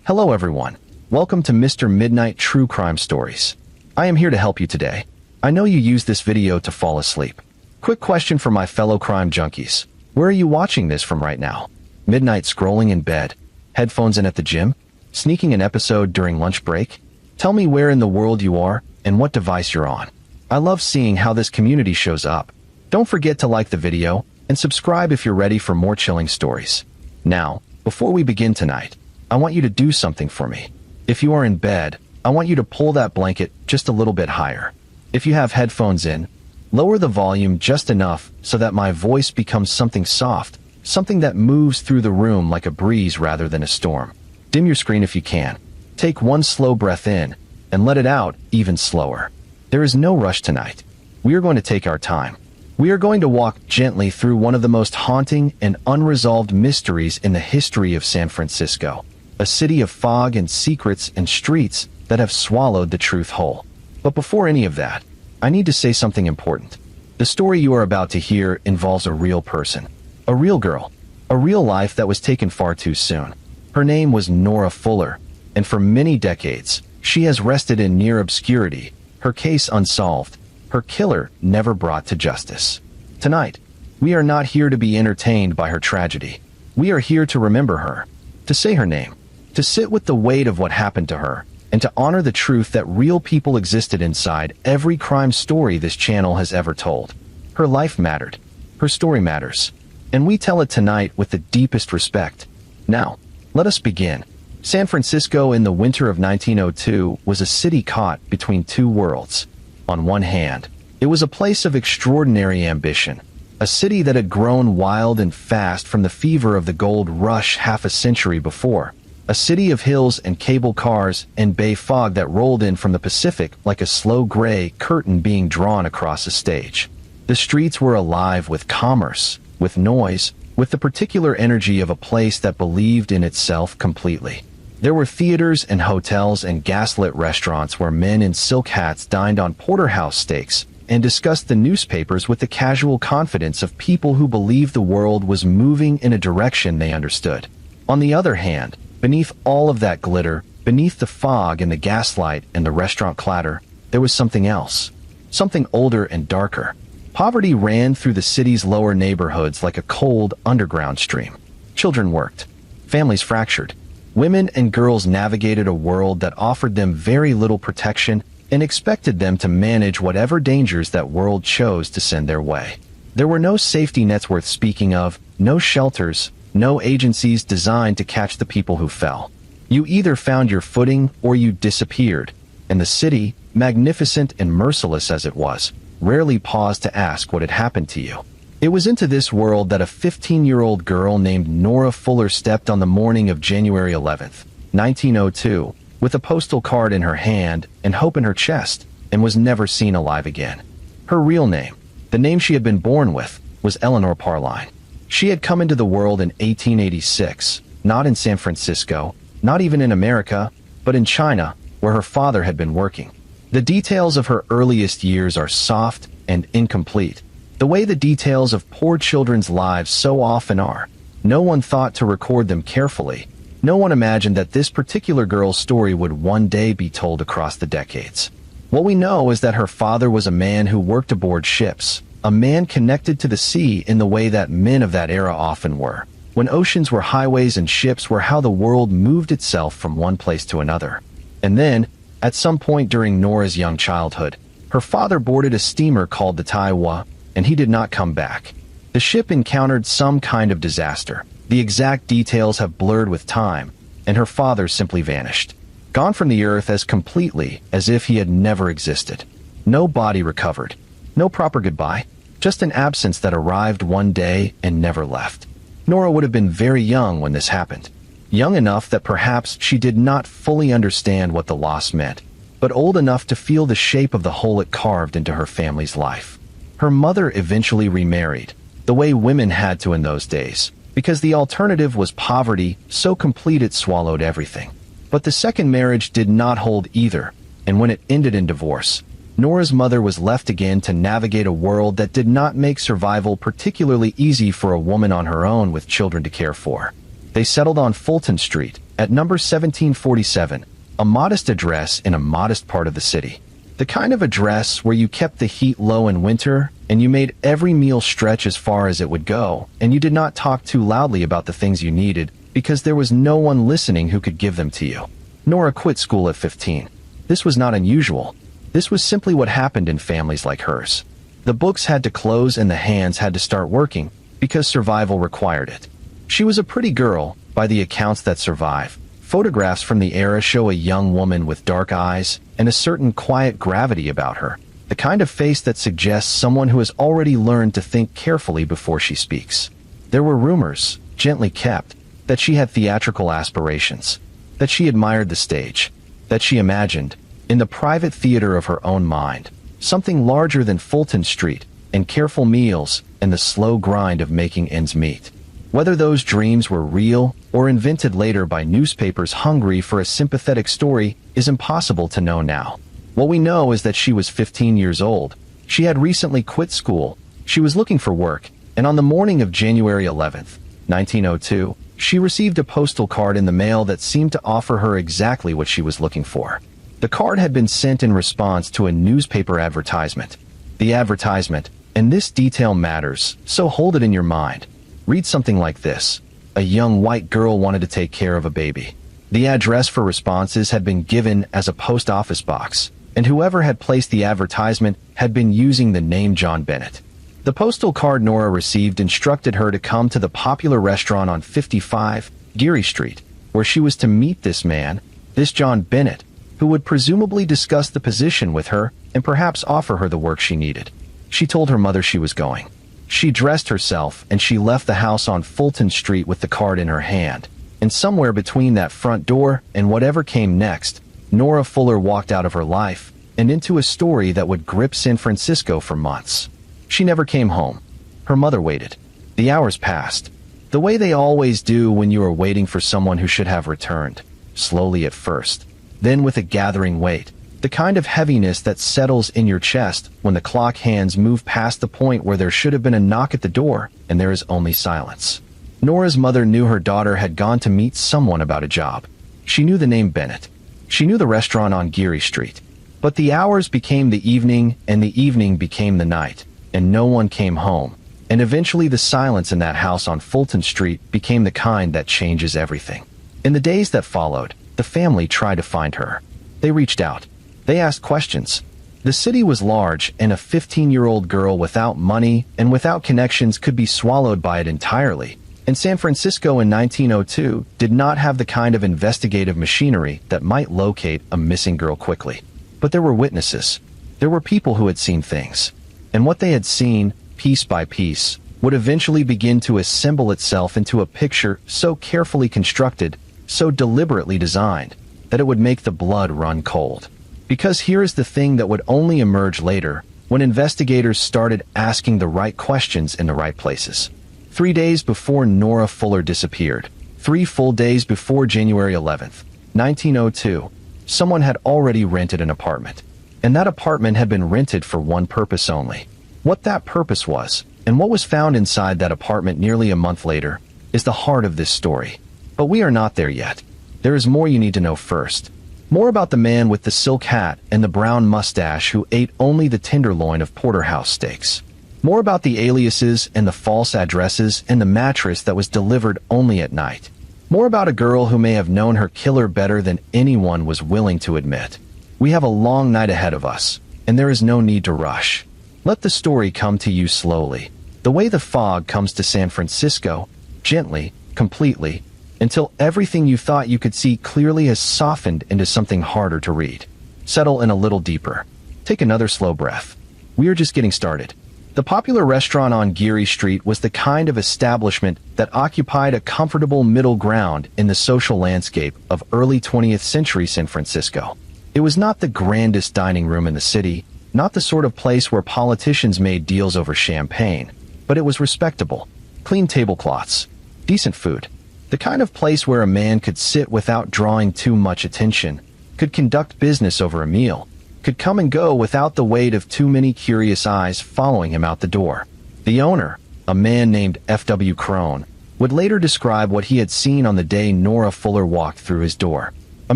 Hello everyone. Welcome to Mr. Midnight True Crime Stories. I am here to help you today. I know you use this video to fall asleep. Quick question for my fellow crime junkies. Where are you watching this from right now? Midnight scrolling in bed? Headphones in at the gym? Sneaking an episode during lunch break? Tell me where in the world you are and what device you're on. I love seeing how this community shows up. Don't forget to like the video and subscribe if you're ready for more chilling stories. Now, before we begin tonight, I want you to do something for me. If you are in bed, I want you to pull that blanket just a little bit higher. If you have headphones in, lower the volume just enough so that my voice becomes something soft, something that moves through the room like a breeze rather than a storm. Dim your screen if you can. Take one slow breath in and let it out even slower. There is no rush tonight. We are going to take our time. We are going to walk gently through one of the most haunting and unresolved mysteries in the history of San Francisco. A city of fog and secrets and streets that have swallowed the truth whole. But before any of that, I need to say something important. The story you are about to hear involves a real person. A real girl. A real life that was taken far too soon. Her name was Nora Fuller, and for many decades, she has rested in near obscurity, her case unsolved, her killer never brought to justice. Tonight, we are not here to be entertained by her tragedy. We are here to remember her, to say her name, to sit with the weight of what happened to her, and to honor the truth that real people existed inside every crime story this channel has ever told. Her life mattered. Her story matters. And we tell it tonight with the deepest respect. Now, let us begin. San Francisco in the winter of 1902 was a city caught between two worlds. On one hand, it was a place of extraordinary ambition, a city that had grown wild and fast from the fever of the gold rush half a century before. A city of hills and cable cars and bay fog that rolled in from the Pacific like a slow gray curtain being drawn across a stage. The streets were alive with commerce, with noise, with the particular energy of a place that believed in itself completely. There were theaters and hotels and gaslit restaurants where men in silk hats dined on porterhouse steaks and discussed the newspapers with the casual confidence of people who believed the world was moving in a direction they understood. On the other hand, beneath all of that glitter, beneath the fog and the gaslight and the restaurant clatter, there was something else. Something older and darker. Poverty ran through the city's lower neighborhoods like a cold, underground stream. Children worked. Families fractured. Women and girls navigated a world that offered them very little protection and expected them to manage whatever dangers that world chose to send their way. There were no safety nets worth speaking of, no shelters, no agencies designed to catch the people who fell. You either found your footing or you disappeared, and the city, magnificent and merciless as it was, rarely paused to ask what had happened to you. It was into this world that a 15-year-old girl named Nora Fuller stepped on the morning of January 11th, 1902, with a postal card in her hand and hope in her chest, and was never seen alive again. Her real name, the name she had been born with, was Eleanor Parline. She had come into the world in 1886, not in San Francisco, not even in America, but in China, where her father had been working. The details of her earliest years are soft and incomplete, the way the details of poor children's lives so often are. No one thought to record them carefully. No one imagined that this particular girl's story would one day be told across the decades. What we know is that her father was a man who worked aboard ships, a man connected to the sea in the way that men of that era often were, when oceans were highways and ships were how the world moved itself from one place to another. And then, at some point during Nora's young childhood, her father boarded a steamer called the Taiwa, and he did not come back. The ship encountered some kind of disaster. The exact details have blurred with time, and her father simply vanished, gone from the earth as completely as if he had never existed. No body recovered. No proper goodbye, just an absence that arrived one day and never left. Nora would have been very young when this happened. Young enough that perhaps she did not fully understand what the loss meant, but old enough to feel the shape of the hole it carved into her family's life. Her mother eventually remarried, the way women had to in those days, because the alternative was poverty so complete it swallowed everything. But the second marriage did not hold either, and when it ended in divorce, Nora's mother was left again to navigate a world that did not make survival particularly easy for a woman on her own with children to care for. They settled on Fulton Street, at number 1747, a modest address in a modest part of the city. The kind of address where you kept the heat low in winter, and you made every meal stretch as far as it would go, and you did not talk too loudly about the things you needed, because there was no one listening who could give them to you. Nora quit school at 15. This was not unusual. This was simply what happened in families like hers. The books had to close and the hands had to start working, because survival required it. She was a pretty girl, by the accounts that survive. Photographs from the era show a young woman with dark eyes and a certain quiet gravity about her, the kind of face that suggests someone who has already learned to think carefully before she speaks. There were rumors, gently kept, that she had theatrical aspirations, that she admired the stage, that she imagined, in the private theater of her own mind, something larger than Fulton Street, and careful meals, and the slow grind of making ends meet. Whether those dreams were real or invented later by newspapers hungry for a sympathetic story is impossible to know now. What we know is that she was 15 years old. She had recently quit school. She was looking for work, and on the morning of January 11th, 1902, she received a postal card in the mail that seemed to offer her exactly what she was looking for. The card had been sent in response to a newspaper advertisement. The advertisement, and this detail matters, so hold it in your mind. Read something like this. A young white girl wanted to take care of a baby. The address for responses had been given as a post office box, and whoever had placed the advertisement had been using the name John Bennett. The postal card Nora received instructed her to come to the popular restaurant on 55 Geary Street, where she was to meet this man, this John Bennett, who would presumably discuss the position with her and perhaps offer her the work she needed. She told her mother she was going. She dressed herself and she left the house on Fulton Street with the card in her hand. And somewhere between that front door and whatever came next, Nora Fuller walked out of her life and into a story that would grip San Francisco for months. She never came home. Her mother waited. The hours passed, the way they always do when you are waiting for someone who should have returned, slowly at first, then with a gathering weight, the kind of heaviness that settles in your chest when the clock hands move past the point where there should have been a knock at the door and there is only silence. Nora's mother knew her daughter had gone to meet someone about a job. She knew the name Bennett. She knew the restaurant on Geary Street. But the hours became the evening and the evening became the night, and no one came home. And eventually the silence in that house on Fulton Street became the kind that changes everything. In the days that followed, the family tried to find her. They reached out. They asked questions. The city was large, and a 15-year-old girl without money and without connections could be swallowed by it entirely. And San Francisco in 1902 did not have the kind of investigative machinery that might locate a missing girl quickly. But there were witnesses. There were people who had seen things. And what they had seen, piece by piece, would eventually begin to assemble itself into a picture so carefully constructed, so deliberately designed, that it would make the blood run cold. Because here is the thing that would only emerge later, when investigators started asking the right questions in the right places. 3 days before Nora Fuller disappeared, 3 full days before January 11th, 1902, someone had already rented an apartment. And that apartment had been rented for one purpose only. What that purpose was, and what was found inside that apartment nearly a month later, is the heart of this story. But we are not there yet. There is more you need to know first. More about the man with the silk hat and the brown mustache who ate only the tenderloin of porterhouse steaks. More about the aliases and the false addresses and the mattress that was delivered only at night. More about a girl who may have known her killer better than anyone was willing to admit. We have a long night ahead of us, and there is no need to rush. Let the story come to you slowly, the way the fog comes to San Francisco, gently, completely, until everything you thought you could see clearly has softened into something harder to read. Settle in a little deeper. Take another slow breath. We are just getting started. The popular restaurant on Geary Street was the kind of establishment that occupied a comfortable middle ground in the social landscape of early 20th century San Francisco. It was not the grandest dining room in the city, not the sort of place where politicians made deals over champagne, but it was respectable. Clean tablecloths, decent food. The kind of place where a man could sit without drawing too much attention, could conduct business over a meal, could come and go without the weight of too many curious eyes following him out the door. The owner, a man named F.W. Crone, would later describe what he had seen on the day Nora Fuller walked through his door. A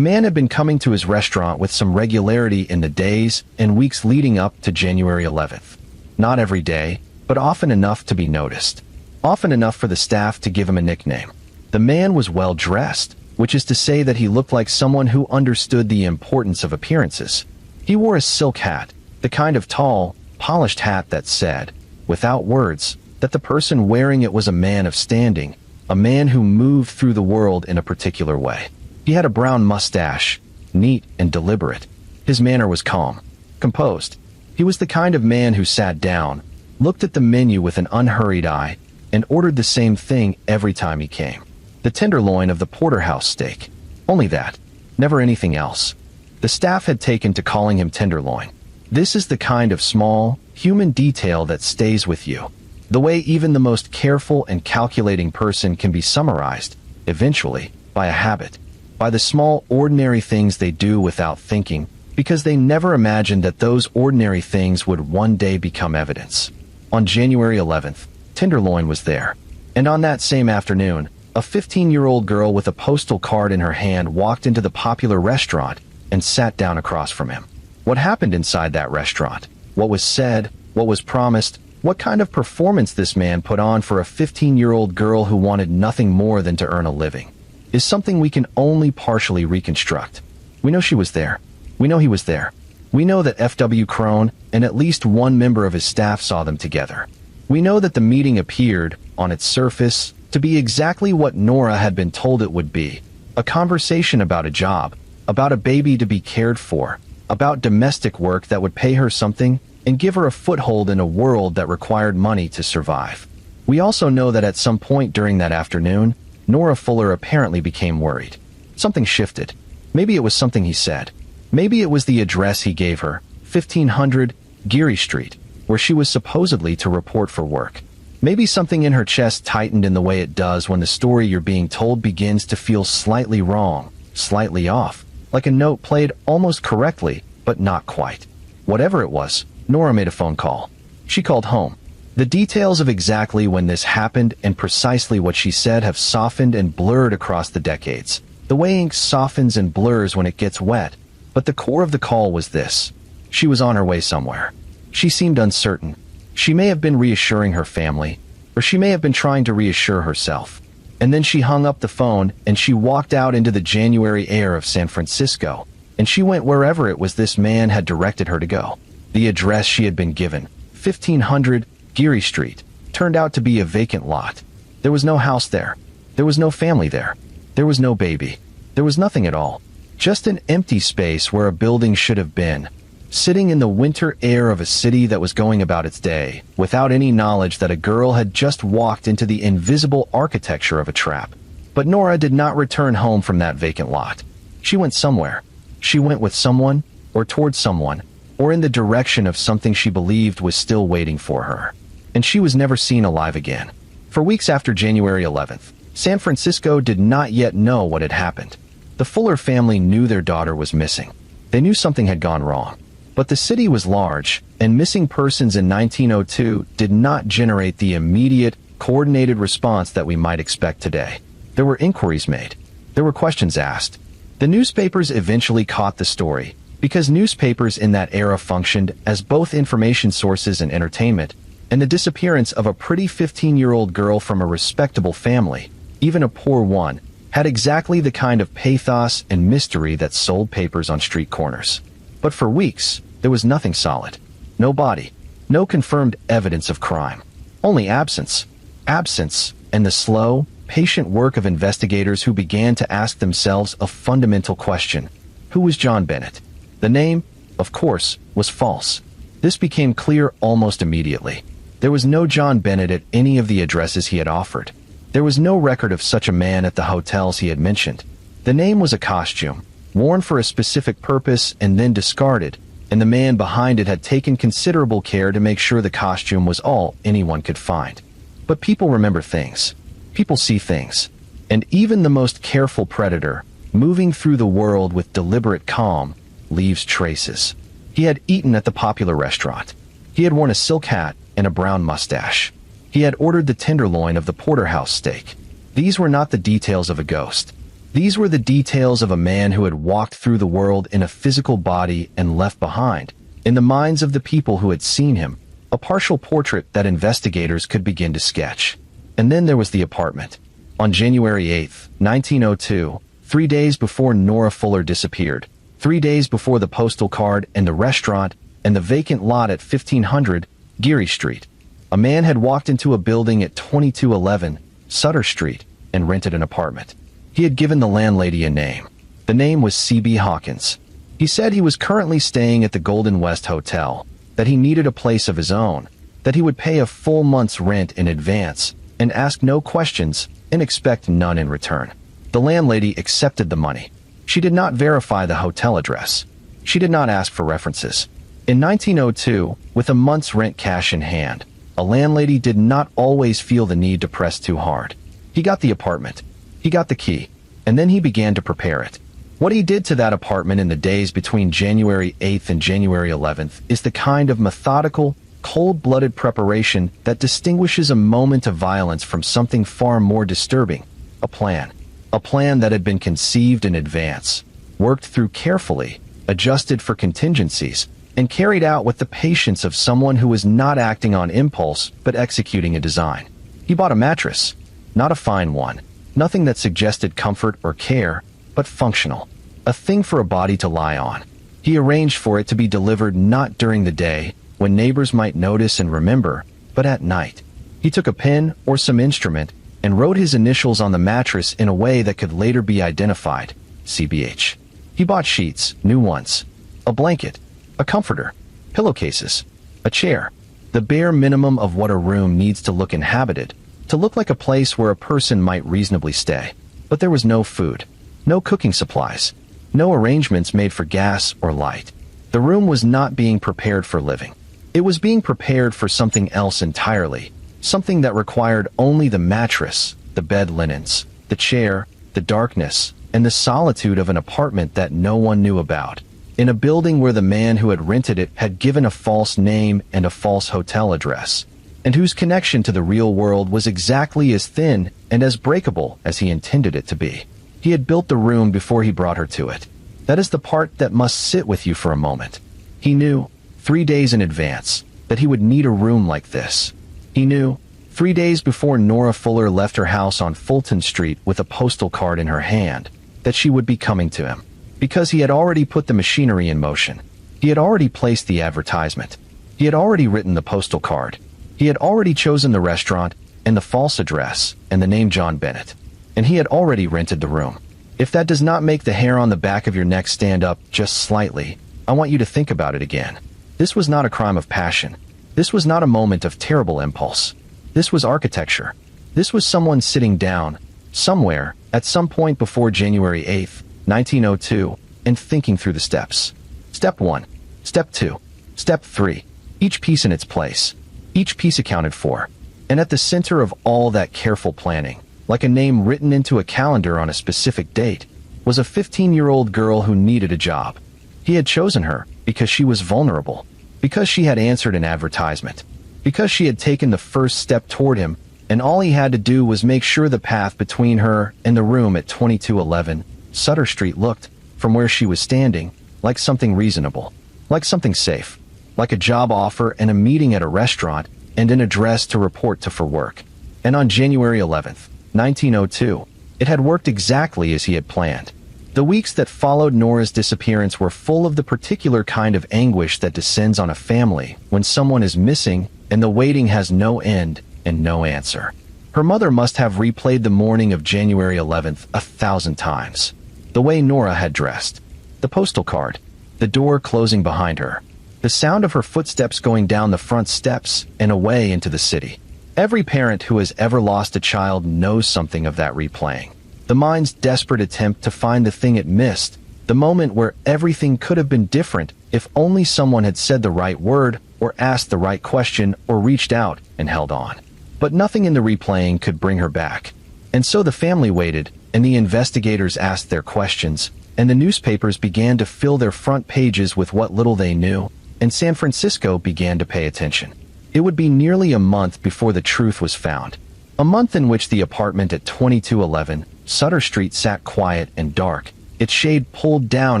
man had been coming to his restaurant with some regularity in the days and weeks leading up to January 11th. Not every day, but often enough to be noticed. Often enough for the staff to give him a nickname. The man was well dressed, which is to say that he looked like someone who understood the importance of appearances. He wore a silk hat, the kind of tall, polished hat that said, without words, that the person wearing it was a man of standing, a man who moved through the world in a particular way. He had a brown mustache, neat and deliberate. His manner was calm, composed. He was the kind of man who sat down, looked at the menu with an unhurried eye, and ordered the same thing every time he came. The tenderloin of the porterhouse steak. Only that. Never anything else. The staff had taken to calling him tenderloin. This is the kind of small, human detail that stays with you. The way even the most careful and calculating person can be summarized, eventually, by a habit. By the small, ordinary things they do without thinking, because they never imagined that those ordinary things would one day become evidence. On January 11th, Tenderloin was there. And on that same afternoon, a 15-year-old girl with a postal card in her hand walked into the popular restaurant and sat down across from him. What happened inside that restaurant? What was said? What was promised? What kind of performance this man put on for a 15-year-old girl who wanted nothing more than to earn a living is something we can only partially reconstruct. We know she was there. We know he was there. We know that F.W. Crone and at least one member of his staff saw them together. We know that the meeting appeared, on its surface, to be exactly what Nora had been told it would be. A conversation about a job, about a baby to be cared for, about domestic work that would pay her something and give her a foothold in a world that required money to survive. We also know that at some point during that afternoon, Nora Fuller apparently became worried. Something shifted. Maybe it was something he said. Maybe it was the address he gave her, 1500 Geary Street, where she was supposedly to report for work. Maybe something in her chest tightened in the way it does when the story you're being told begins to feel slightly wrong, slightly off, like a note played almost correctly, but not quite. Whatever it was, Nora made a phone call. She called home. The details of exactly when this happened and precisely what she said have softened and blurred across the decades, the way ink softens and blurs when it gets wet. But the core of the call was this. She was on her way somewhere. She seemed uncertain. She may have been reassuring her family, or she may have been trying to reassure herself. And then she hung up the phone and she walked out into the January air of San Francisco, and she went wherever it was this man had directed her to go. The address she had been given, 1500 Geary Street, turned out to be a vacant lot. There was no house there. There was no family there. There was no baby. There was nothing at all. Just an empty space where a building should have been, sitting in the winter air of a city that was going about its day, without any knowledge that a girl had just walked into the invisible architecture of a trap. But Nora did not return home from that vacant lot. She went somewhere. She went with someone, or towards someone, or in the direction of something she believed was still waiting for her. And she was never seen alive again. For weeks after January 11th, San Francisco did not yet know what had happened. The Fuller family knew their daughter was missing. They knew something had gone wrong. But the city was large, and missing persons in 1902 did not generate the immediate, coordinated response that we might expect today. There were inquiries made. There were questions asked. The newspapers eventually caught the story, because newspapers in that era functioned as both information sources and entertainment, and the disappearance of a pretty 15-year-old girl from a respectable family, even a poor one, had exactly the kind of pathos and mystery that sold papers on street corners. But for weeks, there was nothing solid. No body. No confirmed evidence of crime. Only absence. Absence, and the slow, patient work of investigators who began to ask themselves a fundamental question. Who was John Bennett? The name, of course, was false. This became clear almost immediately. There was no John Bennett at any of the addresses he had offered. There was no record of such a man at the hotels he had mentioned. The name was a costume, worn for a specific purpose and then discarded, and the man behind it had taken considerable care to make sure the costume was all anyone could find. But people remember things. People see things. And even the most careful predator, moving through the world with deliberate calm, leaves traces. He had eaten at the popular restaurant. He had worn a silk hat and a brown mustache. He had ordered the tenderloin of the porterhouse steak. These were not the details of a ghost. These were the details of a man who had walked through the world in a physical body and left behind, in the minds of the people who had seen him, a partial portrait that investigators could begin to sketch. And then there was the apartment. On January 8th, 1902, 3 days before Nora Fuller disappeared, 3 days before the postal card and the restaurant and the vacant lot at 1500 Geary Street, a man had walked into a building at 2211 Sutter Street and rented an apartment. He had given the landlady a name. The name was C.B. Hawkins. He said he was currently staying at the Golden West Hotel, that he needed a place of his own, that he would pay a full month's rent in advance, and ask no questions and expect none in return. The landlady accepted the money. She did not verify the hotel address. She did not ask for references. In 1902, with a month's rent cash in hand, a landlady did not always feel the need to press too hard. He got the apartment. He got the key. And then he began to prepare it. What he did to that apartment in the days between January 8th and January 11th is the kind of methodical, cold-blooded preparation that distinguishes a moment of violence from something far more disturbing. A plan. A plan that had been conceived in advance, worked through carefully, adjusted for contingencies, and carried out with the patience of someone who was not acting on impulse but executing a design. He bought a mattress. Not a fine one. Nothing that suggested comfort or care, but functional. A thing for a body to lie on. He arranged for it to be delivered not during the day, when neighbors might notice and remember, but at night. He took a pen or some instrument and wrote his initials on the mattress in a way that could later be identified, CBH. He bought sheets, new ones, a blanket, a comforter, pillowcases, a chair, the bare minimum of what a room needs to look inhabited, to look like a place where a person might reasonably stay. But there was no food, no cooking supplies, no arrangements made for gas or light. The room was not being prepared for living. It was being prepared for something else entirely, something that required only the mattress, the bed linens, the chair, the darkness, and the solitude of an apartment that no one knew about, in a building where the man who had rented it had given a false name and a false hotel address, and whose connection to the real world was exactly as thin and as breakable as he intended it to be. He had built the room before he brought her to it. That is the part that must sit with you for a moment. He knew, 3 days in advance, that he would need a room like this. He knew, 3 days before Nora Fuller left her house on Fulton Street with a postal card in her hand, that she would be coming to him. Because he had already put the machinery in motion. He had already placed the advertisement. He had already written the postal card. He had already chosen the restaurant and the false address and the name John Bennett. And he had already rented the room. If that does not make the hair on the back of your neck stand up just slightly, I want you to think about it again. This was not a crime of passion. This was not a moment of terrible impulse. This was architecture. This was someone sitting down, somewhere, at some point before January 8th, 1902, and thinking through the steps. Step 1. Step 2. Step 3. Each piece in its place. Each piece accounted for. And at the center of all that careful planning, like a name written into a calendar on a specific date, was a 15-year-old girl who needed a job. He had chosen her because she was vulnerable, because she had answered an advertisement, because she had taken the first step toward him, and all he had to do was make sure the path between her and the room at 2211 Sutter Street looked, from where she was standing, like something reasonable, like something safe, like a job offer and a meeting at a restaurant and an address to report to for work. And on January 11th, 1902, it had worked exactly as he had planned. The weeks that followed Nora's disappearance were full of the particular kind of anguish that descends on a family when someone is missing and the waiting has no end and no answer. Her mother must have replayed the morning of January 11th 1,000 times. The way Nora had dressed, the postal card, the door closing behind her, the sound of her footsteps going down the front steps and away into the city. Every parent who has ever lost a child knows something of that replaying. The mind's desperate attempt to find the thing it missed, the moment where everything could have been different if only someone had said the right word or asked the right question or reached out and held on. But nothing in the replaying could bring her back. And so the family waited, and the investigators asked their questions, and the newspapers began to fill their front pages with what little they knew, and San Francisco began to pay attention. It would be nearly a month before the truth was found. A month in which the apartment at 2211 Sutter Street sat quiet and dark, its shade pulled down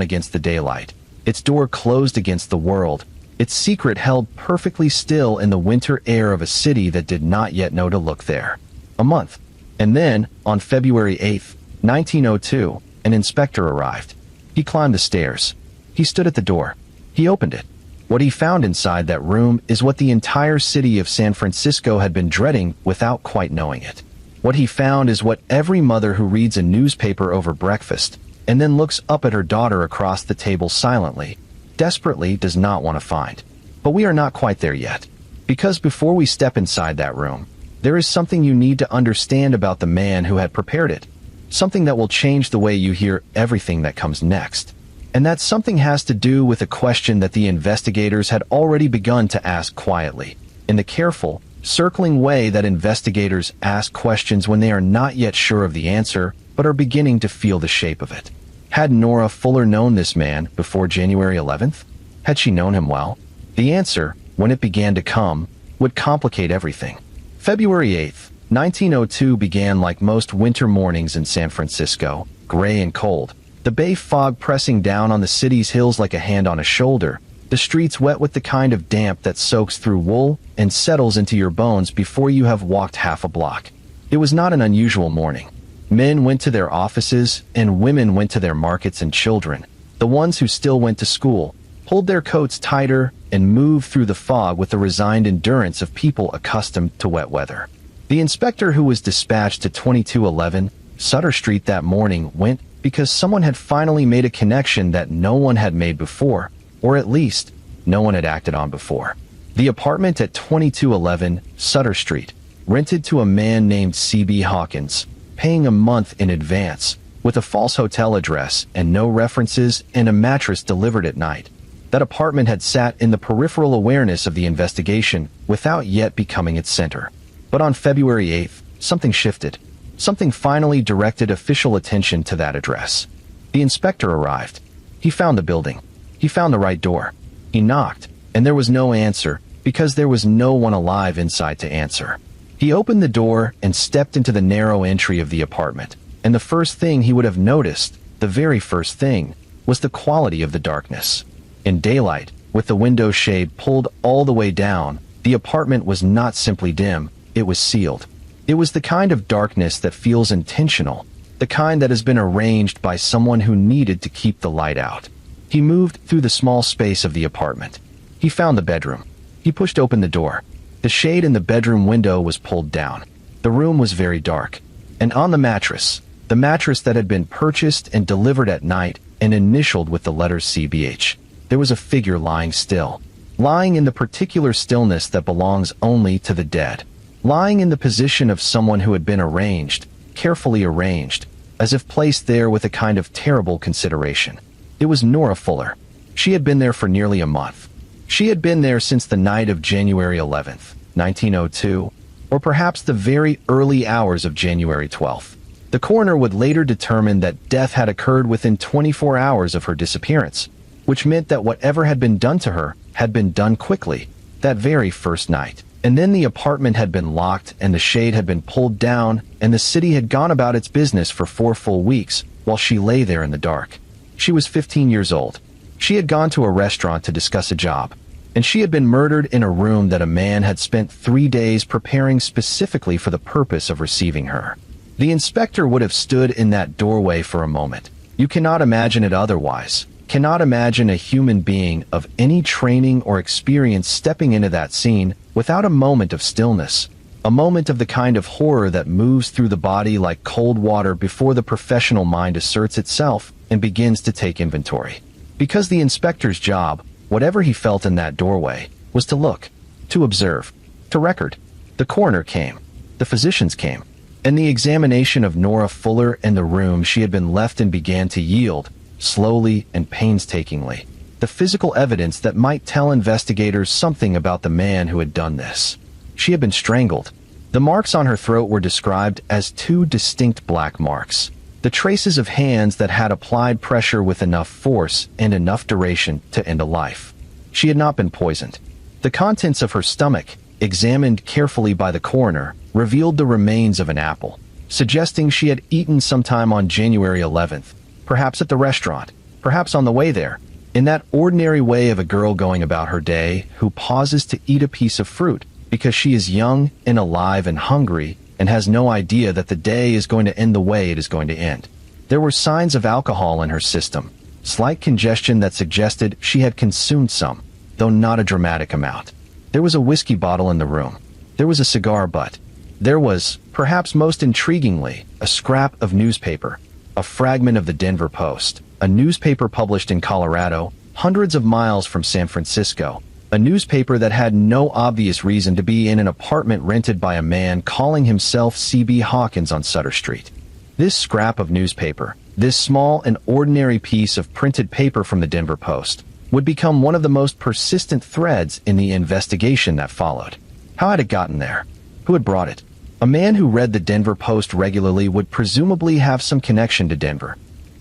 against the daylight, its door closed against the world, its secret held perfectly still in the winter air of a city that did not yet know to look there. A month. And then, on February 8th, 1902, an inspector arrived. He climbed the stairs. He stood at the door. He opened it. What he found inside that room is what the entire city of San Francisco had been dreading without quite knowing it. What he found is what every mother who reads a newspaper over breakfast and then looks up at her daughter across the table silently, desperately does not want to find. But we are not quite there yet. Because before we step inside that room, there is something you need to understand about the man who had prepared it. Something that will change the way you hear everything that comes next. And that something has to do with a question that the investigators had already begun to ask quietly, in the careful, circling way that investigators ask questions when they are not yet sure of the answer, but are beginning to feel the shape of it. Had Nora Fuller known this man before January 11th? Had she known him well? The answer, when it began to come, would complicate everything. February 8th, 1902 began like most winter mornings in San Francisco, gray and cold. The bay fog pressing down on the city's hills like a hand on a shoulder, the streets wet with the kind of damp that soaks through wool and settles into your bones before you have walked half a block. It was not an unusual morning. Men went to their offices and women went to their markets, and children, the ones who still went to school, pulled their coats tighter and moved through the fog with the resigned endurance of people accustomed to wet weather. The inspector who was dispatched to 2211 Sutter Street that morning went because someone had finally made a connection that no one had made before, or at least, no one had acted on before. The apartment at 2211 Sutter Street, rented to a man named C.B. Hawkins, paying a month in advance, with a false hotel address and no references and a mattress delivered at night. That apartment had sat in the peripheral awareness of the investigation without yet becoming its center. But on February 8th, something shifted. Something finally directed official attention to that address. The inspector arrived. He found the building. He found the right door. He knocked, and there was no answer, because there was no one alive inside to answer. He opened the door and stepped into the narrow entry of the apartment, and the first thing he would have noticed, the very first thing, was the quality of the darkness. In daylight, with the window shade pulled all the way down, the apartment was not simply dim, it was sealed. It was the kind of darkness that feels intentional, the kind that has been arranged by someone who needed to keep the light out. He moved through the small space of the apartment. He found the bedroom. He pushed open the door. The shade in the bedroom window was pulled down. The room was very dark. And on the mattress that had been purchased and delivered at night and initialed with the letters CBH, there was a figure lying still. Lying in the particular stillness that belongs only to the dead. Lying in the position of someone who had been arranged, carefully arranged, as if placed there with a kind of terrible consideration. It was Nora Fuller. She had been there for nearly a month. She had been there since the night of January 11th, 1902, or perhaps the very early hours of January 12th. The coroner would later determine that death had occurred within 24 hours of her disappearance, which meant that whatever had been done to her had been done quickly, that very first night. And then the apartment had been locked and the shade had been pulled down and the city had gone about its business for 4 full weeks while she lay there in the dark. She was 15 years old. She had gone to a restaurant to discuss a job, and she had been murdered in a room that a man had spent 3 days preparing specifically for the purpose of receiving her. The inspector would have stood in that doorway for a moment. You cannot imagine it otherwise. Cannot imagine a human being of any training or experience stepping into that scene without a moment of stillness, a moment of the kind of horror that moves through the body like cold water before the professional mind asserts itself and begins to take inventory. Because the inspector's job, whatever he felt in that doorway, was to look, to observe, to record. The coroner came, the physicians came, and the examination of Nora Fuller and the room she had been left in began to yield, slowly and painstakingly, the physical evidence that might tell investigators something about the man who had done this. She had been strangled. The marks on her throat were described as 2 distinct black marks, the traces of hands that had applied pressure with enough force and enough duration to end a life. She had not been poisoned. The contents of her stomach, examined carefully by the coroner, revealed the remains of an apple, suggesting she had eaten sometime on January 11th, perhaps at the restaurant, perhaps on the way there, in that ordinary way of a girl going about her day who pauses to eat a piece of fruit because she is young and alive and hungry and has no idea that the day is going to end the way it is going to end. There were signs of alcohol in her system, slight congestion that suggested she had consumed some, though not a dramatic amount. There was a whiskey bottle in the room. There was a cigar butt. There was, perhaps most intriguingly, a scrap of newspaper, a fragment of the Denver Post, a newspaper published in Colorado, hundreds of miles from San Francisco, a newspaper that had no obvious reason to be in an apartment rented by a man calling himself C.B. Hawkins on Sutter Street. This scrap of newspaper, this small and ordinary piece of printed paper from the Denver Post, would become one of the most persistent threads in the investigation that followed. How had it gotten there? Who had brought it? A man who read the Denver Post regularly would presumably have some connection to Denver.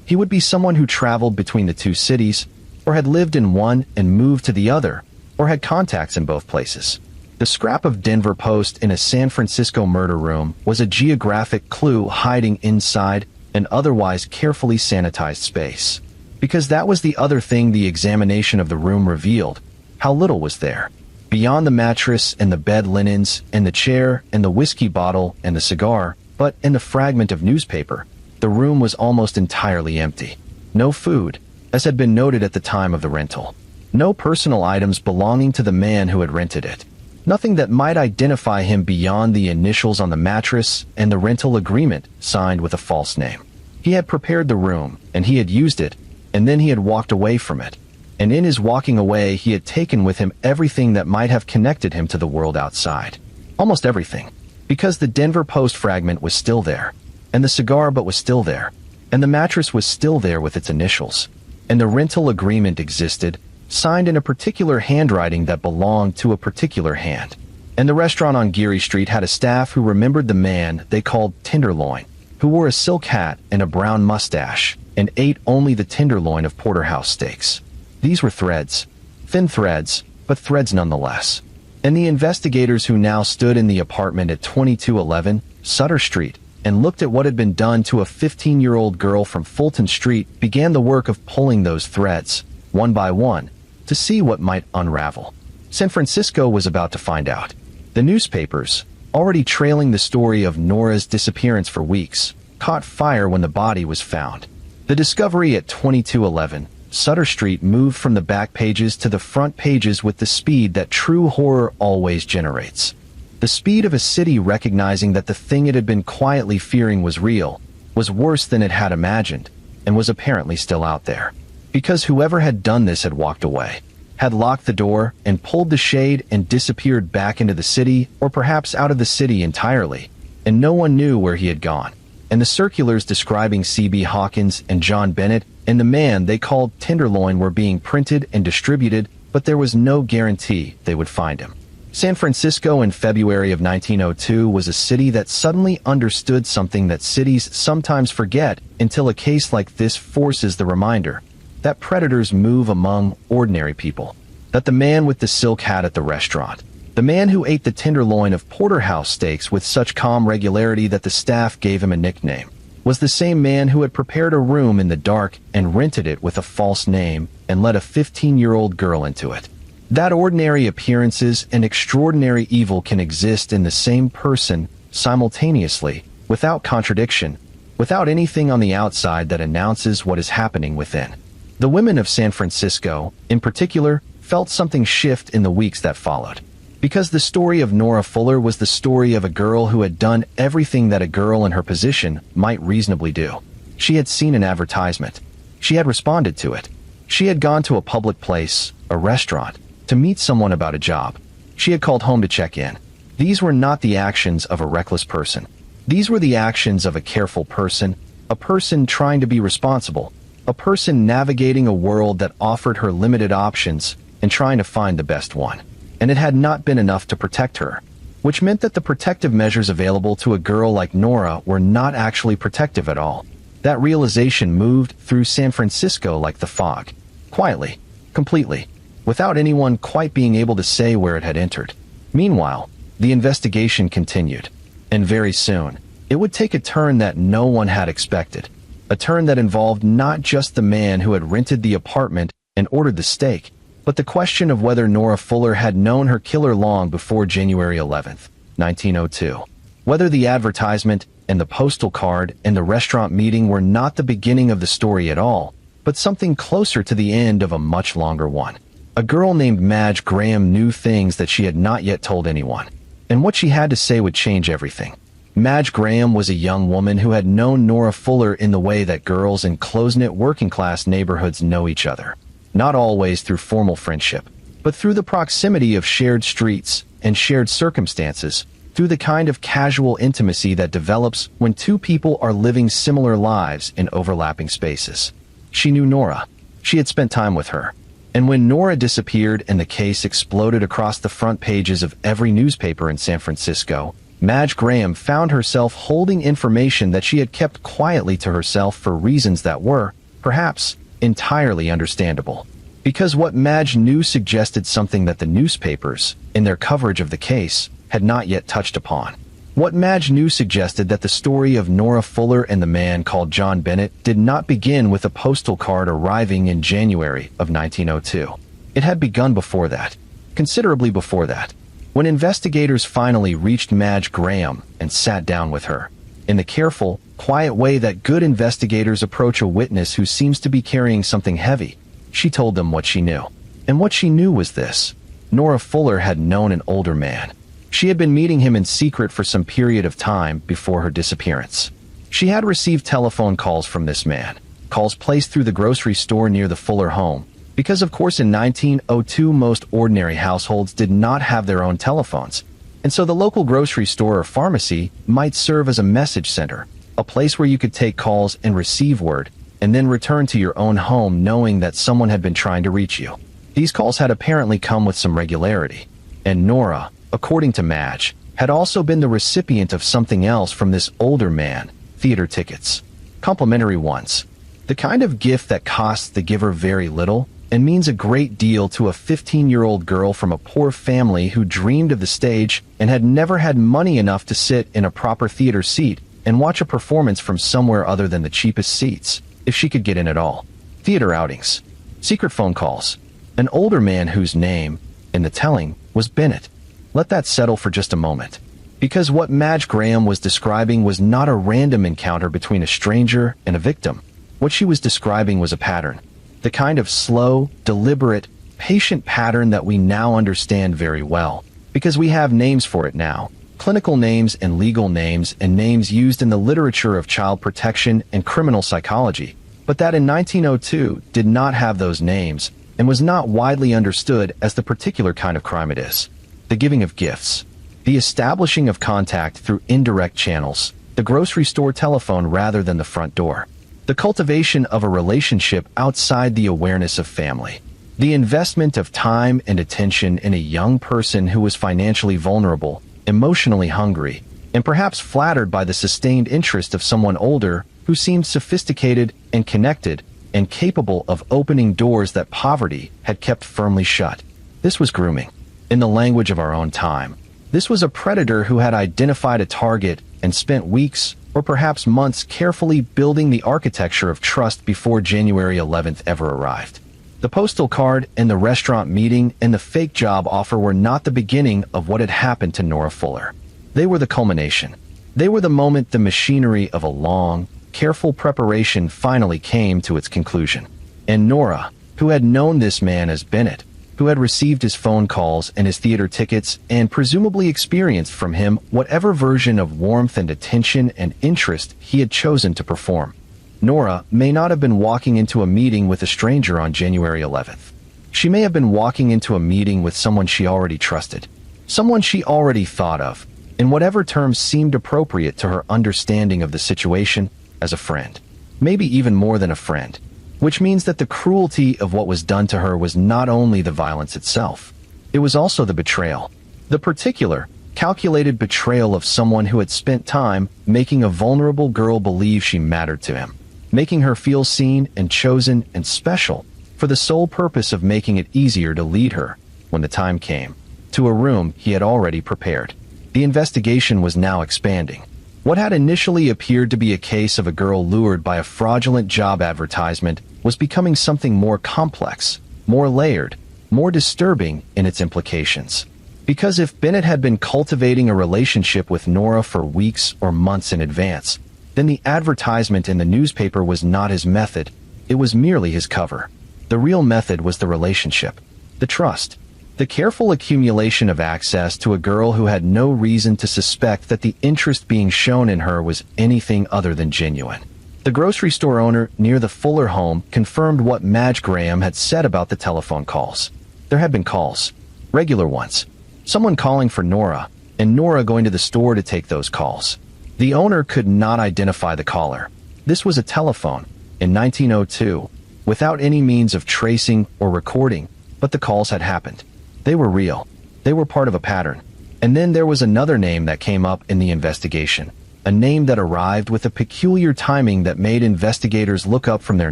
He would be someone who traveled between the two cities, or had lived in one and moved to the other, or had contacts in both places. The scrap of Denver Post in a San Francisco murder room was a geographic clue hiding inside an otherwise carefully sanitized space. Because that was the other thing the examination of the room revealed. How little was there. Beyond the mattress and the bed linens and the chair and the whiskey bottle and the cigar, but in the fragment of newspaper, the room was almost entirely empty. No food, as had been noted at the time of the rental. No personal items belonging to the man who had rented it. Nothing that might identify him beyond the initials on the mattress and the rental agreement signed with a false name. He had prepared the room, and he had used it, and then he had walked away from it. And in his walking away, he had taken with him everything that might have connected him to the world outside. Almost everything. Because the Denver Post fragment was still there, and the cigar butt was still there, and the mattress was still there with its initials, and the rental agreement existed, signed in a particular handwriting that belonged to a particular hand. And the restaurant on Geary Street had a staff who remembered the man they called Tenderloin, who wore a silk hat and a brown mustache, and ate only the tenderloin of porterhouse steaks. These were threads. Thin threads, but threads nonetheless. And the investigators who now stood in the apartment at 2211 Sutter Street and looked at what had been done to a 15-year-old girl from Fulton Street began the work of pulling those threads, one by one, to see what might unravel. San Francisco was about to find out. The newspapers, already trailing the story of Nora's disappearance for weeks, caught fire when the body was found. The discovery at 2211 Sutter Street moved from the back pages to the front pages with the speed that true horror always generates. The speed of a city recognizing that the thing it had been quietly fearing was real, was worse than it had imagined, and was apparently still out there. Because whoever had done this had walked away, had locked the door and pulled the shade and disappeared back into the city or perhaps out of the city entirely, and no one knew where he had gone. And the circulars describing C.B. Hawkins and John Bennett and the man they called Tenderloin were being printed and distributed, but there was no guarantee they would find him. San Francisco in February of 1902 was a city that suddenly understood something that cities sometimes forget until a case like this forces the reminder that predators move among ordinary people. That the man with the silk hat at the restaurant, the man who ate the tenderloin of porterhouse steaks with such calm regularity that the staff gave him a nickname, was the same man who had prepared a room in the dark and rented it with a false name and let a 15-year-old girl into it. That ordinary appearances and extraordinary evil can exist in the same person simultaneously, without contradiction, without anything on the outside that announces what is happening within. The women of San Francisco, in particular, felt something shift in the weeks that followed. Because the story of Nora Fuller was the story of a girl who had done everything that a girl in her position might reasonably do. She had seen an advertisement. She had responded to it. She had gone to a public place, a restaurant, to meet someone about a job. She had called home to check in. These were not the actions of a reckless person. These were the actions of a careful person, a person trying to be responsible, a person navigating a world that offered her limited options and trying to find the best one. And it had not been enough to protect her, which meant that the protective measures available to a girl like Nora were not actually protective at all. That realization moved through San Francisco like the fog, quietly, completely, without anyone quite being able to say where it had entered. Meanwhile, The investigation continued. And very soon, it would take a turn that no one had expected. A turn that involved not just the man who had rented the apartment and ordered the steak, but the question of whether Nora Fuller had known her killer long before January 11th, 1902. Whether the advertisement and the postal card and the restaurant meeting were not the beginning of the story at all, but something closer to the end of a much longer one. A girl named Madge Graham knew things that she had not yet told anyone, and what she had to say would change everything. Madge Graham was a young woman who had known Nora Fuller in the way that girls in close-knit working-class neighborhoods know each other. Not always through formal friendship, but through the proximity of shared streets and shared circumstances, through the kind of casual intimacy that develops when two people are living similar lives in overlapping spaces. She knew Nora. She had spent time with her. And when Nora disappeared and the case exploded across the front pages of every newspaper in San Francisco, Madge Graham found herself holding information that she had kept quietly to herself for reasons that were, perhaps, entirely understandable. Because what Madge knew suggested something that the newspapers, in their coverage of the case, had not yet touched upon. What Madge knew suggested that the story of Nora Fuller and the man called John Bennett did not begin with a postal card arriving in January of 1902. It had begun before that, considerably before that, when investigators finally reached Madge Graham and sat down with her. In the careful, quiet way that good investigators approach a witness who seems to be carrying something heavy, she told them what she knew. And what she knew was this: Nora Fuller had known an older man. She had been meeting him in secret for some period of time before her disappearance. She had received telephone calls from this man, calls placed through the grocery store near the Fuller home, because of course in 1902 most ordinary households did not have their own telephones, and so the local grocery store or pharmacy might serve as a message center, a place where you could take calls and receive word, and then return to your own home knowing that someone had been trying to reach you. These calls had apparently come with some regularity, and Nora, according to Madge, had also been the recipient of something else from this older man: theater tickets. Complimentary ones. The kind of gift that costs the giver very little and means a great deal to a 15-year-old girl from a poor family who dreamed of the stage and had never had money enough to sit in a proper theater seat and watch a performance from somewhere other than the cheapest seats, if she could get in at all. Theater outings. Secret phone calls. An older man whose name, in the telling, was Bennett. Let that settle for just a moment. Because what Madge Graham was describing was not a random encounter between a stranger and a victim. What she was describing was a pattern. The kind of slow, deliberate, patient pattern that we now understand very well, because we have names for it now. Clinical names and legal names and names used in the literature of child protection and criminal psychology, but that in 1902 did not have those names and was not widely understood as the particular kind of crime it is. The giving of gifts. The establishing of contact through indirect channels, the grocery store telephone rather than the front door. The cultivation of a relationship outside the awareness of family. The investment of time and attention in a young person who was financially vulnerable, emotionally hungry, and perhaps flattered by the sustained interest of someone older who seemed sophisticated and connected and capable of opening doors that poverty had kept firmly shut. This was grooming. In the language of our own time, this was a predator who had identified a target and spent weeks or perhaps months carefully building the architecture of trust before January 11th ever arrived. The postal card and the restaurant meeting and the fake job offer were not the beginning of what had happened to Nora Fuller. They were the culmination. They were the moment the machinery of a long, careful preparation finally came to its conclusion. And Nora, who had known this man as Bennett, who had received his phone calls and his theater tickets and presumably experienced from him whatever version of warmth and attention and interest he had chosen to perform. Nora may not have been walking into a meeting with a stranger on January 11th. She may have been walking into a meeting with someone she already trusted, someone she already thought of, in whatever terms seemed appropriate to her understanding of the situation, as a friend. Maybe even more than a friend. Which means that the cruelty of what was done to her was not only the violence itself, it was also the betrayal. The particular, calculated betrayal of someone who had spent time making a vulnerable girl believe she mattered to him, making her feel seen and chosen and special, for the sole purpose of making it easier to lead her, when the time came, to a room he had already prepared. The investigation was now expanding. What had initially appeared to be a case of a girl lured by a fraudulent job advertisement was becoming something more complex, more layered, more disturbing in its implications. Because if Bennett had been cultivating a relationship with Nora for weeks or months in advance, then the advertisement in the newspaper was not his method, it was merely his cover. The real method was the relationship, the trust, the careful accumulation of access to a girl who had no reason to suspect that the interest being shown in her was anything other than genuine. The grocery store owner near the Fuller home confirmed what Madge Graham had said about the telephone calls. There had been calls, regular ones, someone calling for Nora, and Nora going to the store to take those calls. The owner could not identify the caller. This was a telephone, in 1902, without any means of tracing or recording, but the calls had happened. They were real. They were part of a pattern. And then there was another name that came up in the investigation, a name that arrived with a peculiar timing that made investigators look up from their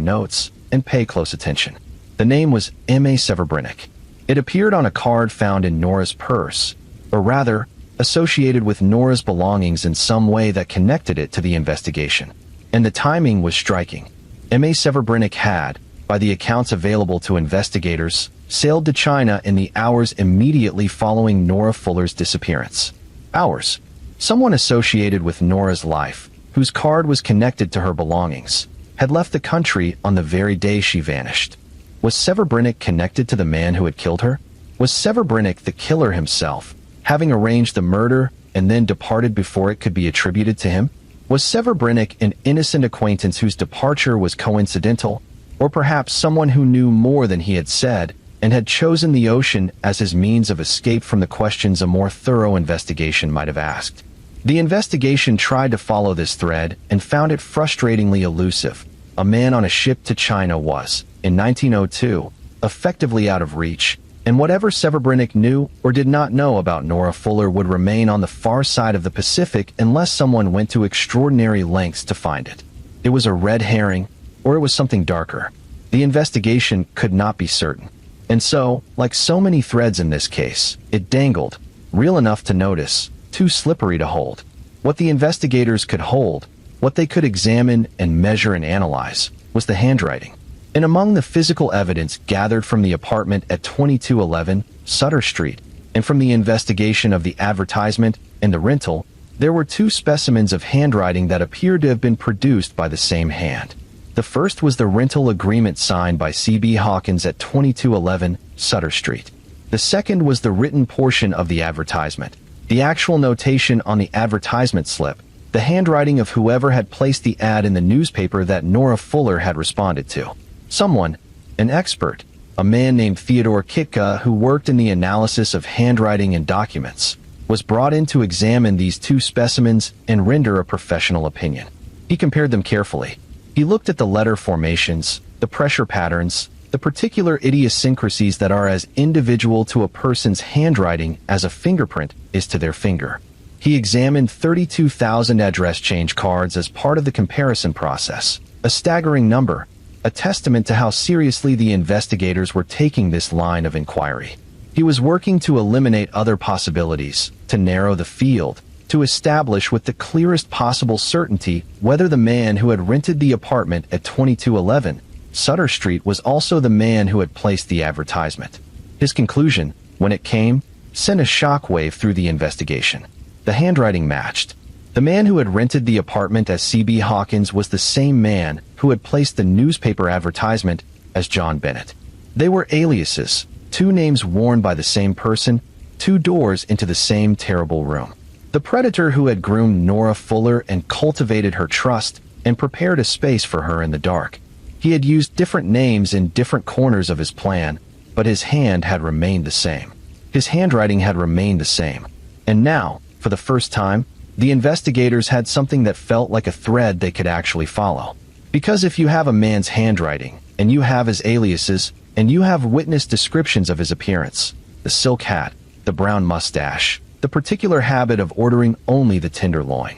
notes and pay close attention. The name was M.A. Severbrinnick. It appeared on a card found in Nora's purse, or rather, associated with Nora's belongings in some way that connected it to the investigation. And the timing was striking. M.A. Severbrinnick had, by the accounts available to investigators, sailed to China in the hours immediately following Nora Fuller's disappearance. Hours. Someone associated with Nora's life, whose card was connected to her belongings, had left the country on the very day she vanished. Was Severbrinnick connected to the man who had killed her? Was Severbrinnick the killer himself, having arranged the murder and then departed before it could be attributed to him? Was Severbrinnick an innocent acquaintance whose departure was coincidental, or perhaps someone who knew more than he had said and had chosen the ocean as his means of escape from the questions a more thorough investigation might have asked? The investigation tried to follow this thread and found it frustratingly elusive. A man on a ship to China was, in 1902, effectively out of reach, and whatever Severbrinnick knew or did not know about Nora Fuller would remain on the far side of the Pacific unless someone went to extraordinary lengths to find it. It was a red herring, or it was something darker. The investigation could not be certain. And so, like so many threads in this case, it dangled, real enough to notice, too slippery to hold. What the investigators could hold, what they could examine and measure and analyze, was the handwriting. And among the physical evidence gathered from the apartment at 2211 Sutter Street, and from the investigation of the advertisement and the rental, there were two specimens of handwriting that appeared to have been produced by the same hand. The first was the rental agreement signed by C.B. Hawkins at 2211 Sutter Street. The second was the written portion of the advertisement, the actual notation on the advertisement slip, the handwriting of whoever had placed the ad in the newspaper that Nora Fuller had responded to. Someone, an expert, a man named Theodore Kitka who worked in the analysis of handwriting and documents, was brought in to examine these two specimens and render a professional opinion. He compared them carefully. He looked at the letter formations, the pressure patterns, the particular idiosyncrasies that are as individual to a person's handwriting as a fingerprint is to their finger. He examined 32,000 address change cards as part of the comparison process, a staggering number, a testament to how seriously the investigators were taking this line of inquiry. He was working to eliminate other possibilities, to narrow the field, to establish with the clearest possible certainty whether the man who had rented the apartment at 2211 Sutter Street was also the man who had placed the advertisement. His conclusion, when it came, sent a shockwave through the investigation. The handwriting matched. The man who had rented the apartment as C.B. Hawkins was the same man who had placed the newspaper advertisement as John Bennett. They were aliases, two names worn by the same person, two doors into the same terrible room. The predator who had groomed Nora Fuller and cultivated her trust and prepared a space for her in the dark. He had used different names in different corners of his plan, but his hand had remained the same. His handwriting had remained the same. And now, for the first time, the investigators had something that felt like a thread they could actually follow. Because if you have a man's handwriting, and you have his aliases, and you have witness descriptions of his appearance, the silk hat, the brown mustache, the particular habit of ordering only the tenderloin,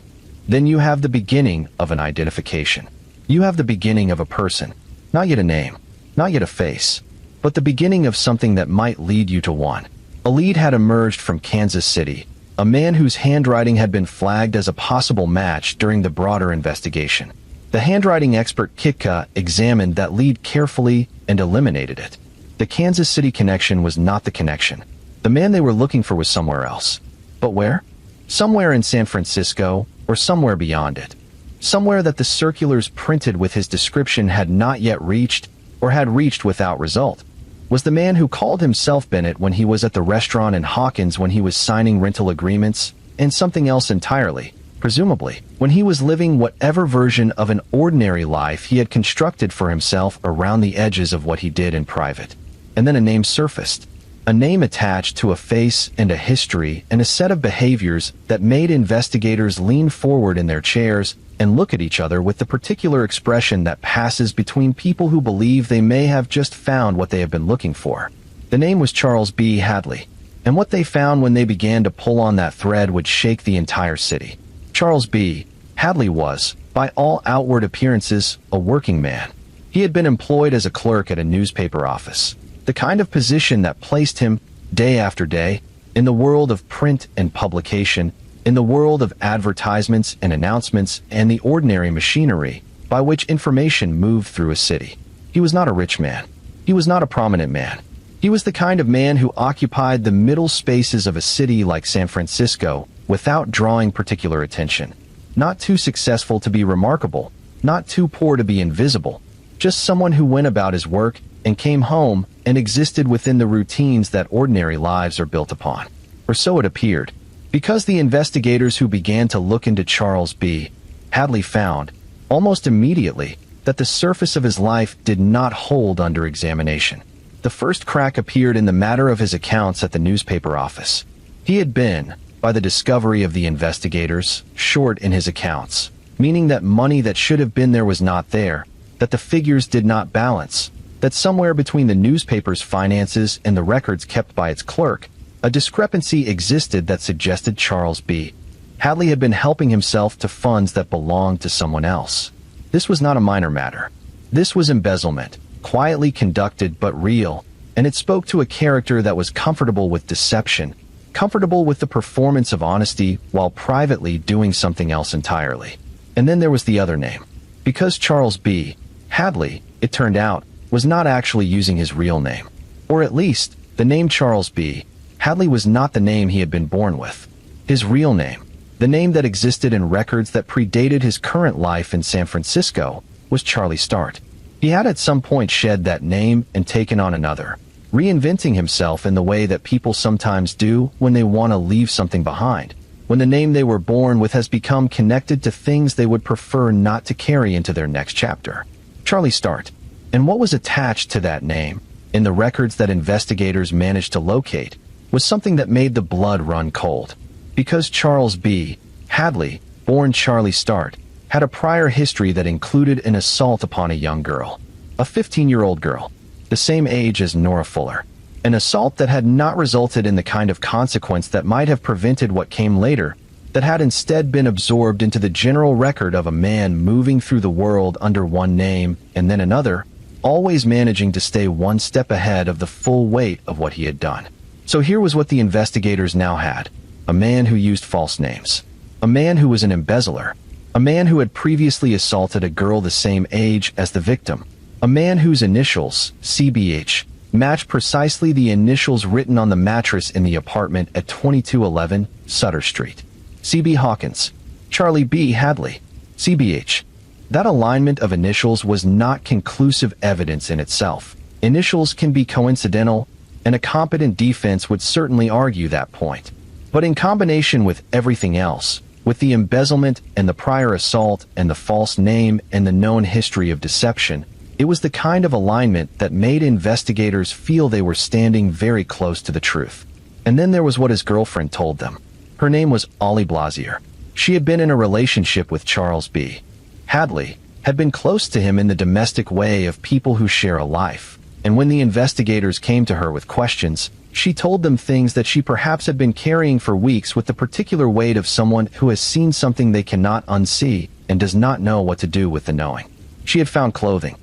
then you have the beginning of an identification. You have the beginning of a person, not yet a name, not yet a face, but the beginning of something that might lead you to one. A lead had emerged from Kansas City, a man whose handwriting had been flagged as a possible match during the broader investigation. The handwriting expert Kitka examined that lead carefully and eliminated it. The Kansas City connection was not the connection. The man they were looking for was somewhere else. But where? Somewhere in San Francisco, or somewhere beyond it. Somewhere that the circulars printed with his description had not yet reached, or had reached without result. Was the man who called himself Bennett when he was at the restaurant in Hawkins when he was signing rental agreements, and something else entirely, presumably, when he was living whatever version of an ordinary life he had constructed for himself around the edges of what he did in private. And then a name surfaced. A name attached to a face and a history and a set of behaviors that made investigators lean forward in their chairs and look at each other with the particular expression that passes between people who believe they may have just found what they have been looking for. The name was Charles B. Hadley, and what they found when they began to pull on that thread would shake the entire city. Charles B. Hadley was, by all outward appearances, a working man. He had been employed as a clerk at a newspaper office, the kind of position that placed him, day after day, in the world of print and publication, in the world of advertisements and announcements and the ordinary machinery by which information moved through a city. He was not a rich man. He was not a prominent man. He was the kind of man who occupied the middle spaces of a city like San Francisco without drawing particular attention. Not too successful to be remarkable, not too poor to be invisible, just someone who went about his work and came home and existed within the routines that ordinary lives are built upon. Or so it appeared. Because the investigators who began to look into Charles B. Hadley found, almost immediately, that the surface of his life did not hold under examination. The first crack appeared in the matter of his accounts at the newspaper office. He had been, by the discovery of the investigators, short in his accounts, meaning that money that should have been there was not there, that the figures did not balance, that somewhere between the newspaper's finances and the records kept by its clerk, a discrepancy existed that suggested Charles B. Hadley had been helping himself to funds that belonged to someone else. This was not a minor matter. This was embezzlement, quietly conducted but real, and it spoke to a character that was comfortable with deception, comfortable with the performance of honesty while privately doing something else entirely. And then there was the other name. Because Charles B. Hadley, it turned out, was not actually using his real name. Or at least, the name Charles B. Hadley was not the name he had been born with. His real name, the name that existed in records that predated his current life in San Francisco, was Charlie Start. He had at some point shed that name and taken on another, reinventing himself in the way that people sometimes do when they want to leave something behind, when the name they were born with has become connected to things they would prefer not to carry into their next chapter. Charlie Start. And what was attached to that name, in the records that investigators managed to locate, was something that made the blood run cold. Because Charles B. Hadley, born Charlie Start, had a prior history that included an assault upon a young girl, a 15-year-old girl, the same age as Nora Fuller, an assault that had not resulted in the kind of consequence that might have prevented what came later, that had instead been absorbed into the general record of a man moving through the world under one name and then another, always managing to stay one step ahead of the full weight of what he had done. So here was what the investigators now had. A man who used false names. A man who was an embezzler. A man who had previously assaulted a girl the same age as the victim. A man whose initials, CBH, matched precisely the initials written on the mattress in the apartment at 2211 Sutter Street. C.B. Hawkins. Charlie B. Hadley. CBH. That alignment of initials was not conclusive evidence in itself. Initials can be coincidental, and a competent defense would certainly argue that point. But in combination with everything else, with the embezzlement and the prior assault and the false name and the known history of deception, it was the kind of alignment that made investigators feel they were standing very close to the truth. And then there was what his girlfriend told them. Her name was Ollie Blasier. She had been in a relationship with Charles B. Hadley, had been close to him in the domestic way of people who share a life. And when the investigators came to her with questions, she told them things that she perhaps had been carrying for weeks with the particular weight of someone who has seen something they cannot unsee and does not know what to do with the knowing. She had found clothing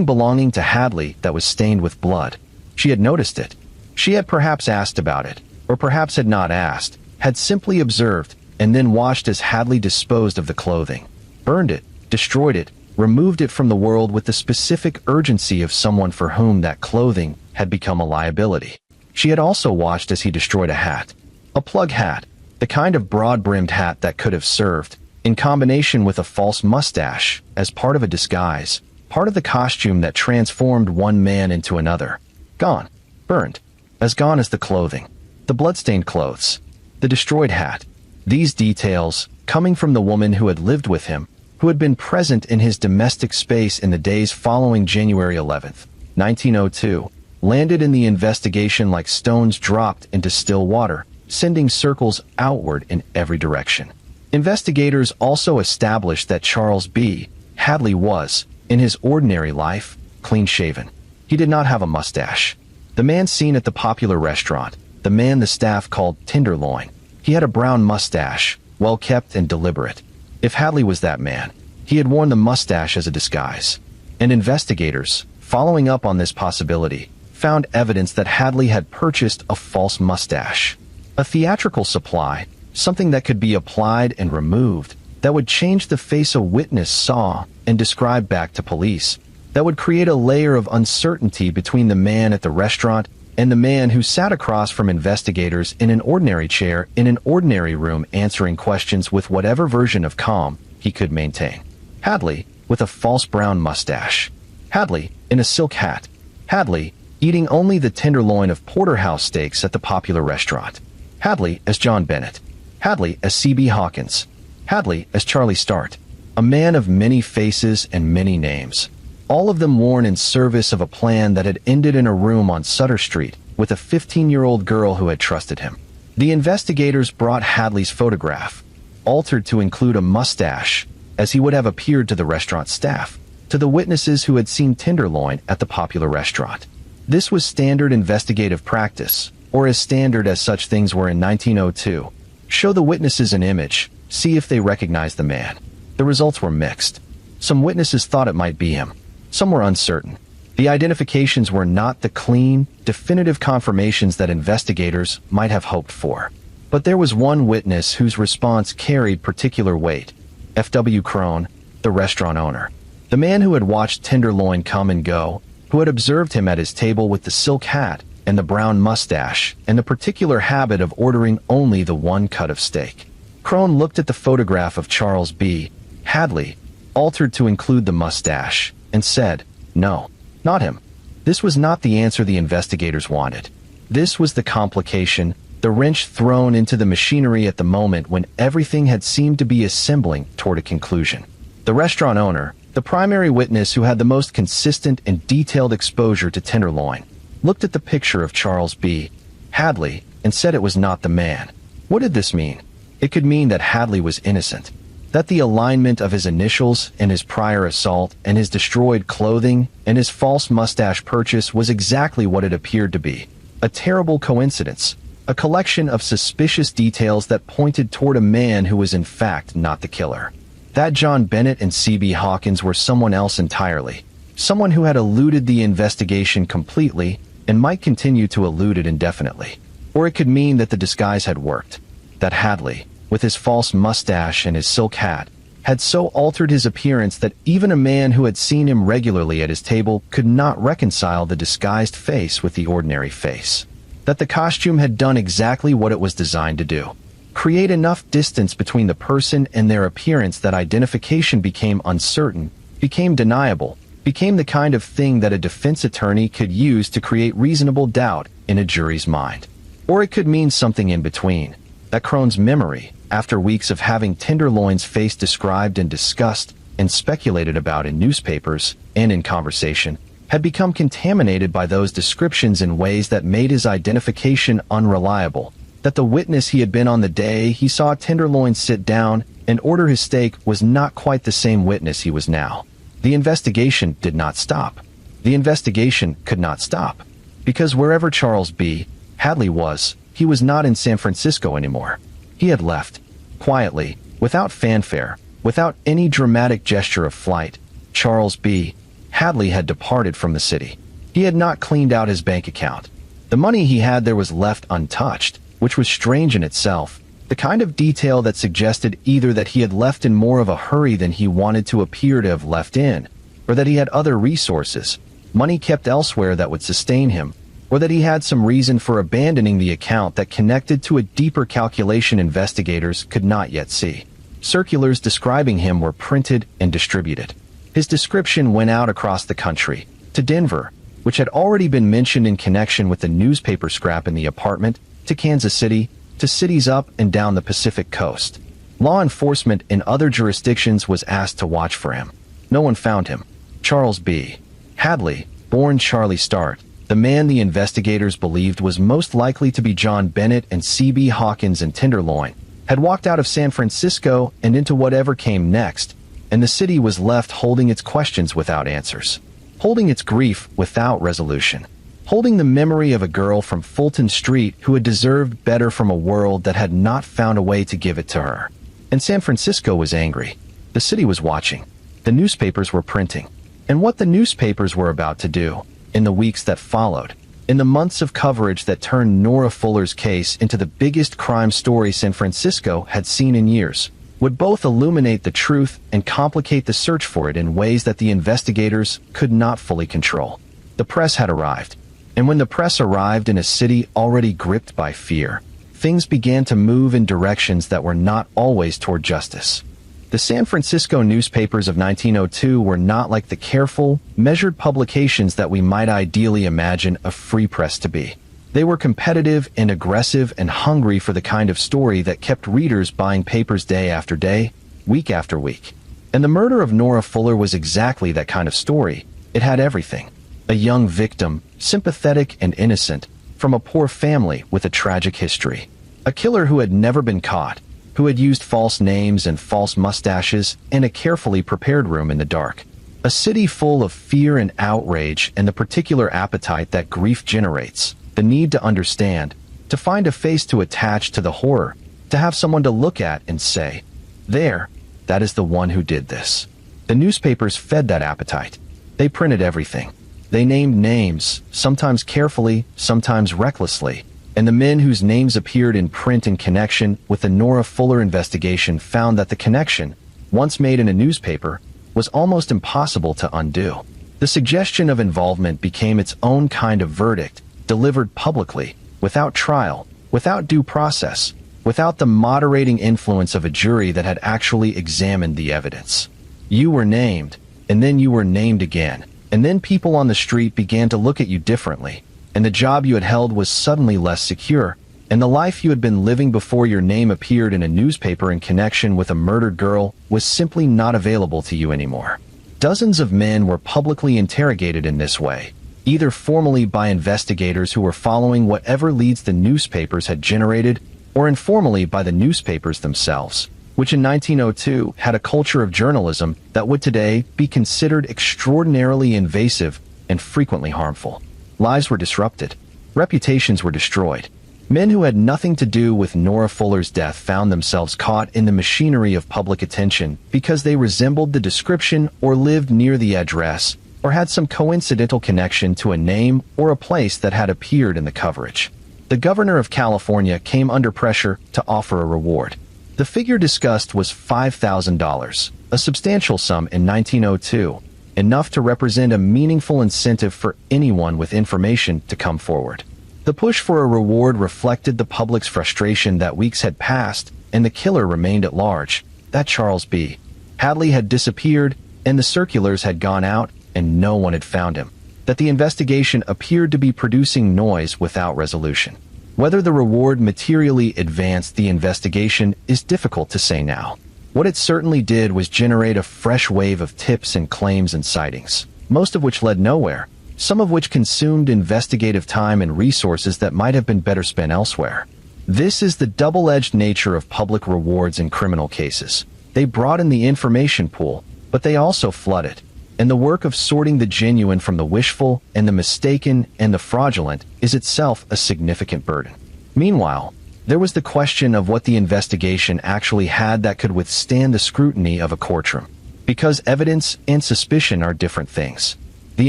belonging to Hadley that was stained with blood. She had noticed it. She had perhaps asked about it, or perhaps had not asked, had simply observed and then watched as Hadley disposed of the clothing, burned it, destroyed it, removed it from the world with the specific urgency of someone for whom that clothing had become a liability. She had also watched as he destroyed a hat, a plug hat, the kind of broad-brimmed hat that could have served, in combination with a false mustache, as part of a disguise, part of the costume that transformed one man into another. Gone. Burned. As gone as the clothing. The bloodstained clothes. The destroyed hat. These details, coming from the woman who had lived with him, who had been present in his domestic space in the days following January 11th, 1902, landed in the investigation like stones dropped into still water, sending circles outward in every direction. Investigators also established that Charles B. Hadley was, in his ordinary life, clean-shaven. He did not have a mustache. The man seen at the popular restaurant, the man the staff called Tenderloin, he had a brown mustache, well-kept and deliberate. If Hadley was that man, he had worn the mustache as a disguise. And investigators, following up on this possibility, found evidence that Hadley had purchased a false mustache. A theatrical supply, something that could be applied and removed, that would change the face a witness saw and describe back to police, that would create a layer of uncertainty between the man at the restaurant and the man who sat across from investigators in an ordinary chair in an ordinary room answering questions with whatever version of calm he could maintain. Hadley, with a false brown mustache. Hadley, in a silk hat. Hadley, eating only the tenderloin of porterhouse steaks at the popular restaurant. Hadley as John Bennett. Hadley as C.B. Hawkins. Hadley as Charlie Start. A man of many faces and many names. All of them worn in service of a plan that had ended in a room on Sutter Street with a 15-year-old girl who had trusted him. The investigators brought Hadley's photograph, altered to include a mustache, as he would have appeared to the restaurant staff, to the witnesses who had seen Tenderloin at the popular restaurant. This was standard investigative practice, or as standard as such things were in 1902. Show the witnesses an image, see if they recognize the man. The results were mixed. Some witnesses thought it might be him. Some were uncertain. The identifications were not the clean, definitive confirmations that investigators might have hoped for. But there was one witness whose response carried particular weight. F.W. Crone, the restaurant owner. The man who had watched Tenderloin come and go, who had observed him at his table with the silk hat and the brown mustache and the particular habit of ordering only the one cut of steak. Crone looked at the photograph of Charles B. Hadley, altered to include the mustache, and said, "No, not him." This was not the answer the investigators wanted. This was the complication, the wrench thrown into the machinery at the moment when everything had seemed to be assembling toward a conclusion. The restaurant owner, the primary witness who had the most consistent and detailed exposure to Tenderloin, looked at the picture of Charles B. Hadley and said it was not the man. What did this mean? It could mean that Hadley was innocent, that the alignment of his initials and his prior assault and his destroyed clothing and his false mustache purchase was exactly what it appeared to be. A terrible coincidence, a collection of suspicious details that pointed toward a man who was in fact not the killer. That John Bennett and C.B. Hawkins were someone else entirely, someone who had eluded the investigation completely and might continue to elude it indefinitely. Or it could mean that the disguise had worked, that Hadley, with his false mustache and his silk hat, had so altered his appearance that even a man who had seen him regularly at his table could not reconcile the disguised face with the ordinary face. That the costume had done exactly what it was designed to do. Create enough distance between the person and their appearance that identification became uncertain, became deniable, became the kind of thing that a defense attorney could use to create reasonable doubt in a jury's mind. Or it could mean something in between, that Crone's memory, after weeks of having Tenderloin's face described and discussed and speculated about in newspapers and in conversation, had become contaminated by those descriptions in ways that made his identification unreliable, that the witness he had been on the day he saw Tenderloin sit down and order his steak was not quite the same witness he was now. The investigation did not stop. The investigation could not stop. Because wherever Charles B. Hadley was, he was not in San Francisco anymore. He had left. Quietly, without fanfare, without any dramatic gesture of flight, Charles B. Hadley had departed from the city. He had not cleaned out his bank account. The money he had there was left untouched, which was strange in itself, The kind of detail that suggested either that he had left in more of a hurry than he wanted to appear to have left in, or that he had other resources, money kept elsewhere that would sustain him, or that he had some reason for abandoning the account that connected to a deeper calculation investigators could not yet see. Circulars describing him were printed and distributed. His description went out across the country, to Denver, which had already been mentioned in connection with the newspaper scrap in the apartment, to Kansas City, to cities up and down the Pacific coast. Law enforcement in other jurisdictions was asked to watch for him. No one found him. Charles B. Hadley, born Charlie Start, the man the investigators believed was most likely to be John Bennett and C.B. Hawkins in Tenderloin, had walked out of San Francisco and into whatever came next, and the city was left holding its questions without answers, holding its grief without resolution, holding the memory of a girl from Fulton Street who had deserved better from a world that had not found a way to give it to her. And San Francisco was angry. The city was watching. The newspapers were printing. And what the newspapers were about to do, in the weeks that followed, in the months of coverage that turned Nora Fuller's case into the biggest crime story San Francisco had seen in years, would both illuminate the truth and complicate the search for it in ways that the investigators could not fully control. The press had arrived, and when the press arrived in a city already gripped by fear, things began to move in directions that were not always toward justice. The San Francisco newspapers of 1902 were not like the careful, measured publications that we might ideally imagine a free press to be. They were competitive and aggressive and hungry for the kind of story that kept readers buying papers day after day, week after week. And the murder of Nora Fuller was exactly that kind of story. It had everything. A young victim, sympathetic and innocent, from a poor family with a tragic history. A killer who had never been caught, who had used false names and false mustaches, and a carefully prepared room in the dark. A city full of fear and outrage and the particular appetite that grief generates, the need to understand, to find a face to attach to the horror, to have someone to look at and say, "There, that is the one who did this." The newspapers fed that appetite. They printed everything. They named names, sometimes carefully, sometimes recklessly, and the men whose names appeared in print in connection with the Nora Fuller investigation found that the connection, once made in a newspaper, was almost impossible to undo. The suggestion of involvement became its own kind of verdict, delivered publicly, without trial, without due process, without the moderating influence of a jury that had actually examined the evidence. You were named, and then you were named again, and then people on the street began to look at you differently, and the job you had held was suddenly less secure, and the life you had been living before your name appeared in a newspaper in connection with a murdered girl was simply not available to you anymore. Dozens of men were publicly interrogated in this way, either formally by investigators who were following whatever leads the newspapers had generated, or informally by the newspapers themselves, which in 1902 had a culture of journalism that would today be considered extraordinarily invasive and frequently harmful. Lives were disrupted. Reputations were destroyed. Men who had nothing to do with Nora Fuller's death found themselves caught in the machinery of public attention because they resembled the description or lived near the address or had some coincidental connection to a name or a place that had appeared in the coverage. The governor of California came under pressure to offer a reward. The figure discussed was $5,000, a substantial sum in 1902, enough to represent a meaningful incentive for anyone with information to come forward. The push for a reward reflected the public's frustration that weeks had passed and the killer remained at large, that Charles B. Hadley had disappeared and the circulars had gone out and no one had found him, that the investigation appeared to be producing noise without resolution. Whether the reward materially advanced the investigation is difficult to say now. What it certainly did was generate a fresh wave of tips and claims and sightings, most of which led nowhere, some of which consumed investigative time and resources that might have been better spent elsewhere. This is the double-edged nature of public rewards in criminal cases. They broaden the information pool, but they also flood it. And the work of sorting the genuine from the wishful and the mistaken and the fraudulent is itself a significant burden. Meanwhile, there was the question of what the investigation actually had that could withstand the scrutiny of a courtroom. Because evidence and suspicion are different things. The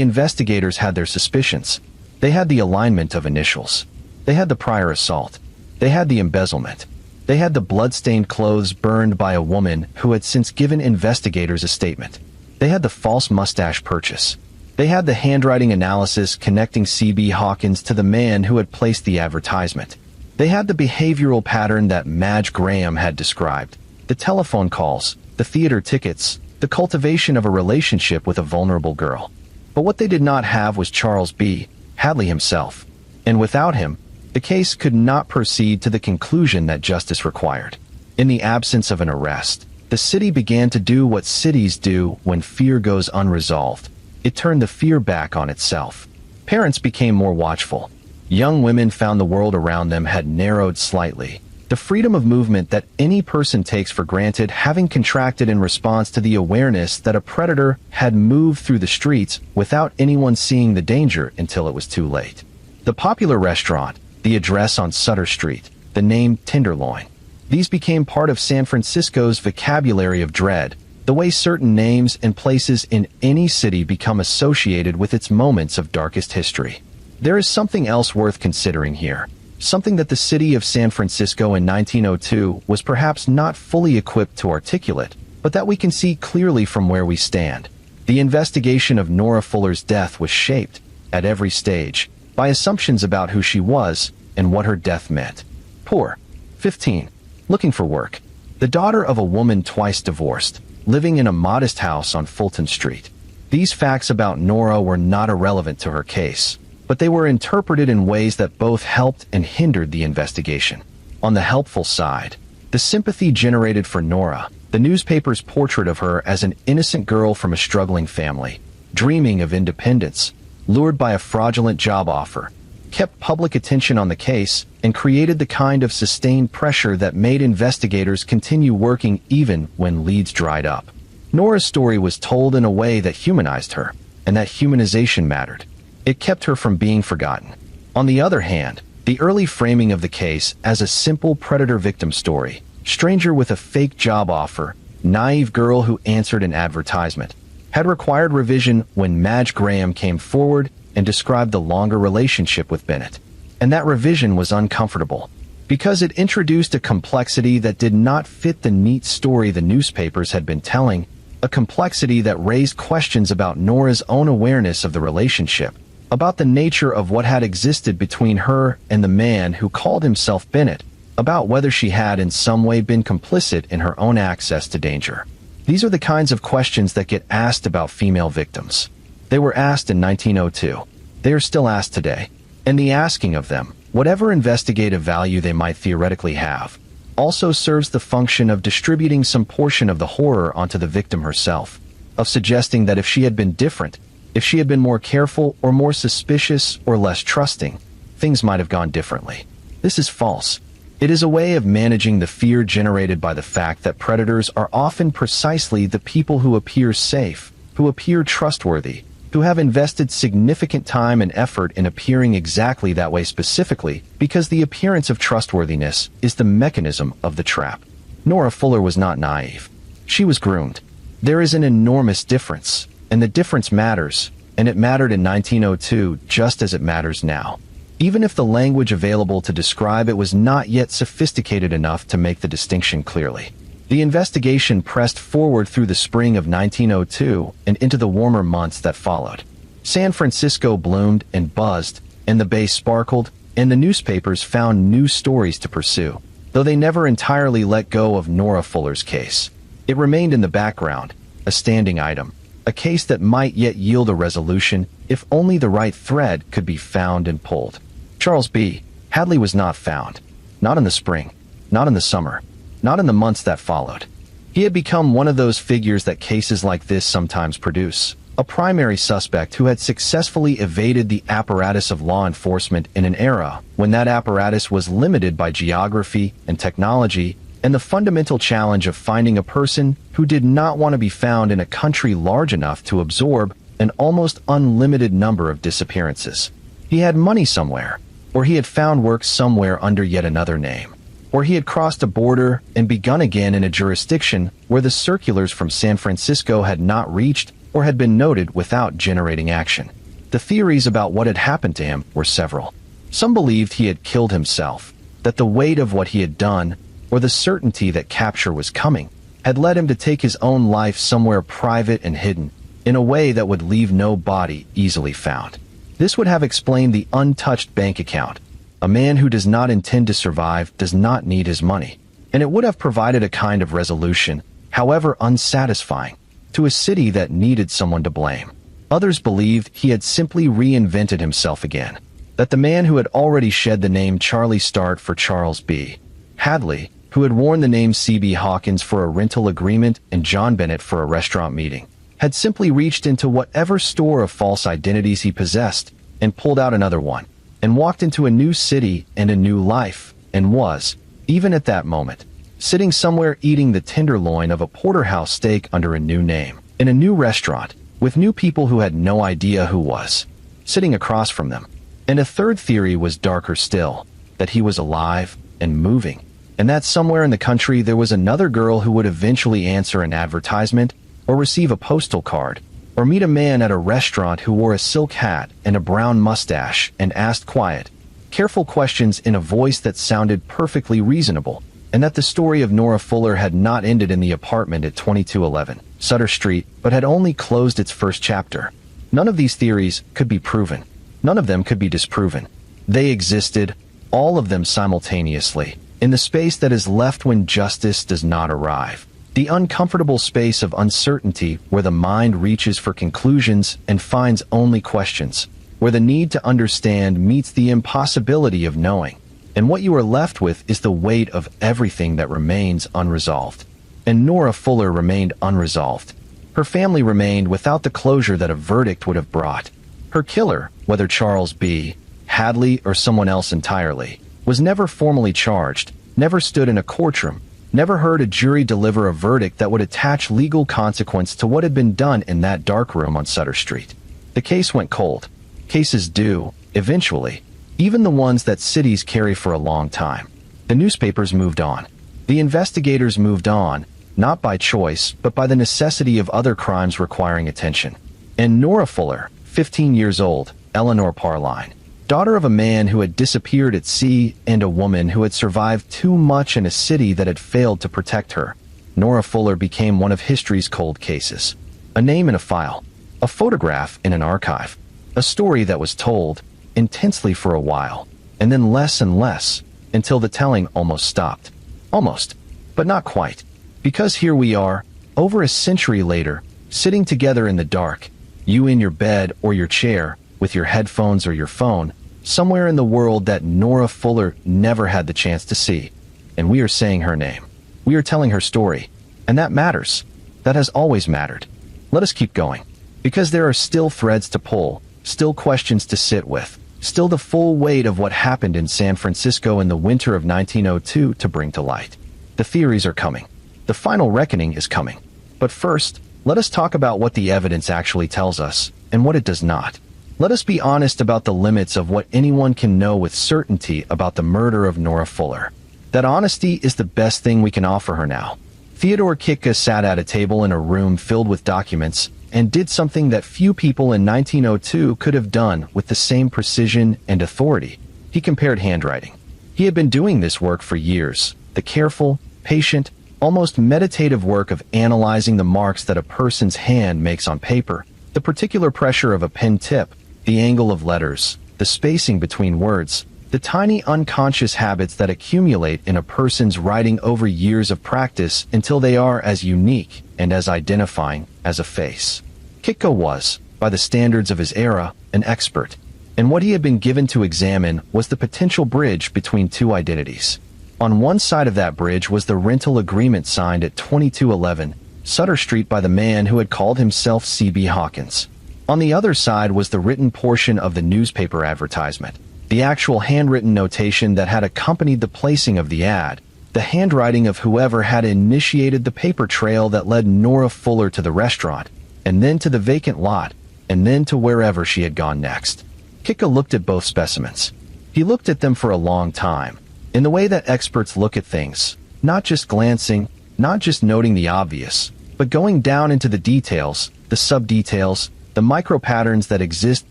investigators had their suspicions. They had the alignment of initials. They had the prior assault. They had the embezzlement. They had the blood-stained clothes burned by a woman who had since given investigators a statement. They had the false mustache purchase. They had the handwriting analysis connecting C.B. Hawkins to the man who had placed the advertisement. They had the behavioral pattern that Madge Graham had described, the telephone calls, the theater tickets, the cultivation of a relationship with a vulnerable girl. But what they did not have was Charles B. Hadley himself. And without him, the case could not proceed to the conclusion that justice required. In the absence of an arrest, the city began to do what cities do when fear goes unresolved. It turned the fear back on itself. Parents became more watchful. Young women found the world around them had narrowed slightly. The freedom of movement that any person takes for granted having contracted in response to the awareness that a predator had moved through the streets without anyone seeing the danger until it was too late. The popular restaurant, the address on Sutter Street, the name Tenderloin. These became part of San Francisco's vocabulary of dread, the way certain names and places in any city become associated with its moments of darkest history. There is something else worth considering here, something that the city of San Francisco in 1902 was perhaps not fully equipped to articulate, but that we can see clearly from where we stand. The investigation of Nora Fuller's death was shaped, at every stage, by assumptions about who she was and what her death meant. Poor, 15, looking for work, the daughter of a woman twice divorced, living in a modest house on Fulton Street. These facts about Nora were not irrelevant to her case, but they were interpreted in ways that both helped and hindered the investigation. On the helpful side, the sympathy generated for Nora, the newspaper's portrait of her as an innocent girl from a struggling family, dreaming of independence, lured by a fraudulent job offer, kept public attention on the case and created the kind of sustained pressure that made investigators continue working even when leads dried up. Nora's story was told in a way that humanized her, and that humanization mattered. It kept her from being forgotten. On the other hand, the early framing of the case as a simple predator-victim story, stranger with a fake job offer, naive girl who answered an advertisement, had required revision when Madge Graham came forward and described the longer relationship with Bennett. And that revision was uncomfortable, because it introduced a complexity that did not fit the neat story the newspapers had been telling, a complexity that raised questions about Nora's own awareness of the relationship, about the nature of what had existed between her and the man who called himself Bennett, about whether she had in some way been complicit in her own access to danger. These are the kinds of questions that get asked about female victims. They were asked in 1902. They are still asked today. And the asking of them, whatever investigative value they might theoretically have, also serves the function of distributing some portion of the horror onto the victim herself, of suggesting that if she had been different, if she had been more careful or more suspicious or less trusting, things might have gone differently. This is false. It is a way of managing the fear generated by the fact that predators are often precisely the people who appear safe, who appear trustworthy, who have invested significant time and effort in appearing exactly that way specifically because the appearance of trustworthiness is the mechanism of the trap. Nora Fuller was not naive. She was groomed. There is an enormous difference, and the difference matters, and it mattered in 1902 just as it matters now. Even if the language available to describe it was not yet sophisticated enough to make the distinction clearly. The investigation pressed forward through the spring of 1902 and into the warmer months that followed. San Francisco bloomed and buzzed, and the Bay sparkled, and the newspapers found new stories to pursue, though they never entirely let go of Nora Fuller's case. It remained in the background, a standing item, a case that might yet yield a resolution if only the right thread could be found and pulled. Charles B. Hadley was not found. Not in the spring. Not in the summer. Not in the months that followed. He had become one of those figures that cases like this sometimes produce, a primary suspect who had successfully evaded the apparatus of law enforcement in an era when that apparatus was limited by geography and technology and the fundamental challenge of finding a person who did not want to be found in a country large enough to absorb an almost unlimited number of disappearances. He had money somewhere, or he had found work somewhere under yet another name, or he had crossed a border and begun again in a jurisdiction where the circulars from San Francisco had not reached or had been noted without generating action. The theories about what had happened to him were several. Some believed he had killed himself, that the weight of what he had done, or the certainty that capture was coming, had led him to take his own life somewhere private and hidden, in a way that would leave no body easily found. This would have explained the untouched bank account. A man who does not intend to survive does not need his money, and it would have provided a kind of resolution, however unsatisfying, to a city that needed someone to blame. Others believed he had simply reinvented himself again, that the man who had already shed the name Charlie Start for Charles B. Hadley, who had worn the name C.B. Hawkins for a rental agreement and John Bennett for a restaurant meeting, had simply reached into whatever store of false identities he possessed and pulled out another one, and walked into a new city and a new life, and was, even at that moment, sitting somewhere eating the tenderloin of a porterhouse steak under a new name, in a new restaurant, with new people who had no idea who was sitting across from them. And a third theory was darker still, that he was alive and moving, and that somewhere in the country there was another girl who would eventually answer an advertisement, or receive a postal card, or meet a man at a restaurant who wore a silk hat and a brown mustache and asked quiet, careful questions in a voice that sounded perfectly reasonable, and that the story of Nora Fuller had not ended in the apartment at 2211 Sutter Street, but had only closed its first chapter. None of these theories could be proven. None of them could be disproven. They existed, all of them simultaneously, in the space that is left when justice does not arrive. The uncomfortable space of uncertainty where the mind reaches for conclusions and finds only questions, where the need to understand meets the impossibility of knowing, and what you are left with is the weight of everything that remains unresolved. And Nora Fuller remained unresolved. Her family remained without the closure that a verdict would have brought. Her killer, whether Charles B. Hadley or someone else entirely, was never formally charged, never stood in a courtroom, never heard a jury deliver a verdict that would attach legal consequence to what had been done in that dark room on Sutter Street. The case went cold. Cases do, eventually, even the ones that cities carry for a long time. The newspapers moved on. The investigators moved on, not by choice, but by the necessity of other crimes requiring attention. And Nora Fuller, 15 years old, Eleanor Parline, daughter of a man who had disappeared at sea and a woman who had survived too much in a city that had failed to protect her, Nora Fuller became one of history's cold cases. A name in a file, a photograph in an archive, a story that was told, intensely for a while, and then less and less, until the telling almost stopped. Almost, but not quite. Because here we are, over a century later, sitting together in the dark, you in your bed or your chair, with your headphones or your phone, somewhere in the world that Nora Fuller never had the chance to see. And we are saying her name. We are telling her story. And that matters. That has always mattered. Let us keep going. Because there are still threads to pull, still questions to sit with, still the full weight of what happened in San Francisco in the winter of 1902 to bring to light. The theories are coming. The final reckoning is coming. But first, let us talk about what the evidence actually tells us, and what it does not. Let us be honest about the limits of what anyone can know with certainty about the murder of Nora Fuller. That honesty is the best thing we can offer her now. Theodore Kitka sat at a table in a room filled with documents and did something that few people in 1902 could have done with the same precision and authority. He compared handwriting. He had been doing this work for years, the careful, patient, almost meditative work of analyzing the marks that a person's hand makes on paper, the particular pressure of a pen tip, the angle of letters, the spacing between words, the tiny unconscious habits that accumulate in a person's writing over years of practice until they are as unique and as identifying as a face. Kitka was, by the standards of his era, an expert, and what he had been given to examine was the potential bridge between two identities. On one side of that bridge was the rental agreement signed at 2211 Sutter Street by the man who had called himself C.B. Hawkins. On the other side was the written portion of the newspaper advertisement, the actual handwritten notation that had accompanied the placing of the ad, the handwriting of whoever had initiated the paper trail that led Nora Fuller to the restaurant, and then to the vacant lot, and then to wherever she had gone next. Kitka looked at both specimens. He looked at them for a long time, in the way that experts look at things, not just glancing, not just noting the obvious, but going down into the details, the sub-details, the micro-patterns that exist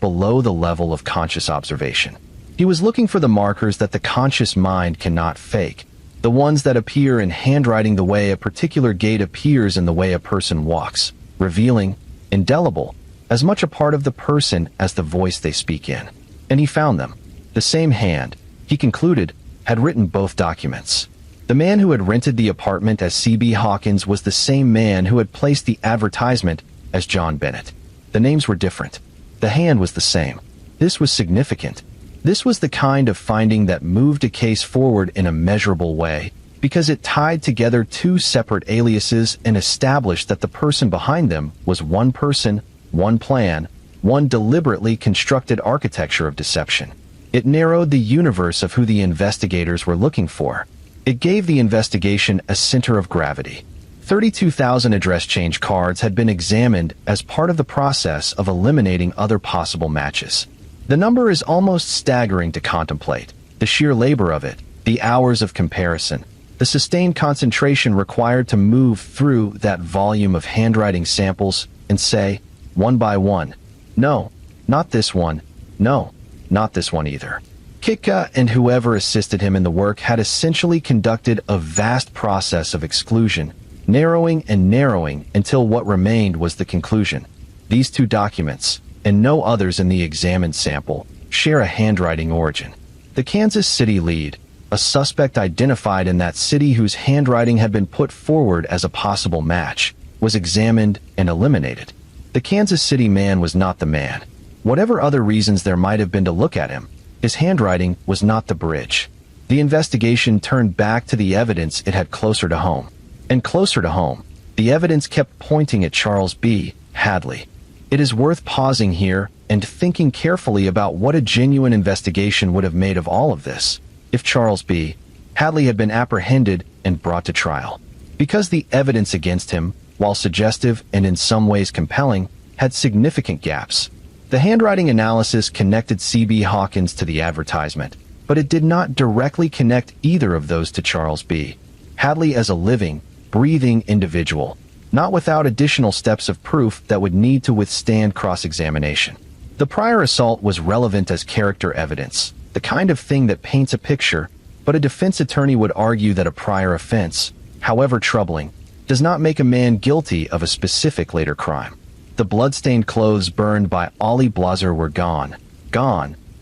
below the level of conscious observation. He was looking for the markers that the conscious mind cannot fake, The ones that appear in handwriting the way a particular gait appears in the way a person walks, revealing, indelible, as much a part of the person as the voice they speak in. And he found them. The same hand, he concluded, had written both documents. The man who had rented the apartment as C.B. Hawkins was the same man who had placed the advertisement as John Bennett. The names were different. The hand was the same. This was significant. This was the kind of finding that moved a case forward in a measurable way, because it tied together two separate aliases and established that the person behind them was one person, one plan, one deliberately constructed architecture of deception. It narrowed the universe of who the investigators were looking for. It gave the investigation a center of gravity. 32,000 address change cards had been examined as part of the process of eliminating other possible matches. The number is almost staggering to contemplate. The sheer labor of it, the hours of comparison, the sustained concentration required to move through that volume of handwriting samples and say, one by one, no, not this one, no, not this one either. Kitka and whoever assisted him in the work had essentially conducted a vast process of exclusion, narrowing and narrowing until what remained was the conclusion. These two documents, and no others in the examined sample, share a handwriting origin. The Kansas City lead, a suspect identified in that city whose handwriting had been put forward as a possible match, was examined and eliminated. The Kansas City man was not the man. Whatever other reasons there might have been to look at him, his handwriting was not the bridge. The investigation turned back to the evidence it had closer to home. And closer to home, the evidence kept pointing at Charles B. Hadley. It is worth pausing here and thinking carefully about what a genuine investigation would have made of all of this if Charles B. Hadley had been apprehended and brought to trial. Because the evidence against him, while suggestive and in some ways compelling, had significant gaps. The handwriting analysis connected C.B. Hawkins to the advertisement, but it did not directly connect either of those to Charles B. Hadley as a living, breathing individual, not without additional steps of proof that would need to withstand cross-examination. The prior assault was relevant as character evidence, the kind of thing that paints a picture, but a defense attorney would argue that a prior offense, however troubling, does not make a man guilty of a specific later crime. The blood-stained clothes burned by Ollie Blazer were gone,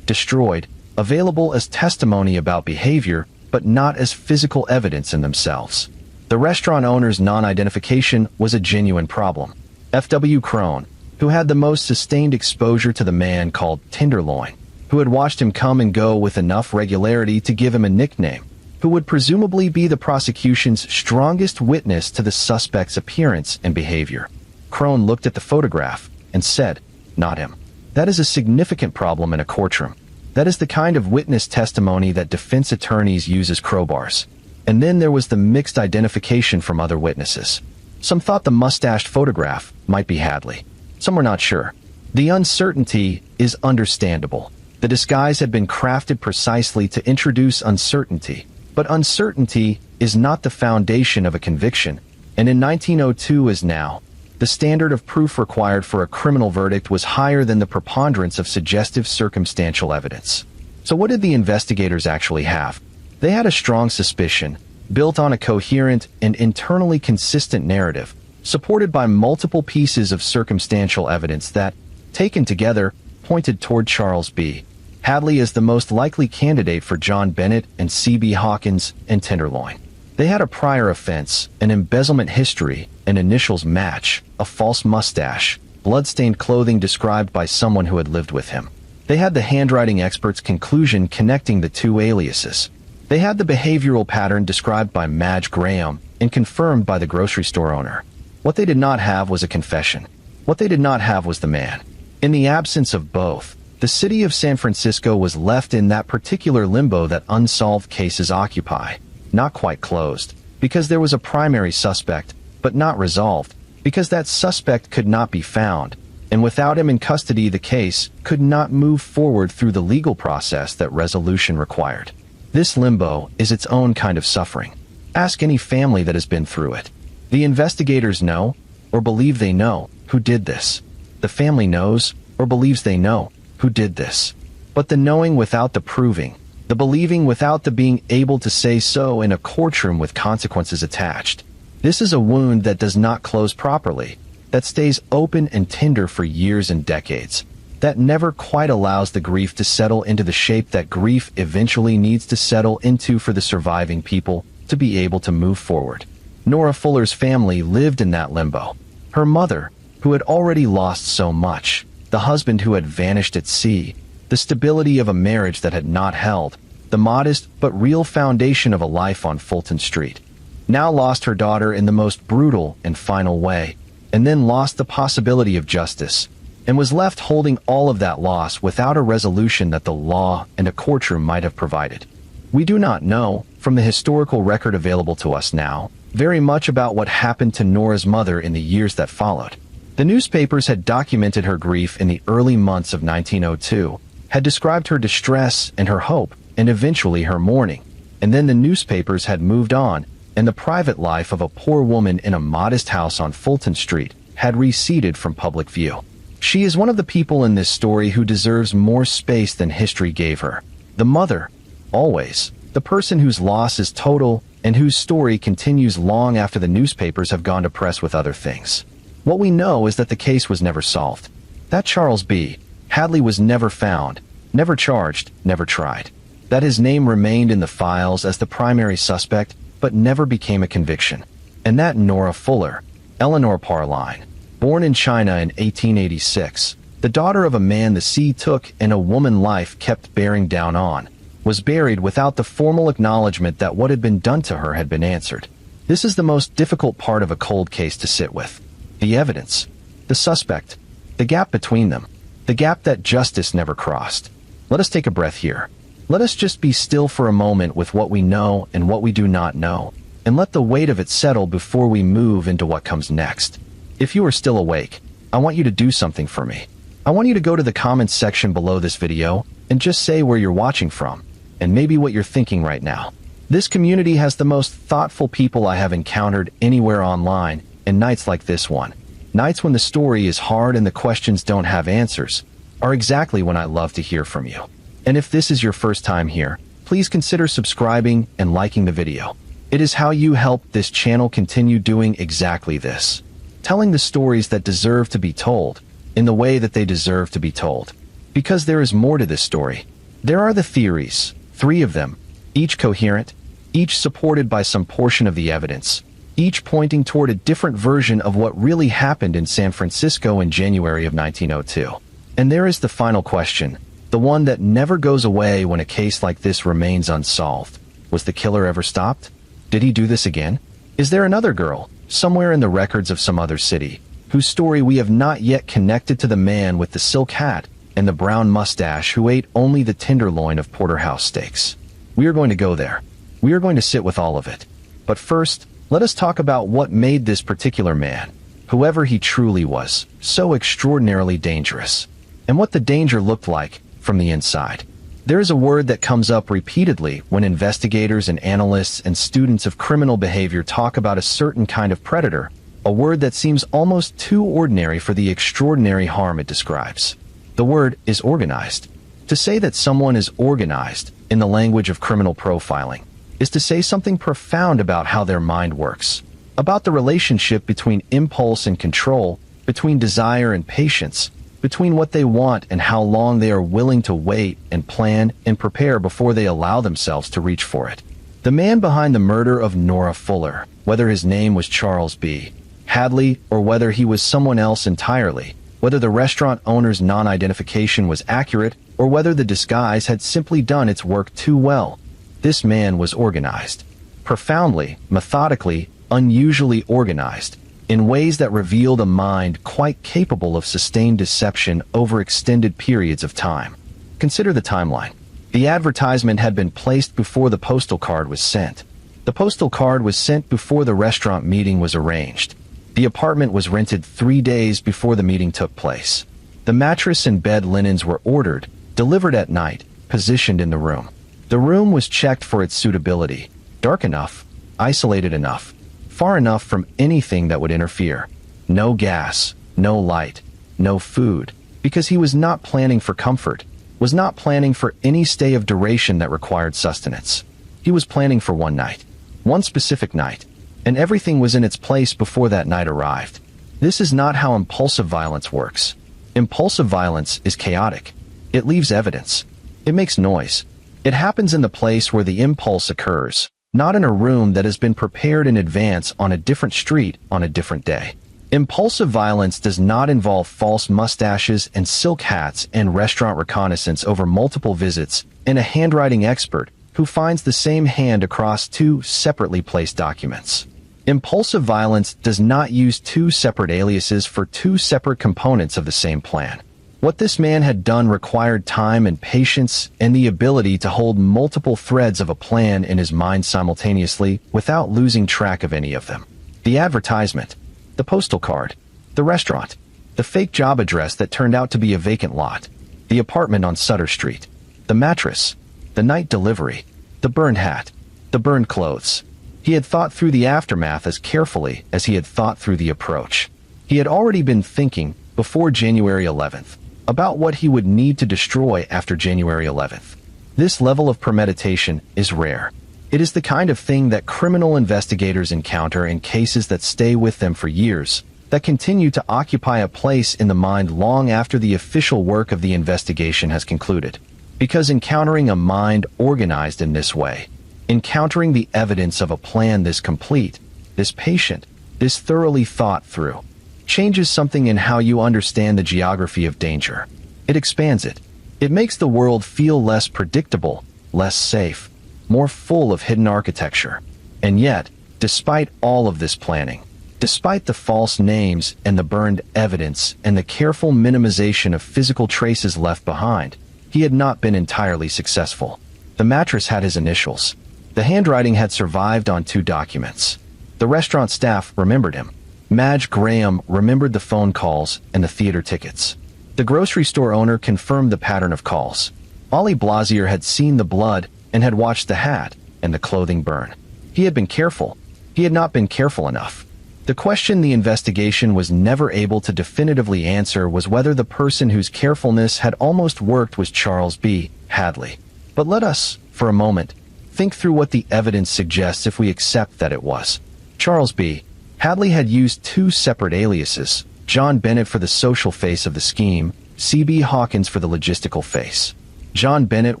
destroyed, available as testimony about behavior, but not as physical evidence in themselves. The restaurant owner's non-identification was a genuine problem. F.W. Crone, who had the most sustained exposure to the man called Tenderloin, who had watched him come and go with enough regularity to give him a nickname, who would presumably be the prosecution's strongest witness to the suspect's appearance and behavior. Crone looked at the photograph and said, "Not him." That is a significant problem in a courtroom. That is the kind of witness testimony that defense attorneys use as crowbars. And then there was the mixed identification from other witnesses. Some thought the mustached photograph might be Hadley. Some were not sure. The uncertainty is understandable. The disguise had been crafted precisely to introduce uncertainty, but uncertainty is not the foundation of a conviction, and in 1902 as now, the standard of proof required for a criminal verdict was higher than the preponderance of suggestive circumstantial evidence. So what did the investigators actually have? They had a strong suspicion, built on a coherent and internally consistent narrative, supported by multiple pieces of circumstantial evidence that, taken together, pointed toward Charles B. Hadley as the most likely candidate for John Bennett and C.B. Hawkins and Tenderloin. They had a prior offense, an embezzlement history, an initials match, a false mustache, blood-stained clothing described by someone who had lived with him. They had the handwriting expert's conclusion connecting the two aliases. They had the behavioral pattern described by Madge Graham and confirmed by the grocery store owner. What they did not have was a confession. What they did not have was the man. In the absence of both, the city of San Francisco was left in that particular limbo that unsolved cases occupy. Not quite closed, because there was a primary suspect, but not resolved, because that suspect could not be found, and without him in custody the case could not move forward through the legal process that resolution required. This limbo is its own kind of suffering. Ask any family that has been through it. The investigators know, or believe they know, who did this. The family knows, or believes they know, who did this. But the knowing without the proving, The believing without the being able to say so in a courtroom with consequences attached. This is a wound that does not close properly, that stays open and tender for years and decades, that never quite allows the grief to settle into the shape that grief eventually needs to settle into for the surviving people to be able to move forward. Nora Fuller's family lived in that limbo. Her mother, who had already lost so much, the husband who had vanished at sea, the stability of a marriage that had not held, the modest but real foundation of a life on Fulton Street, now lost her daughter in the most brutal and final way, and then lost the possibility of justice, and was left holding all of that loss without a resolution that the law and a courtroom might have provided. We do not know, from the historical record available to us now, very much about what happened to Nora's mother in the years that followed. The newspapers had documented her grief in the early months of 1902, had described her distress and her hope, and eventually her mourning, and then the newspapers had moved on, and the private life of a poor woman in a modest house on Fulton Street had receded from public view. She is one of the people in this story who deserves more space than history gave her. The mother, always, the person whose loss is total and whose story continues long after the newspapers have gone to press with other things. What we know is that the case was never solved. That Charles B. Hadley was never found, never charged, never tried. That his name remained in the files as the primary suspect, but never became a conviction. And that Nora Fuller, Eleanor Parline, born in China in 1886, the daughter of a man the sea took and a woman life kept bearing down on, was buried without the formal acknowledgement that what had been done to her had been answered. This is the most difficult part of a cold case to sit with. The evidence, the suspect, the gap between them, the gap that justice never crossed. Let us take a breath here. Let us just be still for a moment with what we know and what we do not know, and let the weight of it settle before we move into what comes next. If you are still awake, I want you to do something for me. I want you to go to the comments section below this video and just say where you're watching from, and maybe what you're thinking right now. This community has the most thoughtful people I have encountered anywhere online, and nights like this one, nights when the story is hard and the questions don't have answers, are exactly when I love to hear from you. And if this is your first time here, please consider subscribing and liking the video. It is how you help this channel continue doing exactly this. Telling the stories that deserve to be told, in the way that they deserve to be told. Because there is more to this story. There are the theories, 3 of them, each coherent, each supported by some portion of the evidence, each pointing toward a different version of what really happened in San Francisco in January of 1902. And there is the final question, the one that never goes away when a case like this remains unsolved. Was the killer ever stopped? Did he do this again? Is there another girl, somewhere in the records of some other city, whose story we have not yet connected to the man with the silk hat and the brown mustache who ate only the tenderloin of porterhouse steaks? We are going to go there. We are going to sit with all of it. But first, let us talk about what made this particular man, whoever he truly was, so extraordinarily dangerous, and what the danger looked like from the inside. There is a word that comes up repeatedly when investigators and analysts and students of criminal behavior talk about a certain kind of predator, a word that seems almost too ordinary for the extraordinary harm it describes. The word is organized. To say that someone is organized, in the language of criminal profiling, is to say something profound about how their mind works, about the relationship between impulse and control, between desire and patience, between what they want and how long they are willing to wait and plan and prepare before they allow themselves to reach for it. The man behind the murder of Nora Fuller, whether his name was Charles B. Hadley or whether he was someone else entirely, whether the restaurant owner's non-identification was accurate or whether the disguise had simply done its work too well, this man was organized. Profoundly, methodically, unusually organized, in ways that revealed a mind quite capable of sustained deception over extended periods of time. Consider the timeline. The advertisement had been placed before the postal card was sent. The postal card was sent before the restaurant meeting was arranged. The apartment was rented 3 days before the meeting took place. The mattress and bed linens were ordered, delivered at night, positioned in the room. The room was checked for its suitability, dark enough, isolated enough, far enough from anything that would interfere. No gas, no light, no food, because he was not planning for comfort. was not planning for any stay of duration that required sustenance. He was planning for one night. One specific night. And everything was in its place before that night arrived. This is not how impulsive violence works. Impulsive violence is chaotic. It leaves evidence. It makes noise. It happens in the place where the impulse occurs, not in a room that has been prepared in advance on a different street on a different day. Impulsive violence does not involve false mustaches and silk hats and restaurant reconnaissance over multiple visits and a handwriting expert who finds the same hand across two separately placed documents. Impulsive violence does not use two separate aliases for two separate components of the same plan. What this man had done required time and patience and the ability to hold multiple threads of a plan in his mind simultaneously without losing track of any of them. The advertisement, the postal card, the restaurant, the fake job address that turned out to be a vacant lot, the apartment on Sutter Street, the mattress, the night delivery, the burned hat, the burned clothes. He had thought through the aftermath as carefully as he had thought through the approach. He had already been thinking, before January 11th, about what he would need to destroy after January 11th. This level of premeditation is rare. It is the kind of thing that criminal investigators encounter in cases that stay with them for years, that continue to occupy a place in the mind long after the official work of the investigation has concluded. Because encountering a mind organized in this way, encountering the evidence of a plan this complete, this patient, this thoroughly thought through, changes something in how you understand the geography of danger. It expands it. It makes the world feel less predictable, less safe, more full of hidden architecture. And yet, despite all of this planning, despite the false names and the burned evidence and the careful minimization of physical traces left behind, he had not been entirely successful. The mattress had his initials. The handwriting had survived on two documents. The restaurant staff remembered him. Madge Graham remembered the phone calls and the theater tickets. The grocery store owner confirmed the pattern of calls. Ollie Blasier had seen the blood and had watched the hat and the clothing burn. He had been careful. He had not been careful enough. The question the investigation was never able to definitively answer was whether the person whose carefulness had almost worked was Charles B. Hadley. But let us, for a moment, think through what the evidence suggests if we accept that it was. Charles B. Hadley had used two separate aliases, John Bennett for the social face of the scheme, C.B. Hawkins for the logistical face. John Bennett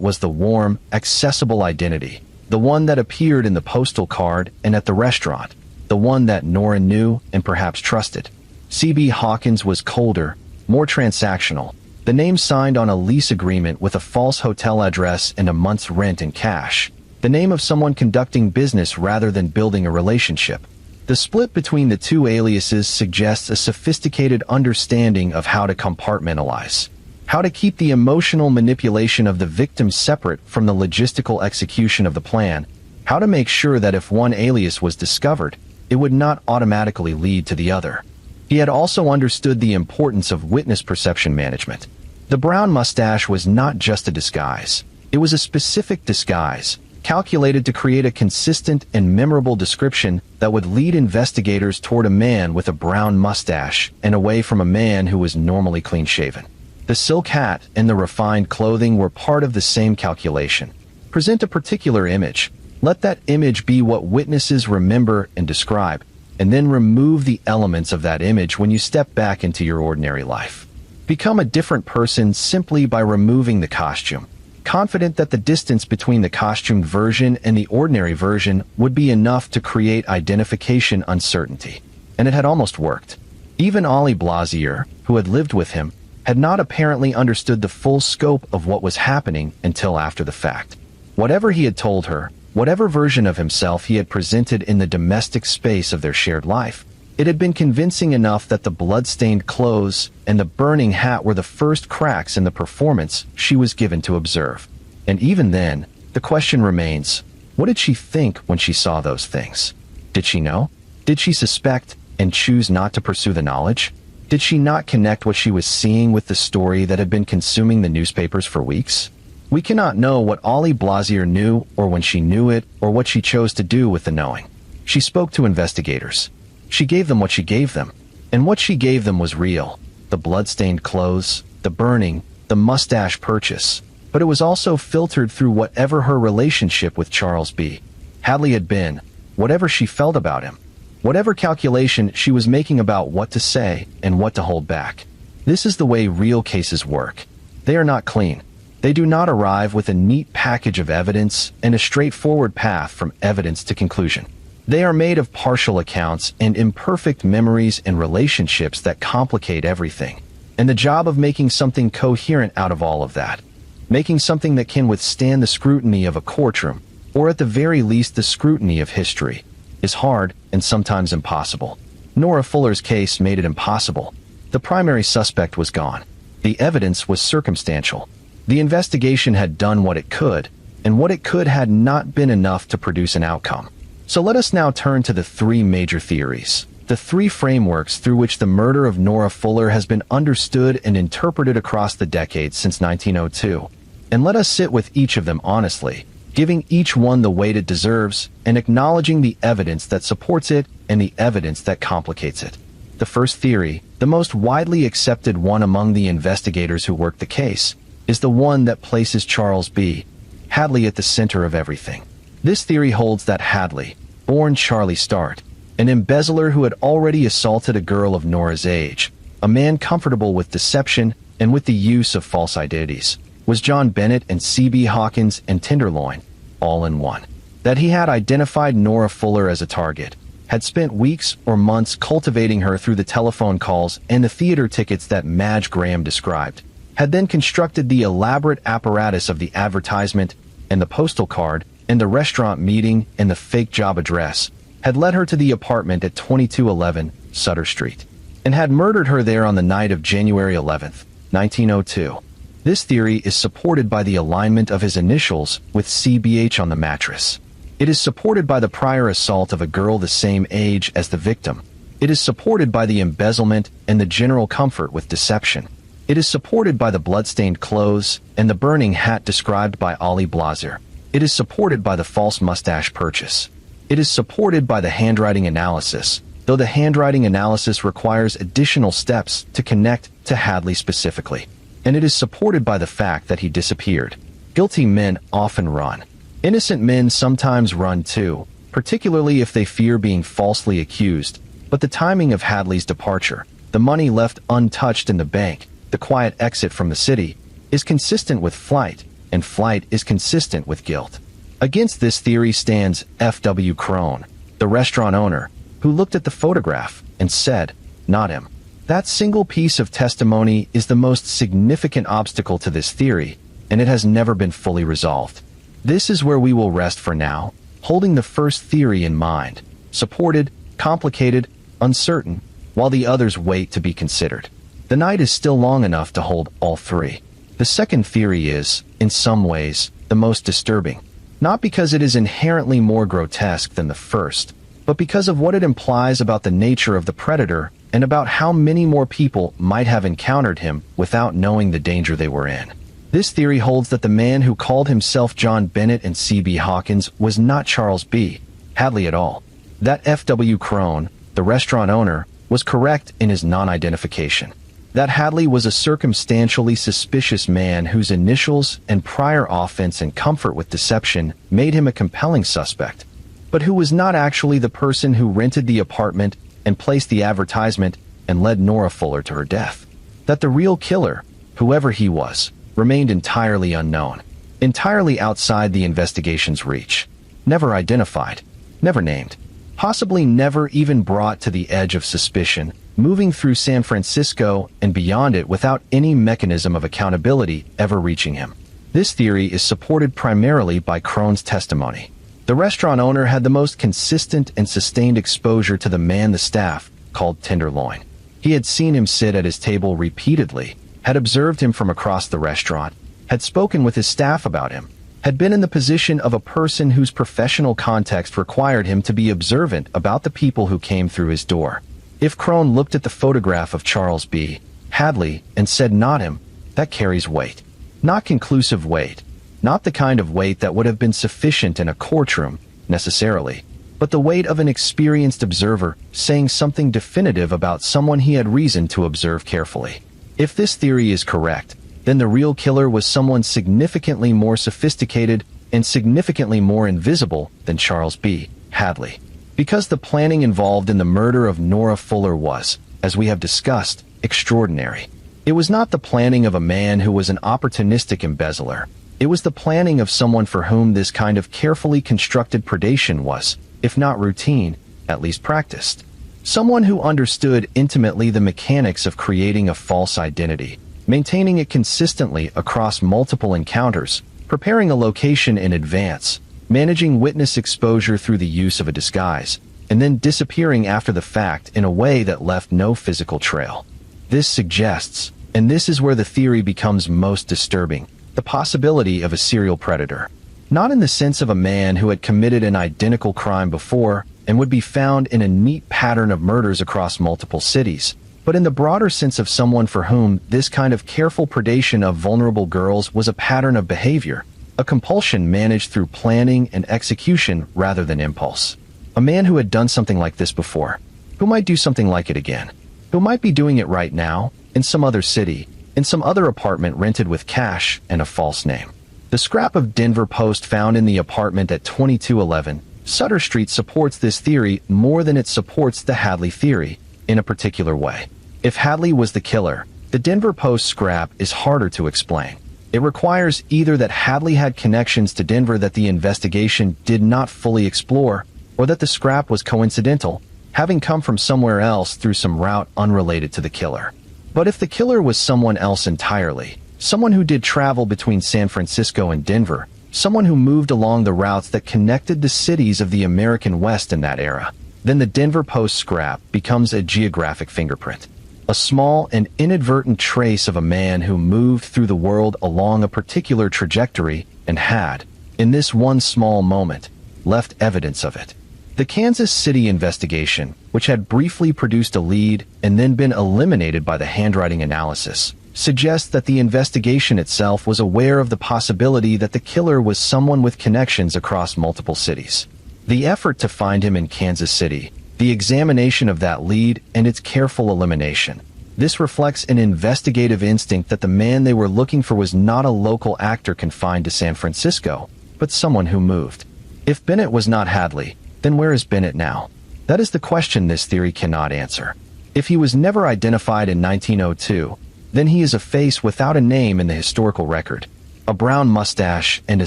was the warm, accessible identity, the one that appeared in the postal card and at the restaurant, the one that Nora knew and perhaps trusted. C.B. Hawkins was colder, more transactional, the name signed on a lease agreement with a false hotel address and a month's rent in cash, the name of someone conducting business rather than building a relationship. The split between the two aliases suggests a sophisticated understanding of how to compartmentalize, how to keep the emotional manipulation of the victim separate from the logistical execution of the plan, how to make sure that if one alias was discovered, it would not automatically lead to the other. He had also understood the importance of witness perception management. The brown mustache was not just a disguise. It was a specific disguise, calculated to create a consistent and memorable description that would lead investigators toward a man with a brown mustache and away from a man who was normally clean-shaven. The silk hat and the refined clothing were part of the same calculation. Present a particular image. Let that image be what witnesses remember and describe, and then remove the elements of that image when you step back into your ordinary life. Become a different person simply by removing the costume, confident that the distance between the costumed version and the ordinary version would be enough to create identification uncertainty. And it had almost worked. Even Ollie Blasier, who had lived with him, had not apparently understood the full scope of what was happening until after the fact. Whatever he had told her, whatever version of himself he had presented in the domestic space of their shared life, it had been convincing enough that the blood-stained clothes and the burning hat were the first cracks in the performance she was given to observe. And even then, the question remains, what did she think when she saw those things? Did she know? Did she suspect and choose not to pursue the knowledge? Did she not connect what she was seeing with the story that had been consuming the newspapers for weeks? We cannot know what Ollie Blasier knew or when she knew it or what she chose to do with the knowing. She spoke to investigators. She gave them what she gave them, and what she gave them was real. The blood-stained clothes, the burning, the mustache purchase, but it was also filtered through whatever her relationship with Charles B. Hadley had been, whatever she felt about him, whatever calculation she was making about what to say and what to hold back. This is the way real cases work. They are not clean. They do not arrive with a neat package of evidence and a straightforward path from evidence to conclusion. They are made of partial accounts and imperfect memories and relationships that complicate everything. And the job of making something coherent out of all of that, making something that can withstand the scrutiny of a courtroom, or at the very least the scrutiny of history, is hard and sometimes impossible. Nora Fuller's case made it impossible. The primary suspect was gone. The evidence was circumstantial. The investigation had done what it could, and what it could had not been enough to produce an outcome. So let us now turn to the three major theories, the three frameworks through which the murder of Nora Fuller has been understood and interpreted across the decades since 1902. And let us sit with each of them honestly, giving each one the weight it deserves, and acknowledging the evidence that supports it and the evidence that complicates it. The first theory, the most widely accepted one among the investigators who worked the case, is the one that places Charles B. Hadley at the center of everything. This theory holds that Hadley, born Charlie Start, an embezzler who had already assaulted a girl of Nora's age, a man comfortable with deception and with the use of false identities, was John Bennett and C.B. Hawkins and Tenderloin, all in one. That he had identified Nora Fuller as a target, had spent weeks or months cultivating her through the telephone calls and the theater tickets that Madge Graham described, had then constructed the elaborate apparatus of the advertisement and the postal card and the restaurant meeting and the fake job address, had led her to the apartment at 2211 Sutter Street, and had murdered her there on the night of January 11th, 1902. This theory is supported by the alignment of his initials with CBH on the mattress. It is supported by the prior assault of a girl the same age as the victim. It is supported by the embezzlement and the general comfort with deception. It is supported by the blood-stained clothes and the burning hat described by Ollie Blaser. It is supported by the false mustache purchase. It is supported by the handwriting analysis, though the handwriting analysis requires additional steps to connect to Hadley specifically. And it is supported by the fact that he disappeared. Guilty men often run. Innocent men sometimes run too, particularly if they fear being falsely accused. But the timing of Hadley's departure, the money left untouched in the bank, the quiet exit from the city, is consistent with flight, and flight is consistent with guilt. Against this theory stands F.W. Crone, the restaurant owner, who looked at the photograph and said, "Not him." That single piece of testimony is the most significant obstacle to this theory, and it has never been fully resolved. This is where we will rest for now, holding the first theory in mind, supported, complicated, uncertain, while the others wait to be considered. The night is still long enough to hold all three. The second theory is, in some ways, the most disturbing. Not because it is inherently more grotesque than the first, but because of what it implies about the nature of the predator and about how many more people might have encountered him without knowing the danger they were in. This theory holds that the man who called himself John Bennett and C.B. Hawkins was not Charles B. Hadley at all. That F.W. Crone, the restaurant owner, was correct in his non-identification. That Hadley was a circumstantially suspicious man whose initials and prior offense and comfort with deception made him a compelling suspect, but who was not actually the person who rented the apartment and placed the advertisement and led Nora Fuller to her death. That the real killer, whoever he was, remained entirely unknown, entirely outside the investigation's reach, never identified, never named, possibly never even brought to the edge of suspicion, moving through San Francisco and beyond it without any mechanism of accountability ever reaching him. This theory is supported primarily by Crone's testimony. The restaurant owner had the most consistent and sustained exposure to the man the staff called Tenderloin. He had seen him sit at his table repeatedly, had observed him from across the restaurant, had spoken with his staff about him, had been in the position of a person whose professional context required him to be observant about the people who came through his door. If Crone looked at the photograph of Charles B. Hadley and said not him, that carries weight. Not conclusive weight. Not the kind of weight that would have been sufficient in a courtroom, necessarily, but the weight of an experienced observer saying something definitive about someone he had reason to observe carefully. If this theory is correct, then the real killer was someone significantly more sophisticated and significantly more invisible than Charles B. Hadley. Because the planning involved in the murder of Nora Fuller was, as we have discussed, extraordinary. It was not the planning of a man who was an opportunistic embezzler. It was the planning of someone for whom this kind of carefully constructed predation was, if not routine, at least practiced. Someone who understood intimately the mechanics of creating a false identity, maintaining it consistently across multiple encounters, preparing a location in advance, managing witness exposure through the use of a disguise, and then disappearing after the fact in a way that left no physical trail. This suggests, and this is where the theory becomes most disturbing, the possibility of a serial predator. Not in the sense of a man who had committed an identical crime before and would be found in a neat pattern of murders across multiple cities, but in the broader sense of someone for whom this kind of careful predation of vulnerable girls was a pattern of behavior, a compulsion managed through planning and execution rather than impulse. A man who had done something like this before, who might do something like it again, who might be doing it right now, in some other city, in some other apartment rented with cash and a false name. The scrap of Denver Post found in the apartment at 2211 Sutter Street supports this theory more than it supports the Hadley theory, in a particular way. If Hadley was the killer, the Denver Post scrap is harder to explain. It requires either that Hadley had connections to Denver that the investigation did not fully explore, or that the scrap was coincidental, having come from somewhere else through some route unrelated to the killer. But if the killer was someone else entirely, someone who did travel between San Francisco and Denver, someone who moved along the routes that connected the cities of the American West in that era, then the Denver Post scrap becomes a geographic fingerprint. A small and inadvertent trace of a man who moved through the world along a particular trajectory and had, in this one small moment, left evidence of it. The Kansas City investigation, which had briefly produced a lead and then been eliminated by the handwriting analysis, suggests that the investigation itself was aware of the possibility that the killer was someone with connections across multiple cities. The effort to find him in Kansas City, the examination of that lead, and its careful elimination. This reflects an investigative instinct that the man they were looking for was not a local actor confined to San Francisco, but someone who moved. If Bennett was not Hadley, then where is Bennett now? That is the question this theory cannot answer. If he was never identified in 1902, then he is a face without a name in the historical record. A brown mustache and a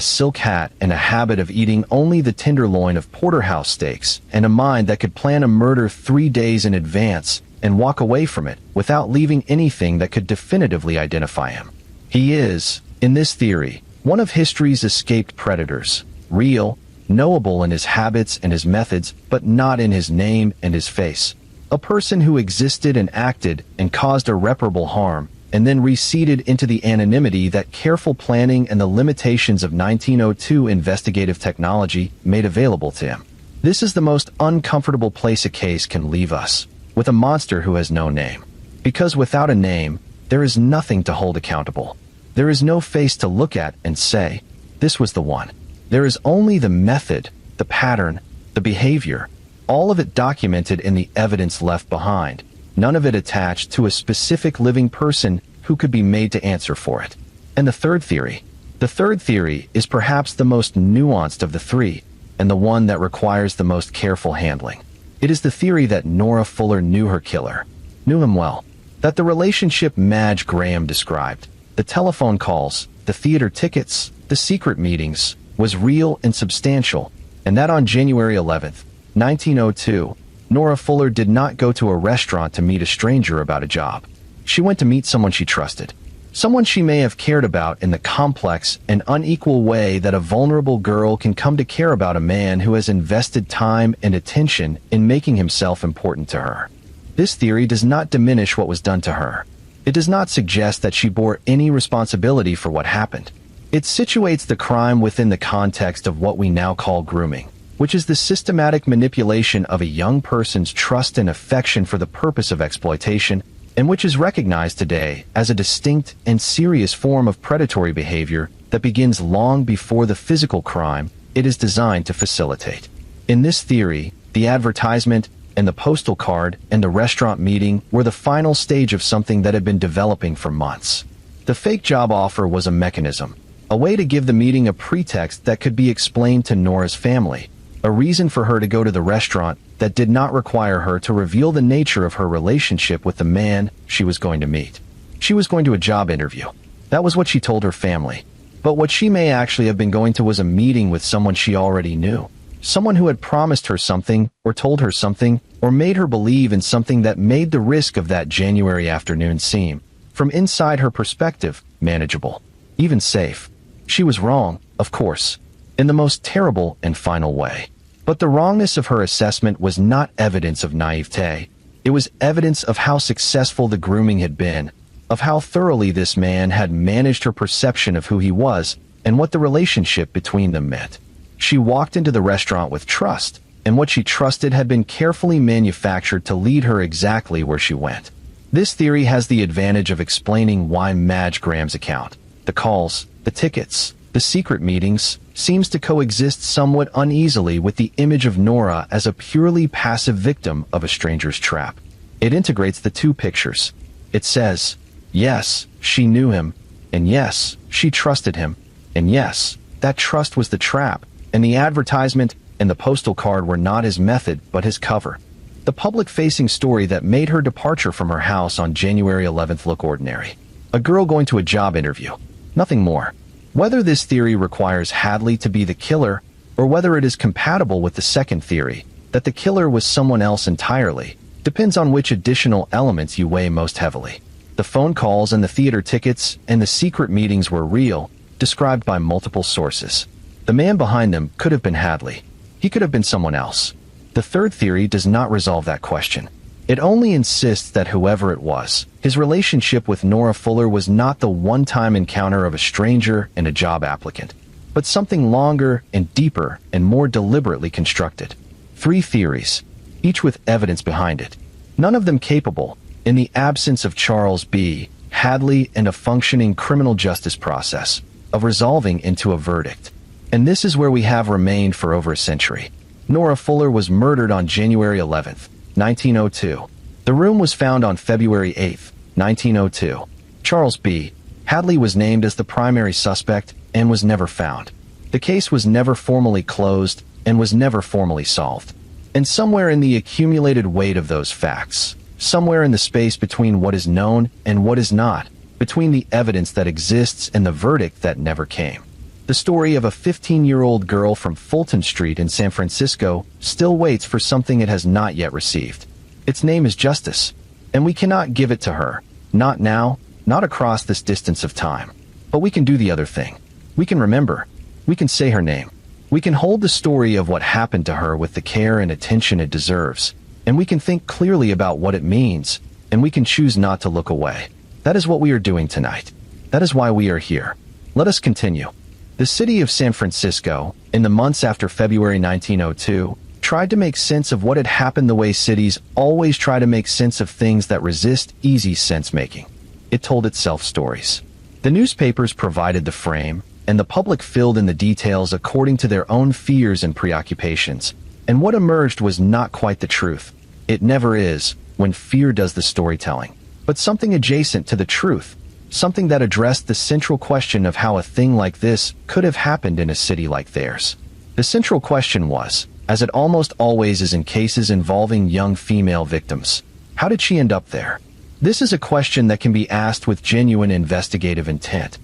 silk hat and a habit of eating only the tenderloin of porterhouse steaks, and a mind that could plan a murder 3 days in advance and walk away from it without leaving anything that could definitively identify him. He is, in this theory, one of history's escaped predators, real, knowable in his habits and his methods, but not in his name and his face. A person who existed and acted and caused irreparable harm, and then receded into the anonymity that careful planning and the limitations of 1902 investigative technology made available to him. This is the most uncomfortable place a case can leave us, with a monster who has no name. Because without a name, there is nothing to hold accountable. There is no face to look at and say, this was the one. There is only the method, the pattern, the behavior, all of it documented in the evidence left behind, none of it attached to a specific living person who could be made to answer for it. And the third theory is perhaps the most nuanced of the three, and the one that requires the most careful handling. It is the theory that Nora Fuller knew her killer, knew him well, that the relationship Madge Graham described, the telephone calls, the theater tickets, the secret meetings, was real and substantial, and that on January 11th, 1902, Nora Fuller did not go to a restaurant to meet a stranger about a job. She went to meet someone she trusted, someone she may have cared about in the complex and unequal way that a vulnerable girl can come to care about a man who has invested time and attention in making himself important to her. This theory does not diminish what was done to her. It does not suggest that she bore any responsibility for what happened. It situates the crime within the context of what we now call grooming, which is the systematic manipulation of a young person's trust and affection for the purpose of exploitation, and which is recognized today as a distinct and serious form of predatory behavior that begins long before the physical crime it is designed to facilitate. In this theory, the advertisement and the postal card and the restaurant meeting were the final stage of something that had been developing for months. The fake job offer was a mechanism, a way to give the meeting a pretext that could be explained to Nora's family, a reason for her to go to the restaurant that did not require her to reveal the nature of her relationship with the man she was going to meet. She was going to a job interview. That was what she told her family. But what she may actually have been going to was a meeting with someone she already knew. Someone who had promised her something, or told her something, or made her believe in something that made the risk of that January afternoon seem, from inside her perspective, manageable, even safe. She was wrong, of course, in the most terrible and final way. But the wrongness of her assessment was not evidence of naivete. It was evidence of how successful the grooming had been, of how thoroughly this man had managed her perception of who he was and what the relationship between them meant. She walked into the restaurant with trust, and what she trusted had been carefully manufactured to lead her exactly where she went. This theory has the advantage of explaining why Madge Graham's account, the calls, the tickets, the secret meetings, seems to coexist somewhat uneasily with the image of Nora as a purely passive victim of a stranger's trap. It integrates the two pictures. It says, yes, she knew him, and yes, she trusted him, and yes, that trust was the trap, and the advertisement and the postal card were not his method but his cover. The public-facing story that made her departure from her house on January 11th look ordinary. A girl going to a job interview. Nothing more. Whether this theory requires Hadley to be the killer, or whether it is compatible with the second theory, that the killer was someone else entirely, depends on which additional elements you weigh most heavily. The phone calls and the theater tickets and the secret meetings were real, described by multiple sources. The man behind them could have been Hadley. He could have been someone else. The third theory does not resolve that question. It only insists that whoever it was, his relationship with Nora Fuller was not the one-time encounter of a stranger and a job applicant, but something longer and deeper and more deliberately constructed. 3 theories, each with evidence behind it. None of them capable, in the absence of Charles B. Hadley and a functioning criminal justice process, of resolving into a verdict. And this is where we have remained for over a century. Nora Fuller was murdered on January 11th, 1902. The room was found on February 8th, 1902. Charles B. Hadley was named as the primary suspect and was never found. The case was never formally closed and was never formally solved. And somewhere in the accumulated weight of those facts, somewhere in the space between what is known and what is not, between the evidence that exists and the verdict that never came, the story of a 15-year-old girl from Fulton Street in San Francisco still waits for something it has not yet received. Its name is justice, and we cannot give it to her, not now, not across this distance of time. But we can do the other thing. We can remember. We can say her name. We can hold the story of what happened to her with the care and attention it deserves, and we can think clearly about what it means, and we can choose not to look away. That is what we are doing tonight. That is why we are here. Let us continue. The city of San Francisco, in the months after February 1902, tried to make sense of what had happened the way cities always try to make sense of things that resist easy sense-making. It told itself stories. The newspapers provided the frame, and the public filled in the details according to their own fears and preoccupations. And what emerged was not quite the truth. It never is, when fear does the storytelling, but something adjacent to the truth. Something that addressed the central question of how a thing like this could have happened in a city like theirs. The central question was, as it almost always is in cases involving young female victims, how did she end up there? This is a question that can be asked with genuine investigative intent.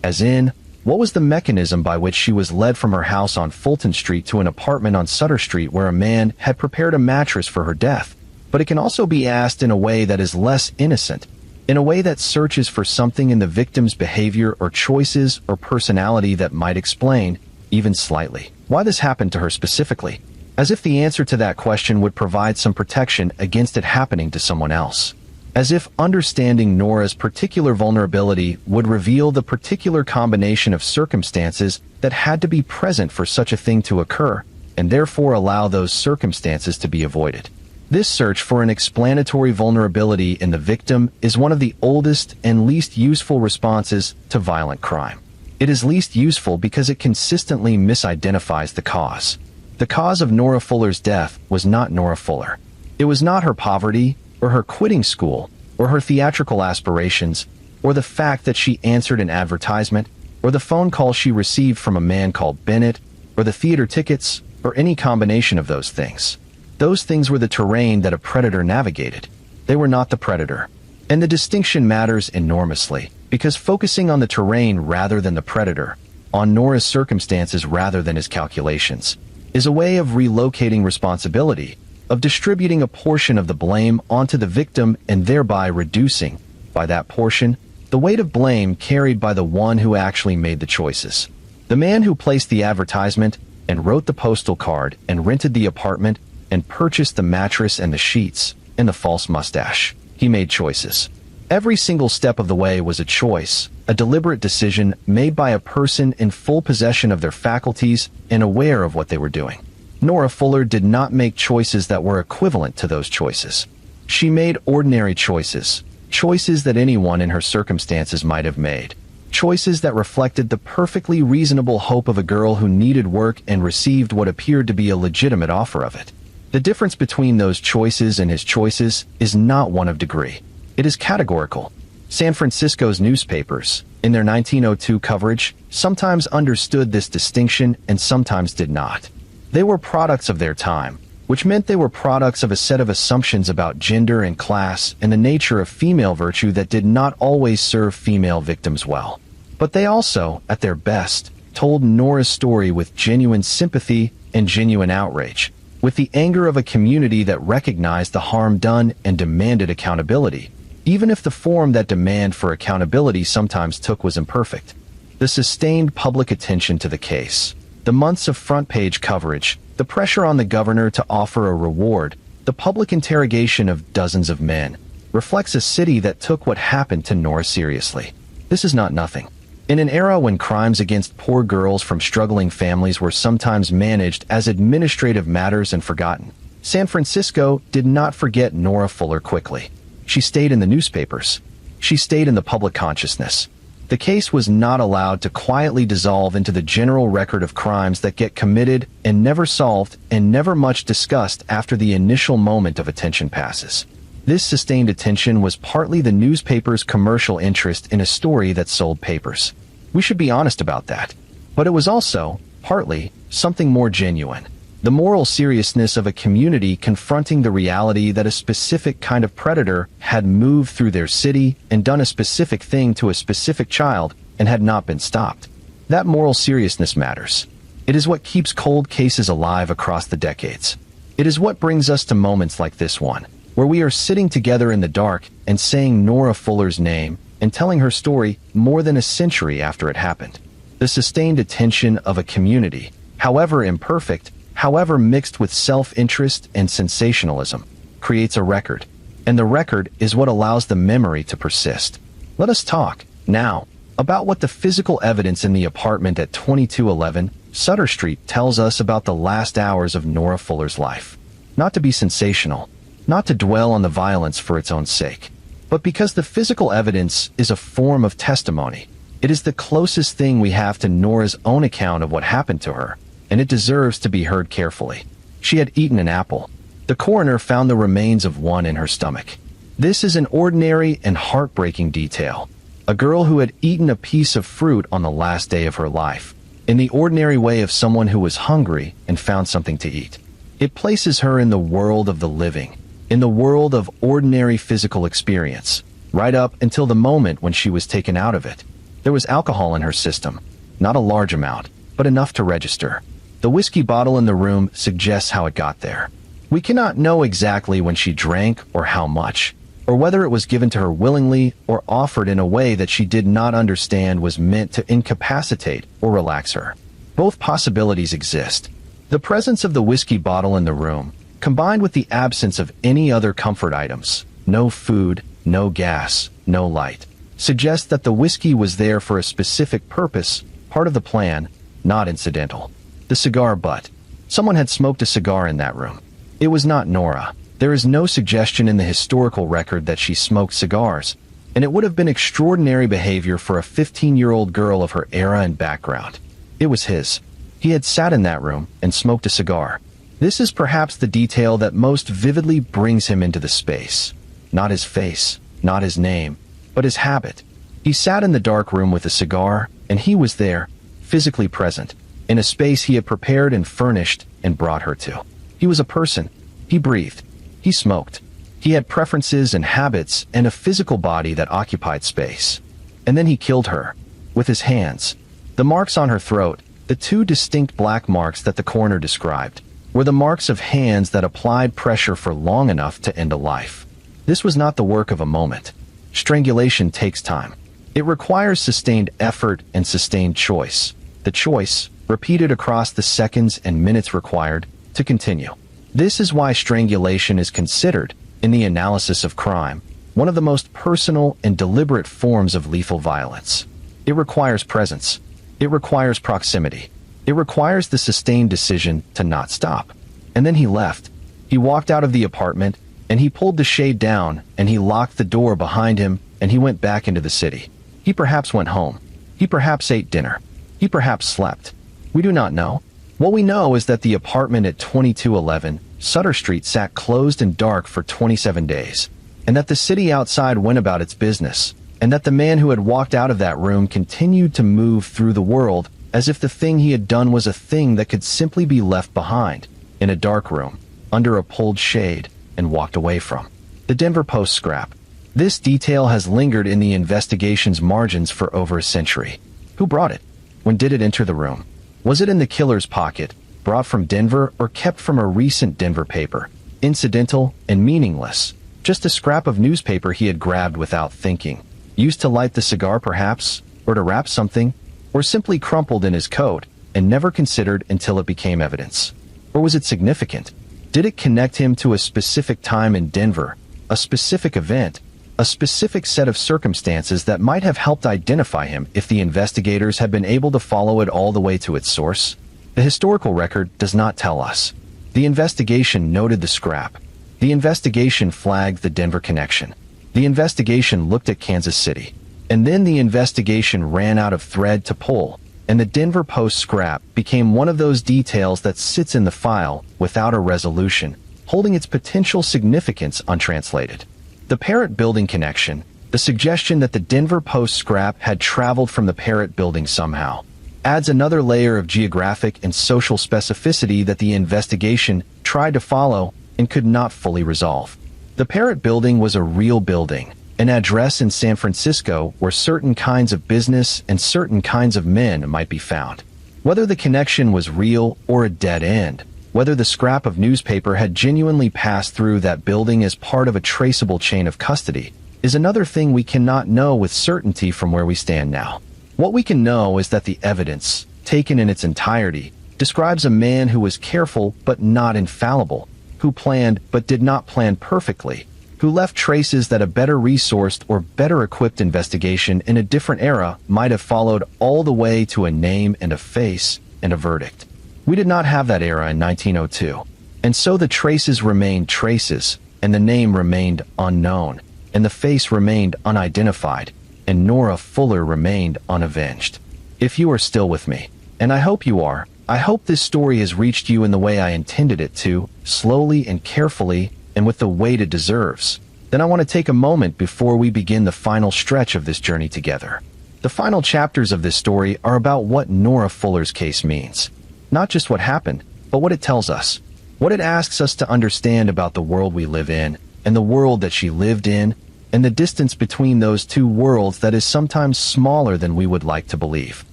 As in, what was the mechanism by which she was led from her house on Fulton Street to an apartment on Sutter Street where a man had prepared a mattress for her death? But it can also be asked in a way that is less innocent, in a way that searches for something in the victim's behavior or choices or personality that might explain, even slightly, why this happened to her specifically, as if the answer to that question would provide some protection against it happening to someone else. As if understanding Nora's particular vulnerability would reveal the particular combination of circumstances that had to be present for such a thing to occur, and therefore allow those circumstances to be avoided. This search for an explanatory vulnerability in the victim is one of the oldest and least useful responses to violent crime. It is least useful because it consistently misidentifies the cause. The cause of Nora Fuller's death was not Nora Fuller. It was not her poverty, or her quitting school, or her theatrical aspirations. or the fact that she answered an advertisement, or the phone call she received from a man called Bennett, or the theater tickets, or any combination of those things. Those things were the terrain that a predator navigated. They were not the predator. And the distinction matters enormously, because focusing on the terrain rather than the predator, on Nora's circumstances rather than his calculations, is a way of relocating responsibility, of distributing a portion of the blame onto the victim and thereby reducing, by that portion, the weight of blame carried by the one who actually made the choices. The man who placed the advertisement and wrote the postal card and rented the apartment and purchased the mattress and the sheets and the false mustache. He made choices. Every single step of the way was a choice, a deliberate decision made by a person in full possession of their faculties and aware of what they were doing. Nora Fuller did not make choices that were equivalent to those choices. She made ordinary choices, choices that anyone in her circumstances might have made, choices that reflected the perfectly reasonable hope of a girl who needed work and received what appeared to be a legitimate offer of it. The difference between those choices and his choices is not one of degree. It is categorical. San Francisco's newspapers, in their 1902 coverage, sometimes understood this distinction and sometimes did not. They were products of their time, which meant they were products of a set of assumptions about gender and class and the nature of female virtue that did not always serve female victims well. But they also, at their best, told Nora's story with genuine sympathy and genuine outrage, with the anger of a community that recognized the harm done and demanded accountability, even if the form that demand for accountability sometimes took was imperfect. The sustained public attention to the case, the months of front-page coverage, the pressure on the governor to offer a reward, the public interrogation of dozens of men, reflects a city that took what happened to Nora seriously. This is not nothing. In an era when crimes against poor girls from struggling families were sometimes managed as administrative matters and forgotten, San Francisco did not forget Nora Fuller quickly. She stayed in the newspapers. She stayed in the public consciousness. The case was not allowed to quietly dissolve into the general record of crimes that get committed and never solved and never much discussed after the initial moment of attention passes. This sustained attention was partly the newspaper's commercial interest in a story that sold papers. We should be honest about that. But it was also, partly, something more genuine. The moral seriousness of a community confronting the reality that a specific kind of predator had moved through their city and done a specific thing to a specific child and had not been stopped. That moral seriousness matters. It is what keeps cold cases alive across the decades. It is what brings us to moments like this one, where we are sitting together in the dark and saying Nora Fuller's name and telling her story more than a century after it happened. The sustained attention of a community, however imperfect, however mixed with self-interest and sensationalism, creates a record, and the record is what allows the memory to persist. Let us talk, now, about what the physical evidence in the apartment at 2211 Sutter Street tells us about the last hours of Nora Fuller's life. Not to be sensational, not to dwell on the violence for its own sake, but because the physical evidence is a form of testimony. It is the closest thing we have to Nora's own account of what happened to her, and it deserves to be heard carefully. She had eaten an apple. The coroner found the remains of one in her stomach. This is an ordinary and heartbreaking detail. A girl who had eaten a piece of fruit on the last day of her life, in the ordinary way of someone who was hungry and found something to eat. It places her in the world of the living, in the world of ordinary physical experience, right up until the moment when she was taken out of it. There was alcohol in her system, not a large amount, but enough to register. The whiskey bottle in the room suggests how it got there. We cannot know exactly when she drank or how much, or whether it was given to her willingly or offered in a way that she did not understand was meant to incapacitate or relax her. Both possibilities exist. The presence of the whiskey bottle in the room, combined with the absence of any other comfort items, no food, no gas, no light, suggests that the whiskey was there for a specific purpose, part of the plan, not incidental. The cigar butt. Someone had smoked a cigar in that room. It was not Nora. There is no suggestion in the historical record that she smoked cigars, and it would have been extraordinary behavior for a 15-year-old girl of her era and background. It was his. He had sat in that room and smoked a cigar. This is perhaps the detail that most vividly brings him into the space. Not his face, not his name, but his habit. He sat in the dark room with a cigar, and he was there, physically present, in a space he had prepared and furnished and brought her to. He was a person. He breathed. He smoked. He had preferences and habits and a physical body that occupied space. And then he killed her. With his hands. The marks on her throat, the two distinct black marks that the coroner described, were the marks of hands that applied pressure for long enough to end a life. This was not the work of a moment. Strangulation takes time. It requires sustained effort and sustained choice. The choice, repeated across the seconds and minutes required, to continue. This is why strangulation is considered, in the analysis of crime, one of the most personal and deliberate forms of lethal violence. It requires presence. It requires proximity. It requires the sustained decision to not stop. And then he left. He walked out of the apartment, and he pulled the shade down, and he locked the door behind him, and he went back into the city. He perhaps went home. He perhaps ate dinner. He perhaps slept. We do not know. What we know is that the apartment at 2211 Sutter Street sat closed and dark for 27 days, and that the city outside went about its business, and that the man who had walked out of that room continued to move through the world as if the thing he had done was a thing that could simply be left behind, in a dark room, under a pulled shade, and walked away from. The Denver Post scrap. This detail has lingered in the investigation's margins for over a century. Who brought it? When did it enter the room? Was it in the killer's pocket, brought from Denver, or kept from a recent Denver paper? Incidental and meaningless. Just a scrap of newspaper he had grabbed without thinking. Used to light the cigar perhaps, or to wrap something, or simply crumpled in his coat, and never considered until it became evidence. Or was it significant? Did it connect him to a specific time in Denver, a specific event, a specific set of circumstances that might have helped identify him if the investigators had been able to follow it all the way to its source? The historical record does not tell us. The investigation noted the scrap. The investigation flagged the Denver connection. The investigation looked at Kansas City. And then the investigation ran out of thread to pull, and the Denver Post scrap became one of those details that sits in the file without a resolution, holding its potential significance untranslated. The Parrott Building connection, the suggestion that the Denver Post scrap had traveled from the Parrott Building somehow, adds another layer of geographic and social specificity that the investigation tried to follow and could not fully resolve. The Parrott Building was a real building, an address in San Francisco where certain kinds of business and certain kinds of men might be found. Whether the connection was real or a dead end, whether the scrap of newspaper had genuinely passed through that building as part of a traceable chain of custody, is another thing we cannot know with certainty from where we stand now. What we can know is that the evidence, taken in its entirety, describes a man who was careful but not infallible, who planned but did not plan perfectly, who left traces that a better resourced or better equipped investigation in a different era might have followed all the way to a name and a face and a verdict. We did not have that era in 1902, and so the traces remained traces, and the name remained unknown, and the face remained unidentified, and Nora Fuller remained unavenged. If you are still with me, and I hope you are, I hope this story has reached you in the way I intended it to, slowly and carefully, and with the weight it deserves. Then I want to take a moment before we begin the final stretch of this journey together. The final chapters of this story are about what Nora Fuller's case means. Not just what happened, but what it tells us. What it asks us to understand about the world we live in, and the world that she lived in, and the distance between those two worlds that is sometimes smaller than we would like to believe.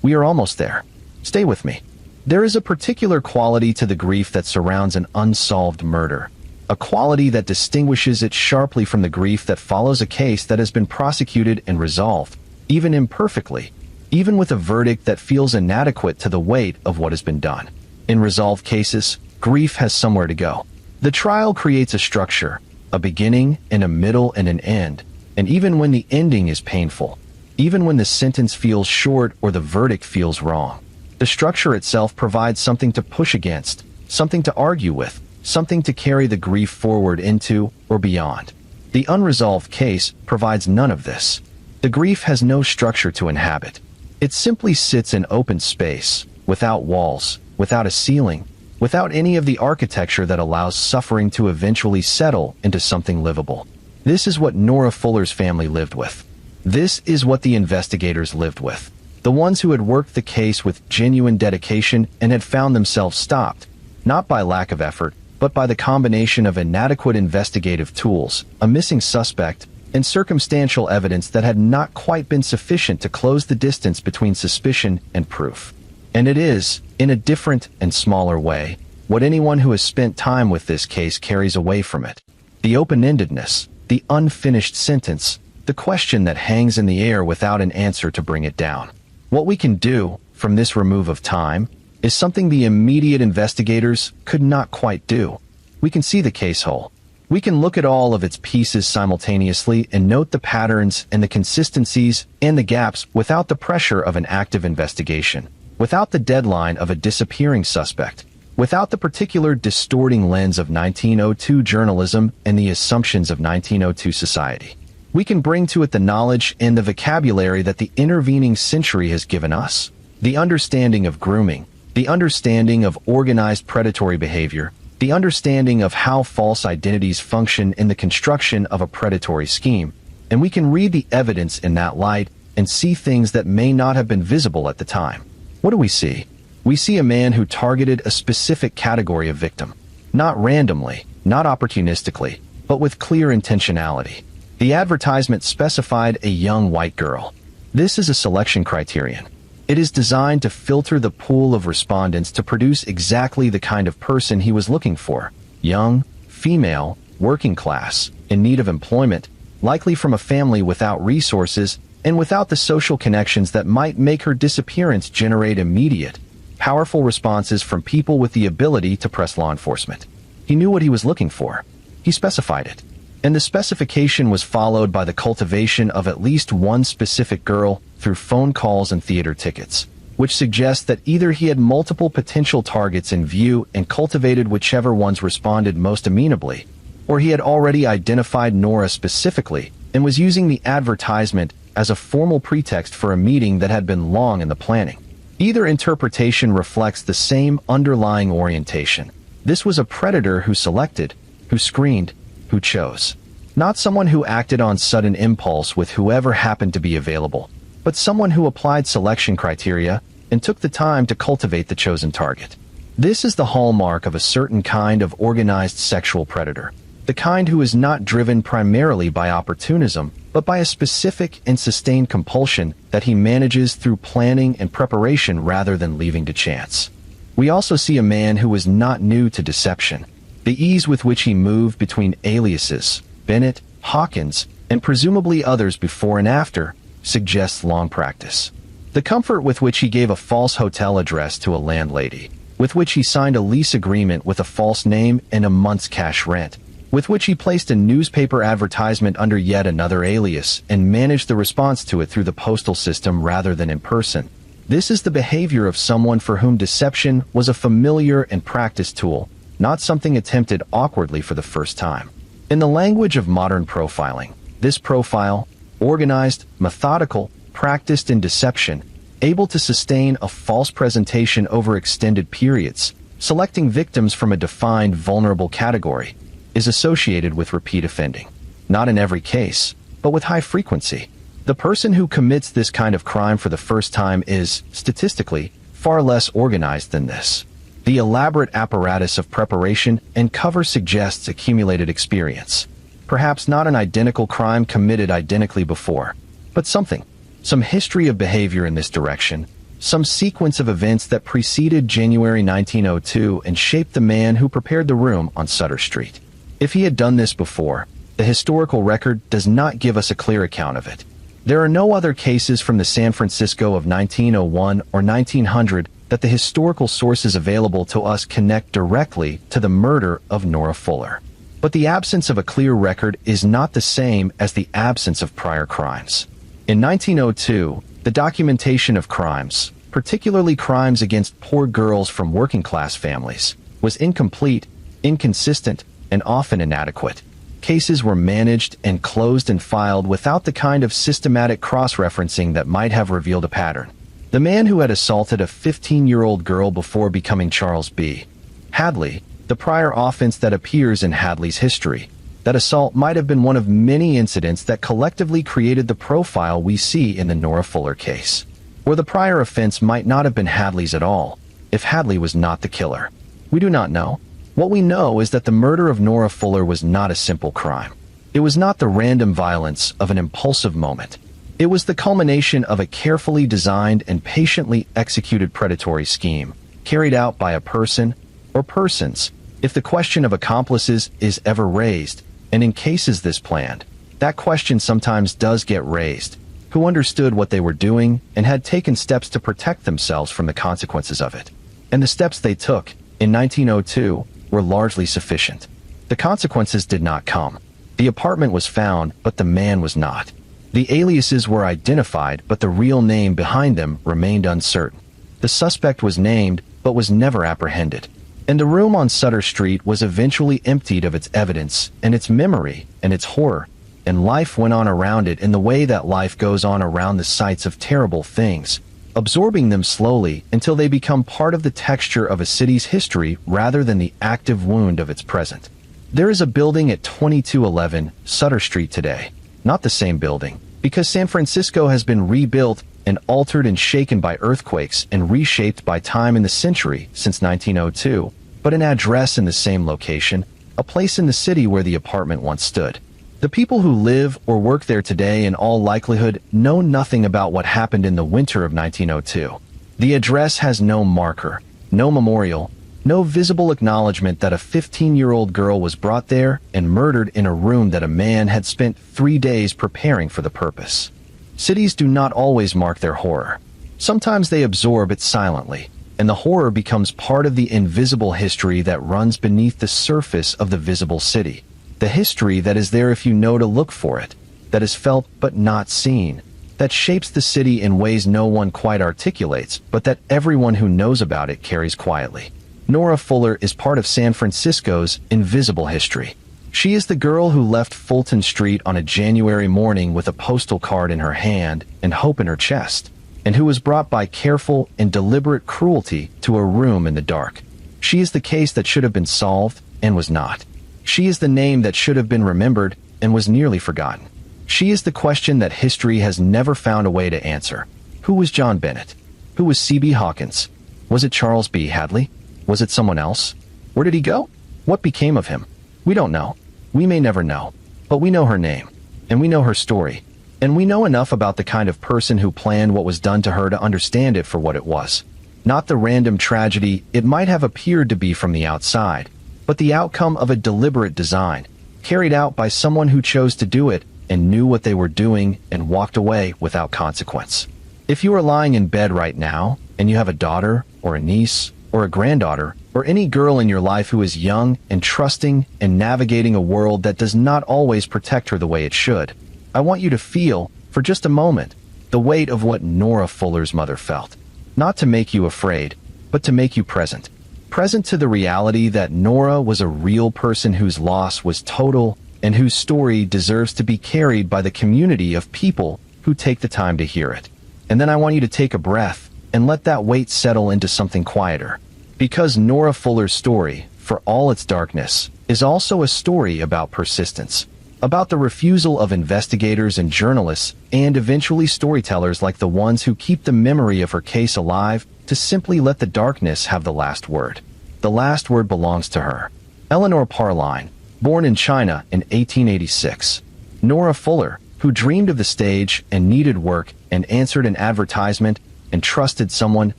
We are almost there. Stay with me. There is a particular quality to the grief that surrounds an unsolved murder. A quality that distinguishes it sharply from the grief that follows a case that has been prosecuted and resolved, even imperfectly, even with a verdict that feels inadequate to the weight of what has been done. In resolved cases, grief has somewhere to go. The trial creates a structure, a beginning and a middle and an end, and even when the ending is painful, even when the sentence feels short or the verdict feels wrong, the structure itself provides something to push against, something to argue with, something to carry the grief forward into or beyond. The unresolved case provides none of this. The grief has no structure to inhabit. It simply sits in open space, without walls, without a ceiling, without any of the architecture that allows suffering to eventually settle into something livable. This is what Nora Fuller's family lived with. This is what the investigators lived with. The ones who had worked the case with genuine dedication and had found themselves stopped, not by lack of effort, but by the combination of inadequate investigative tools, a missing suspect, and circumstantial evidence that had not quite been sufficient to close the distance between suspicion and proof. And it is, in a different and smaller way, what anyone who has spent time with this case carries away from it. The open-endedness, the unfinished sentence, the question that hangs in the air without an answer to bring it down. What we can do, from this remove of time, is something the immediate investigators could not quite do. We can see the case whole. We can look at all of its pieces simultaneously and note the patterns and the consistencies and the gaps without the pressure of an active investigation, without the deadline of a disappearing suspect, without the particular distorting lens of 1902 journalism and the assumptions of 1902 society. We can bring to it the knowledge and the vocabulary that the intervening century has given us, the understanding of grooming, the understanding of organized predatory behavior, the understanding of how false identities function in the construction of a predatory scheme, and we can read the evidence in that light and see things that may not have been visible at the time. What do we see? We see a man who targeted a specific category of victim, not randomly, not opportunistically, but with clear intentionality. The advertisement specified a young white girl. This is a selection criterion. It is designed to filter the pool of respondents to produce exactly the kind of person he was looking for: young, female, working class, in need of employment, likely from a family without resources, and without the social connections that might make her disappearance generate immediate, powerful responses from people with the ability to press law enforcement. He knew what he was looking for. He specified it. And the specification was followed by the cultivation of at least one specific girl through phone calls and theater tickets, which suggests that either he had multiple potential targets in view and cultivated whichever ones responded most amenably, or he had already identified Nora specifically and was using the advertisement as a formal pretext for a meeting that had been long in the planning. Either interpretation reflects the same underlying orientation. This was a predator who selected, who screened, who chose. Not someone who acted on sudden impulse with whoever happened to be available, but someone who applied selection criteria and took the time to cultivate the chosen target. This is the hallmark of a certain kind of organized sexual predator, the kind who is not driven primarily by opportunism, but by a specific and sustained compulsion that he manages through planning and preparation rather than leaving to chance. We also see a man who was not new to deception. The ease with which he moved between aliases, Bennett, Hawkins, and presumably others before and after, suggests long practice. The comfort with which he gave a false hotel address to a landlady, with which he signed a lease agreement with a false name and a month's cash rent, with which he placed a newspaper advertisement under yet another alias and managed the response to it through the postal system rather than in person. This is the behavior of someone for whom deception was a familiar and practiced tool, not something attempted awkwardly for the first time. In the language of modern profiling, this profile, organized, methodical, practiced in deception, able to sustain a false presentation over extended periods, selecting victims from a defined vulnerable category, is associated with repeat offending. Not in every case, but with high frequency. The person who commits this kind of crime for the first time is, statistically, far less organized than this. The elaborate apparatus of preparation and cover suggests accumulated experience. Perhaps not an identical crime committed identically before, but something. Some history of behavior in this direction, some sequence of events that preceded January 1902 and shaped the man who prepared the room on Sutter Street. If he had done this before, the historical record does not give us a clear account of it. There are no other cases from the San Francisco of 1901 or 1900 that the historical sources available to us connect directly to the murder of Nora Fuller. But the absence of a clear record is not the same as the absence of prior crimes. In 1902, the documentation of crimes, particularly crimes against poor girls from working-class families, was incomplete, inconsistent, and often inadequate. Cases were managed and closed and filed without the kind of systematic cross-referencing that might have revealed a pattern. The man who had assaulted a 15-year-old girl before becoming Charles B. Hadley, the prior offense that appears in Hadley's history, That assault might have been one of many incidents that collectively created the profile we see in the Nora Fuller case. Or the prior offense might not have been Hadley's at all, if Hadley was not the killer. We do not know. What we know is that the murder of Nora Fuller was not a simple crime. It was not the random violence of an impulsive moment. It was the culmination of a carefully designed and patiently executed predatory scheme, carried out by a person or persons. If the question of accomplices is ever raised, and in cases this planned, that question sometimes does get raised. Who understood what they were doing and had taken steps to protect themselves from the consequences of it? And the steps they took, in 1902, were largely sufficient. The consequences did not come. The apartment was found, but the man was not. The aliases were identified, but the real name behind them remained uncertain. The suspect was named, but was never apprehended. And the room on Sutter Street was eventually emptied of its evidence, and its memory, and its horror, and life went on around it in the way that life goes on around the sites of terrible things, absorbing them slowly until they become part of the texture of a city's history rather than the active wound of its present. There is a building at 2211 Sutter Street today. Not the same building, because San Francisco has been rebuilt and altered and shaken by earthquakes and reshaped by time in the century since 1902, but an address in the same location, a place in the city where the apartment once stood. The people who live or work there today in all likelihood know nothing about what happened in the winter of 1902. The address has no marker, no memorial, no visible acknowledgement that a 15-year-old girl was brought there and murdered in a room that a man had spent 3 days preparing for the purpose. Cities do not always mark their horror. Sometimes they absorb it silently, and the horror becomes part of the invisible history that runs beneath the surface of the visible city. The history that is there if you know to look for it, that is felt but not seen, that shapes the city in ways no one quite articulates, but that everyone who knows about it carries quietly. Nora Fuller is part of San Francisco's invisible history. She is the girl who left Fulton Street on a January morning with a postal card in her hand and hope in her chest, and who was brought by careful and deliberate cruelty to a room in the dark. She is the case that should have been solved and was not. She is the name that should have been remembered and was nearly forgotten. She is the question that history has never found a way to answer. Who was John Bennett? Who was C.B. Hawkins? Was it Charles B. Hadley? Was it someone else? Where did he go? What became of him? We don't know. We may never know. But we know her name. And we know her story. And we know enough about the kind of person who planned what was done to her to understand it for what it was. Not the random tragedy it might have appeared to be from the outside, but the outcome of a deliberate design, carried out by someone who chose to do it and knew what they were doing and walked away without consequence. If you are lying in bed right now, and you have a daughter, or a niece, or a granddaughter, or any girl in your life who is young and trusting and navigating a world that does not always protect her the way it should, I want you to feel, for just a moment, the weight of what Nora Fuller's mother felt. Not to make you afraid, but to make you present. Present to the reality that Nora was a real person whose loss was total and whose story deserves to be carried by the community of people who take the time to hear it. And then I want you to take a breath and let that weight settle into something quieter. Because Nora Fuller's story, for all its darkness, is also a story about persistence, about the refusal of investigators and journalists, and eventually storytellers like the ones who keep the memory of her case alive, to simply let the darkness have the last word. The last word belongs to her. Eleanor Parline, born in China in 1886. Nora Fuller, who dreamed of the stage and needed work and answered an advertisement and trusted someone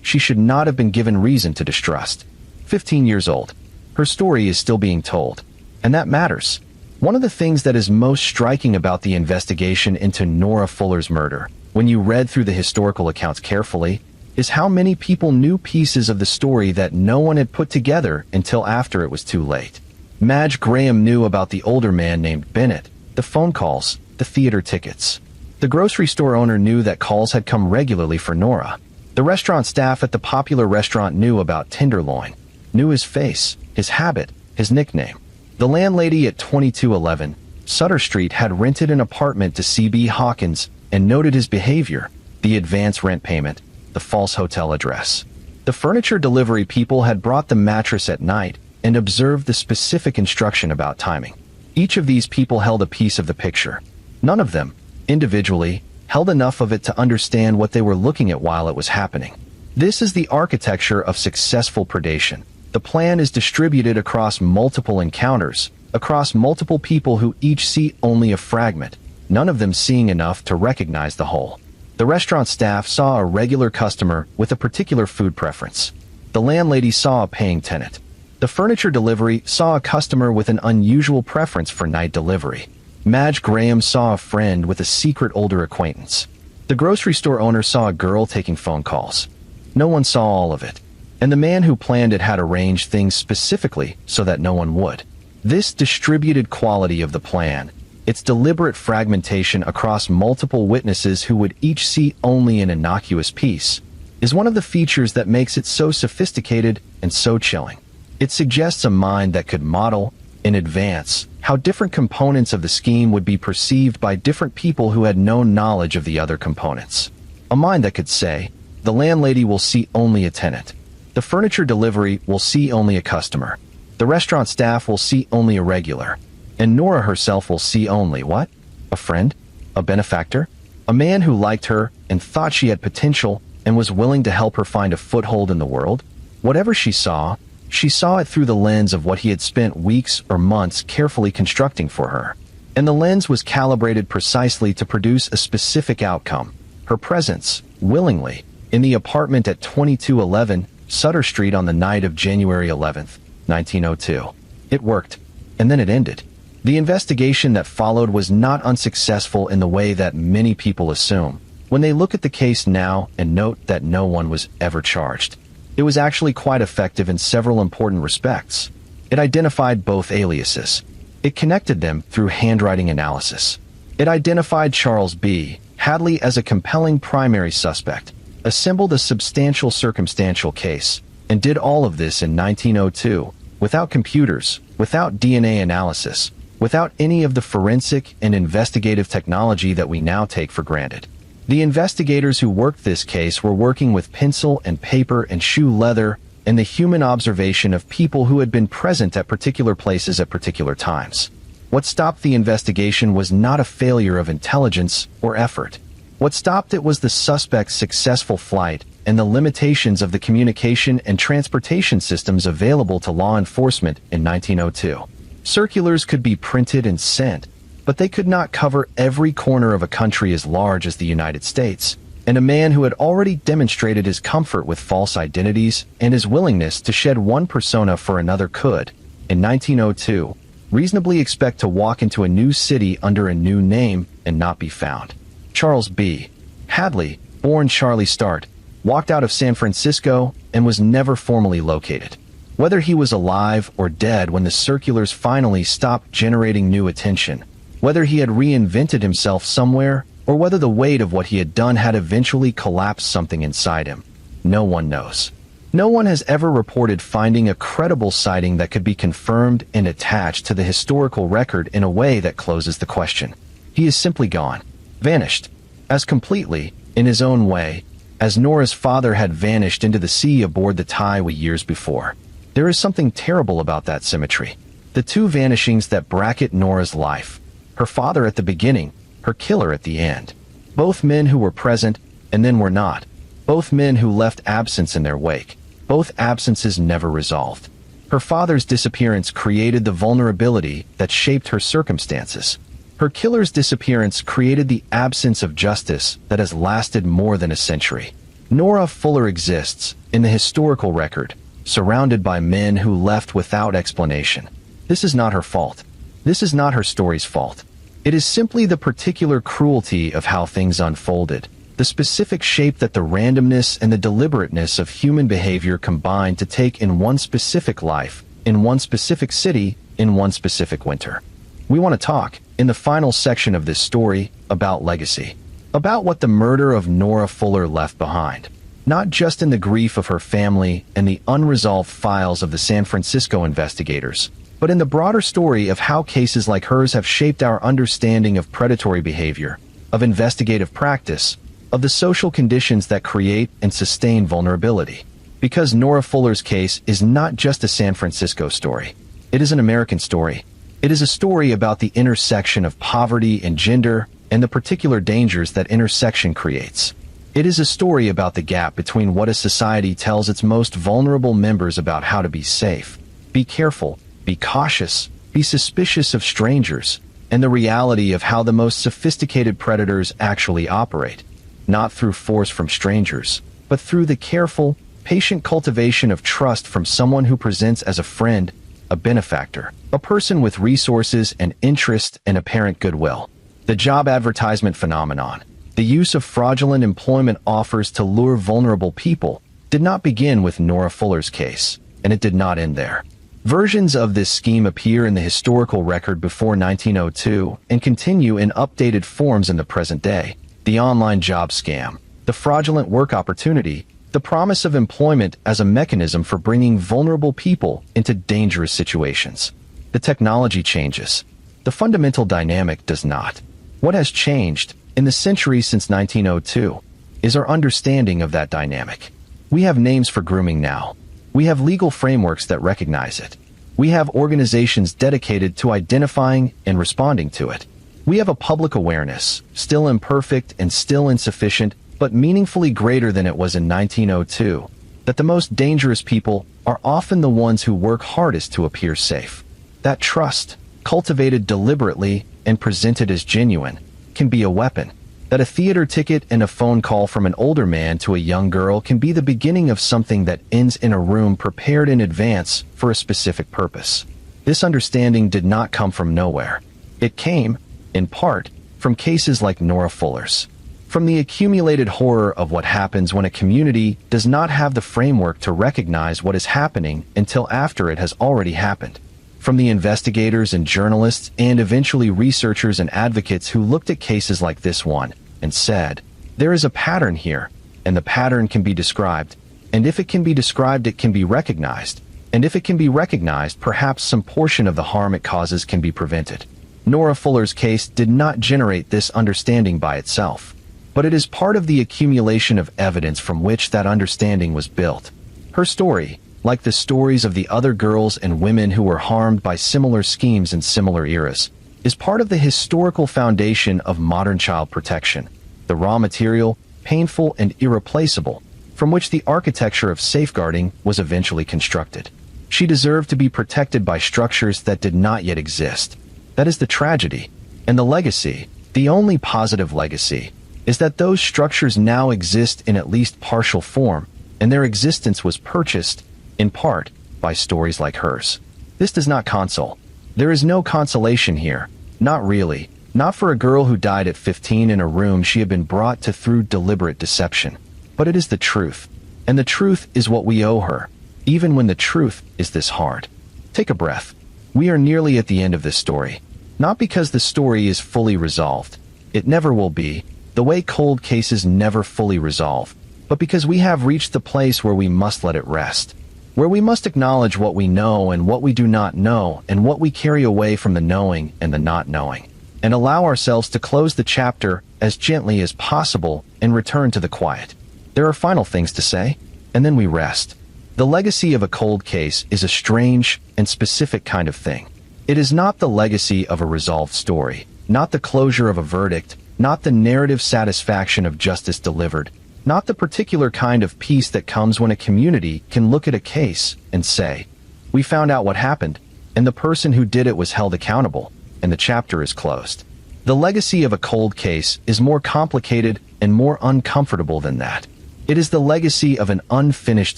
she should not have been given reason to distrust. 15 years old. Her story is still being told. And that matters. One of the things that is most striking about the investigation into Nora Fuller's murder, when you read through the historical accounts carefully, is how many people knew pieces of the story that no one had put together until after it was too late. Madge Graham knew about the older man named Bennett, the phone calls, the theater tickets. The grocery store owner knew that calls had come regularly for Nora. The restaurant staff at the popular restaurant knew about Tenderloin, knew his face, his habit, his nickname. The landlady at 2211 Sutter Street had rented an apartment to C.B. Hawkins and noted his behavior, the advance rent payment, the false hotel address. The furniture delivery people had brought the mattress at night and observed the specific instruction about timing. Each of these people held a piece of the picture. None of them, individually, held enough of it to understand what they were looking at while it was happening. This is the architecture of successful predation. The plan is distributed across multiple encounters, across multiple people who each see only a fragment, none of them seeing enough to recognize the whole. The restaurant staff saw a regular customer with a particular food preference. The landlady saw a paying tenant. The furniture delivery saw a customer with an unusual preference for night delivery. Madge Graham saw a friend with a secret older acquaintance. The grocery store owner saw a girl taking phone calls. No one saw all of it. And the man who planned it had arranged things specifically so that no one would. This distributed quality of the plan, its deliberate fragmentation across multiple witnesses who would each see only an innocuous piece, is one of the features that makes it so sophisticated and so chilling. It suggests a mind that could model, in advance, how different components of the scheme would be perceived by different people who had no knowledge of the other components. A mind that could say, the landlady will see only a tenant. The furniture delivery will see only a customer. The restaurant staff will see only a regular. And Nora herself will see only what? A friend? A benefactor? A man who liked her and thought she had potential and was willing to help her find a foothold in the world? Whatever she saw it through the lens of what he had spent weeks or months carefully constructing for her. And the lens was calibrated precisely to produce a specific outcome. Her presence, willingly, in the apartment at 2211 Sutter Street on the night of January 11th, 1902. It worked. And then it ended. The investigation that followed was not unsuccessful in the way that many people assume when they look at the case now and note that no one was ever charged. It was actually quite effective in several important respects. It identified both aliases. It connected them through handwriting analysis. It identified Charles B. Hadley as a compelling primary suspect, assembled a substantial circumstantial case, and did all of this in 1902, without computers, without DNA analysis, without any of the forensic and investigative technology that we now take for granted. The investigators who worked this case were working with pencil and paper and shoe leather and the human observation of people who had been present at particular places at particular times. What stopped the investigation was not a failure of intelligence or effort. What stopped it was the suspect's successful flight and the limitations of the communication and transportation systems available to law enforcement in 1902. Circulars could be printed and sent, but they could not cover every corner of a country as large as the United States, and a man who had already demonstrated his comfort with false identities and his willingness to shed one persona for another could, in 1902, reasonably expect to walk into a new city under a new name and not be found. Charles B. Hadley, born Charlie Start, walked out of San Francisco and was never formally located. Whether he was alive or dead when the circulars finally stopped generating new attention, whether he had reinvented himself somewhere, or whether the weight of what he had done had eventually collapsed something inside him, no one knows. No one has ever reported finding a credible sighting that could be confirmed and attached to the historical record in a way that closes the question. He is simply gone, vanished, as completely, in his own way, as Nora's father had vanished into the sea aboard the Taiwa years before. There is something terrible about that symmetry. The two vanishings that bracket Nora's life. Her father at the beginning, her killer at the end. Both men who were present, and then were not. Both men who left absence in their wake. Both absences never resolved. Her father's disappearance created the vulnerability that shaped her circumstances. Her killer's disappearance created the absence of justice that has lasted more than a century. Nora Fuller exists, in the historical record, surrounded by men who left without explanation. This is not her fault. This is not her story's fault. It is simply the particular cruelty of how things unfolded, the specific shape that the randomness and the deliberateness of human behavior combined to take in one specific life, in one specific city, in one specific winter. We want to talk, in the final section of this story, about legacy. About what the murder of Nora Fuller left behind. Not just in the grief of her family and the unresolved files of the San Francisco investigators, but in the broader story of how cases like hers have shaped our understanding of predatory behavior, of investigative practice, of the social conditions that create and sustain vulnerability. Because Nora Fuller's case is not just a San Francisco story. It is an American story. It is a story about the intersection of poverty and gender and the particular dangers that intersection creates. It is a story about the gap between what a society tells its most vulnerable members about how to be safe, be careful, be cautious, be suspicious of strangers, and the reality of how the most sophisticated predators actually operate, not through force from strangers, but through the careful, patient cultivation of trust from someone who presents as a friend, a benefactor, a person with resources and interest and apparent goodwill. The job advertisement phenomenon, the use of fraudulent employment offers to lure vulnerable people, did not begin with Nora Fuller's case, and it did not end there. Versions of this scheme appear in the historical record before 1902 and continue in updated forms in the present day. The online job scam, the fraudulent work opportunity, the promise of employment as a mechanism for bringing vulnerable people into dangerous situations. The technology changes. The fundamental dynamic does not. What has changed, in the century since 1902, is our understanding of that dynamic. We have names for grooming now. We have legal frameworks that recognize it. We have organizations dedicated to identifying and responding to it. We have a public awareness, still imperfect and still insufficient, but meaningfully greater than it was in 1902, that the most dangerous people are often the ones who work hardest to appear safe. That trust, cultivated deliberately and presented as genuine, can be a weapon. That a theater ticket and a phone call from an older man to a young girl can be the beginning of something that ends in a room prepared in advance for a specific purpose. This understanding did not come from nowhere. It came, in part, from cases like Nora Fuller's. From the accumulated horror of what happens when a community does not have the framework to recognize what is happening until after it has already happened. From the investigators and journalists and eventually researchers and advocates who looked at cases like this one and said, there is a pattern here, and the pattern can be described, and if it can be described it can be recognized, and if it can be recognized perhaps some portion of the harm it causes can be prevented. Nora Fuller's case did not generate this understanding by itself, but it is part of the accumulation of evidence from which that understanding was built. Her story, like the stories of the other girls and women who were harmed by similar schemes in similar eras, is part of the historical foundation of modern child protection, the raw material, painful and irreplaceable, from which the architecture of safeguarding was eventually constructed. She deserved to be protected by structures that did not yet exist. That is the tragedy, and the legacy, the only positive legacy, is that those structures now exist in at least partial form, and their existence was purchased, in part, by stories like hers. This does not console. There is no consolation here. Not really. Not for a girl who died at 15 in a room she had been brought to through deliberate deception. But it is the truth. And the truth is what we owe her, even when the truth is this hard. Take a breath. We are nearly at the end of this story. Not because the story is fully resolved. It never will be, the way cold cases never fully resolve, but because we have reached the place where we must let it rest. Where we must acknowledge what we know and what we do not know and what we carry away from the knowing and the not knowing, and allow ourselves to close the chapter as gently as possible and return to the quiet. There are final things to say, and then we rest. The legacy of a cold case is a strange and specific kind of thing. It is not the legacy of a resolved story, not the closure of a verdict, not the narrative satisfaction of justice delivered, not the particular kind of peace that comes when a community can look at a case and say, we found out what happened, and the person who did it was held accountable, and the chapter is closed. The legacy of a cold case is more complicated and more uncomfortable than that. It is the legacy of an unfinished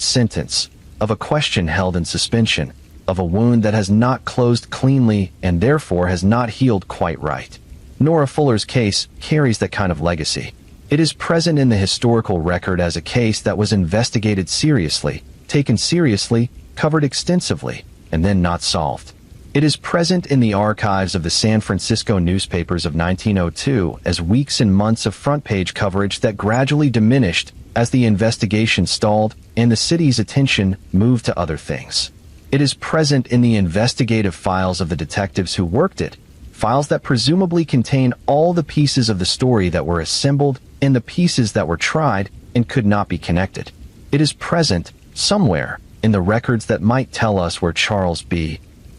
sentence, of a question held in suspension, of a wound that has not closed cleanly and therefore has not healed quite right. Nora Fuller's case carries that kind of legacy. It is present in the historical record as a case that was investigated seriously, taken seriously, covered extensively, and then not solved. It is present in the archives of the San Francisco newspapers of 1902 as weeks and months of front-page coverage that gradually diminished as the investigation stalled and the city's attention moved to other things. It is present in the investigative files of the detectives who worked it, files that presumably contain all the pieces of the story that were assembled and the pieces that were tried and could not be connected. It is present, somewhere, in the records that might tell us where Charles B.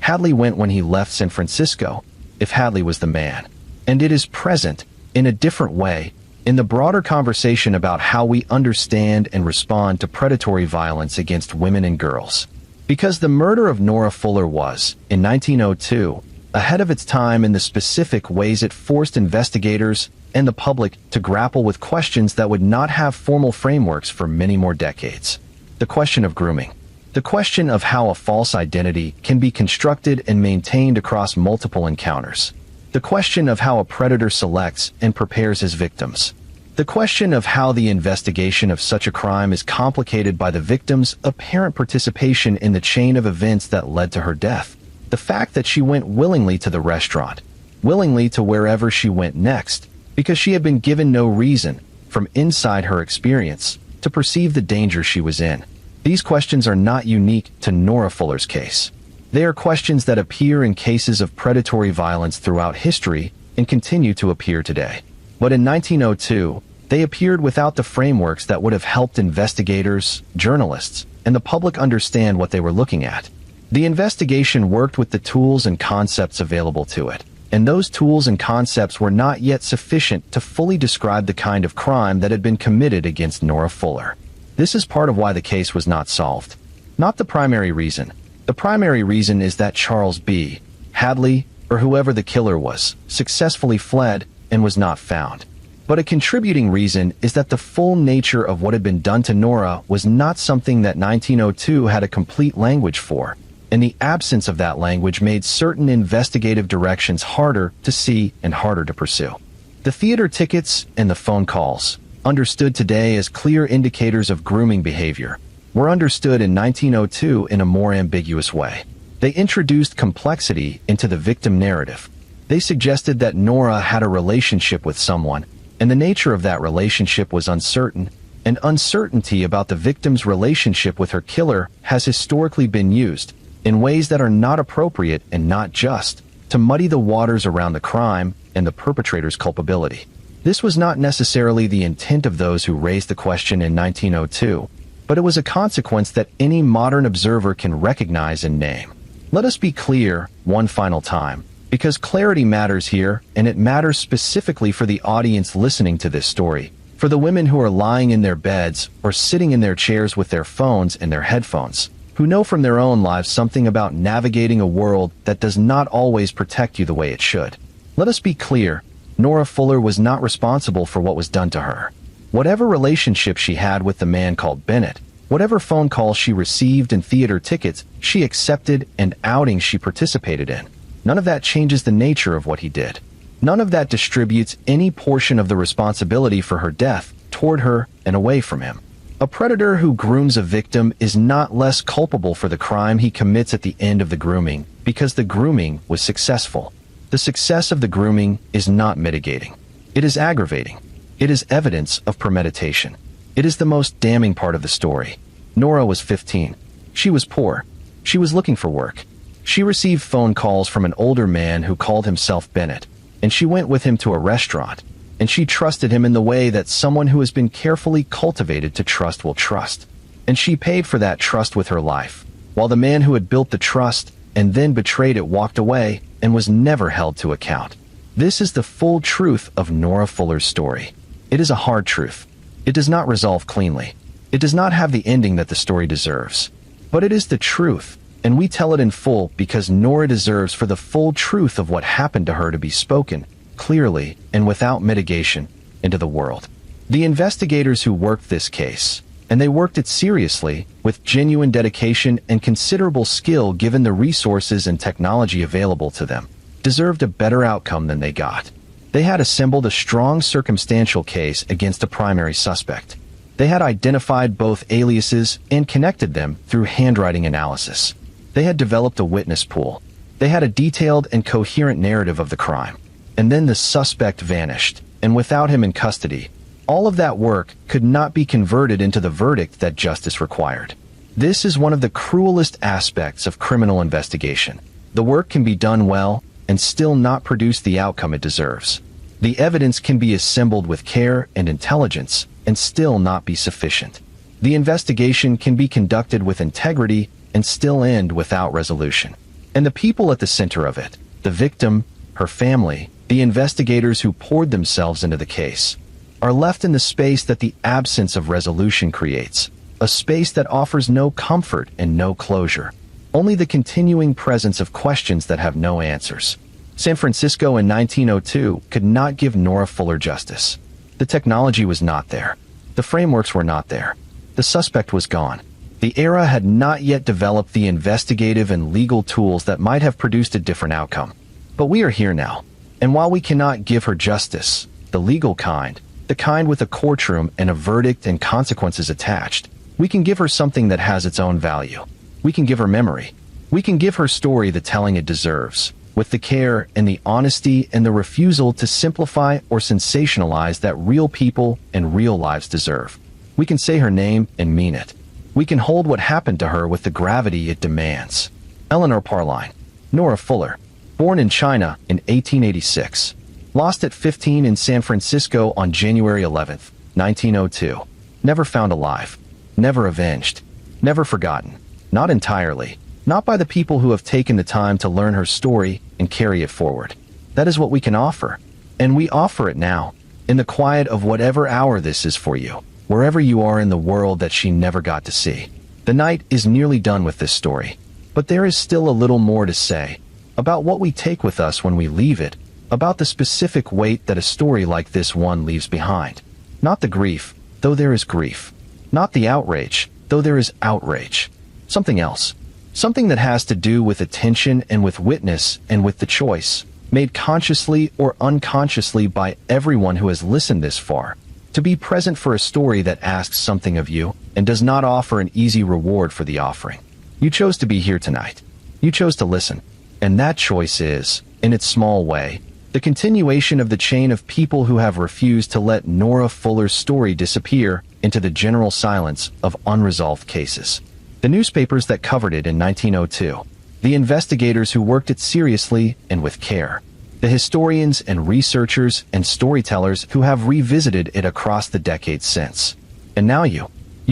Hadley went when he left San Francisco, if Hadley was the man. And it is present, in a different way, in the broader conversation about how we understand and respond to predatory violence against women and girls. Because the murder of Nora Fuller was, in 1902, ahead of its time in the specific ways it forced investigators and the public to grapple with questions that would not have formal frameworks for many more decades. The question of grooming. The question of how a false identity can be constructed and maintained across multiple encounters. The question of how a predator selects and prepares his victims. The question of how the investigation of such a crime is complicated by the victim's apparent participation in the chain of events that led to her death. The fact that she went willingly to the restaurant, willingly to wherever she went next, because she had been given no reason, from inside her experience, to perceive the danger she was in. These questions are not unique to Nora Fuller's case. They are questions that appear in cases of predatory violence throughout history and continue to appear today. But in 1902, they appeared without the frameworks that would have helped investigators, journalists, and the public understand what they were looking at. The investigation worked with the tools and concepts available to it, and those tools and concepts were not yet sufficient to fully describe the kind of crime that had been committed against Nora Fuller. This is part of why the case was not solved. Not the primary reason. The primary reason is that Charles B. Hadley, or whoever the killer was, successfully fled and was not found. But a contributing reason is that the full nature of what had been done to Nora was not something that 1902 had a complete language for, and the absence of that language made certain investigative directions harder to see and harder to pursue. The theater tickets and the phone calls, understood today as clear indicators of grooming behavior, were understood in 1902 in a more ambiguous way. They introduced complexity into the victim narrative. They suggested that Nora had a relationship with someone, and the nature of that relationship was uncertain, and uncertainty about the victim's relationship with her killer has historically been used, in ways that are not appropriate and not just, to muddy the waters around the crime and the perpetrator's culpability. This was not necessarily the intent of those who raised the question in 1902, but it was a consequence that any modern observer can recognize and name. Let us be clear one final time, because clarity matters here, and it matters specifically for the audience listening to this story, for the women who are lying in their beds or sitting in their chairs with their phones and their headphones, who know from their own lives something about navigating a world that does not always protect you the way it should. Let us be clear, Nora Fuller was not responsible for what was done to her. Whatever relationship she had with the man called Bennett, whatever phone calls she received and theater tickets she accepted and outings she participated in, none of that changes the nature of what he did. None of that distributes any portion of the responsibility for her death toward her and away from him. A predator who grooms a victim is not less culpable for the crime he commits at the end of the grooming because the grooming was successful. The success of the grooming is not mitigating. It is aggravating. It is evidence of premeditation. It is the most damning part of the story. Nora was 15. She was poor. She was looking for work. She received phone calls from an older man who called himself Bennett, and she went with him to a restaurant, and she trusted him in the way that someone who has been carefully cultivated to trust will trust. And she paid for that trust with her life, while the man who had built the trust and then betrayed it walked away and was never held to account. This is the full truth of Nora Fuller's story. It is a hard truth. It does not resolve cleanly. It does not have the ending that the story deserves. But it is the truth, and we tell it in full because Nora deserves for the full truth of what happened to her to be spoken, clearly and without mitigation, into the world. The investigators who worked this case, and they worked it seriously, with genuine dedication and considerable skill given the resources and technology available to them, deserved a better outcome than they got. They had assembled a strong circumstantial case against a primary suspect. They had identified both aliases and connected them through handwriting analysis. They had developed a witness pool. They had a detailed and coherent narrative of the crime. And then the suspect vanished, and without him in custody, all of that work could not be converted into the verdict that justice required. This is one of the cruelest aspects of criminal investigation. The work can be done well and still not produce the outcome it deserves. The evidence can be assembled with care and intelligence and still not be sufficient. The investigation can be conducted with integrity and still end without resolution. And the people at the center of it, the victim, her family, the investigators who poured themselves into the case, are left in the space that the absence of resolution creates, a space that offers no comfort and no closure, only the continuing presence of questions that have no answers. San Francisco in 1902 could not give Nora Fuller justice. The technology was not there. The frameworks were not there. The suspect was gone. The era had not yet developed the investigative and legal tools that might have produced a different outcome. But we are here now. And while we cannot give her justice, the legal kind, the kind with a courtroom and a verdict and consequences attached, we can give her something that has its own value. We can give her memory. We can give her story the telling it deserves, with the care and the honesty and the refusal to simplify or sensationalize that real people and real lives deserve. We can say her name and mean it. We can hold what happened to her with the gravity it demands. Eleanor Parline, Nora Fuller, born in China in 1886, lost at 15 in San Francisco on January 11, 1902. Never found alive. Never avenged. Never forgotten. Not entirely. Not by the people who have taken the time to learn her story and carry it forward. That is what we can offer. And we offer it now, in the quiet of whatever hour this is for you, wherever you are in the world that she never got to see. The night is nearly done with this story, but there is still a little more to say about what we take with us when we leave it, about the specific weight that a story like this one leaves behind. Not the grief, though there is grief. Not the outrage, though there is outrage. Something else. Something that has to do with attention and with witness and with the choice, made consciously or unconsciously by everyone who has listened this far, to be present for a story that asks something of you and does not offer an easy reward for the offering. You chose to be here tonight. You chose to listen. And that choice is, in its small way, the continuation of the chain of people who have refused to let Nora Fuller's story disappear into the general silence of unresolved cases. The newspapers that covered it in 1902, the investigators who worked it seriously and with care, the historians and researchers and storytellers who have revisited it across the decades since. And now you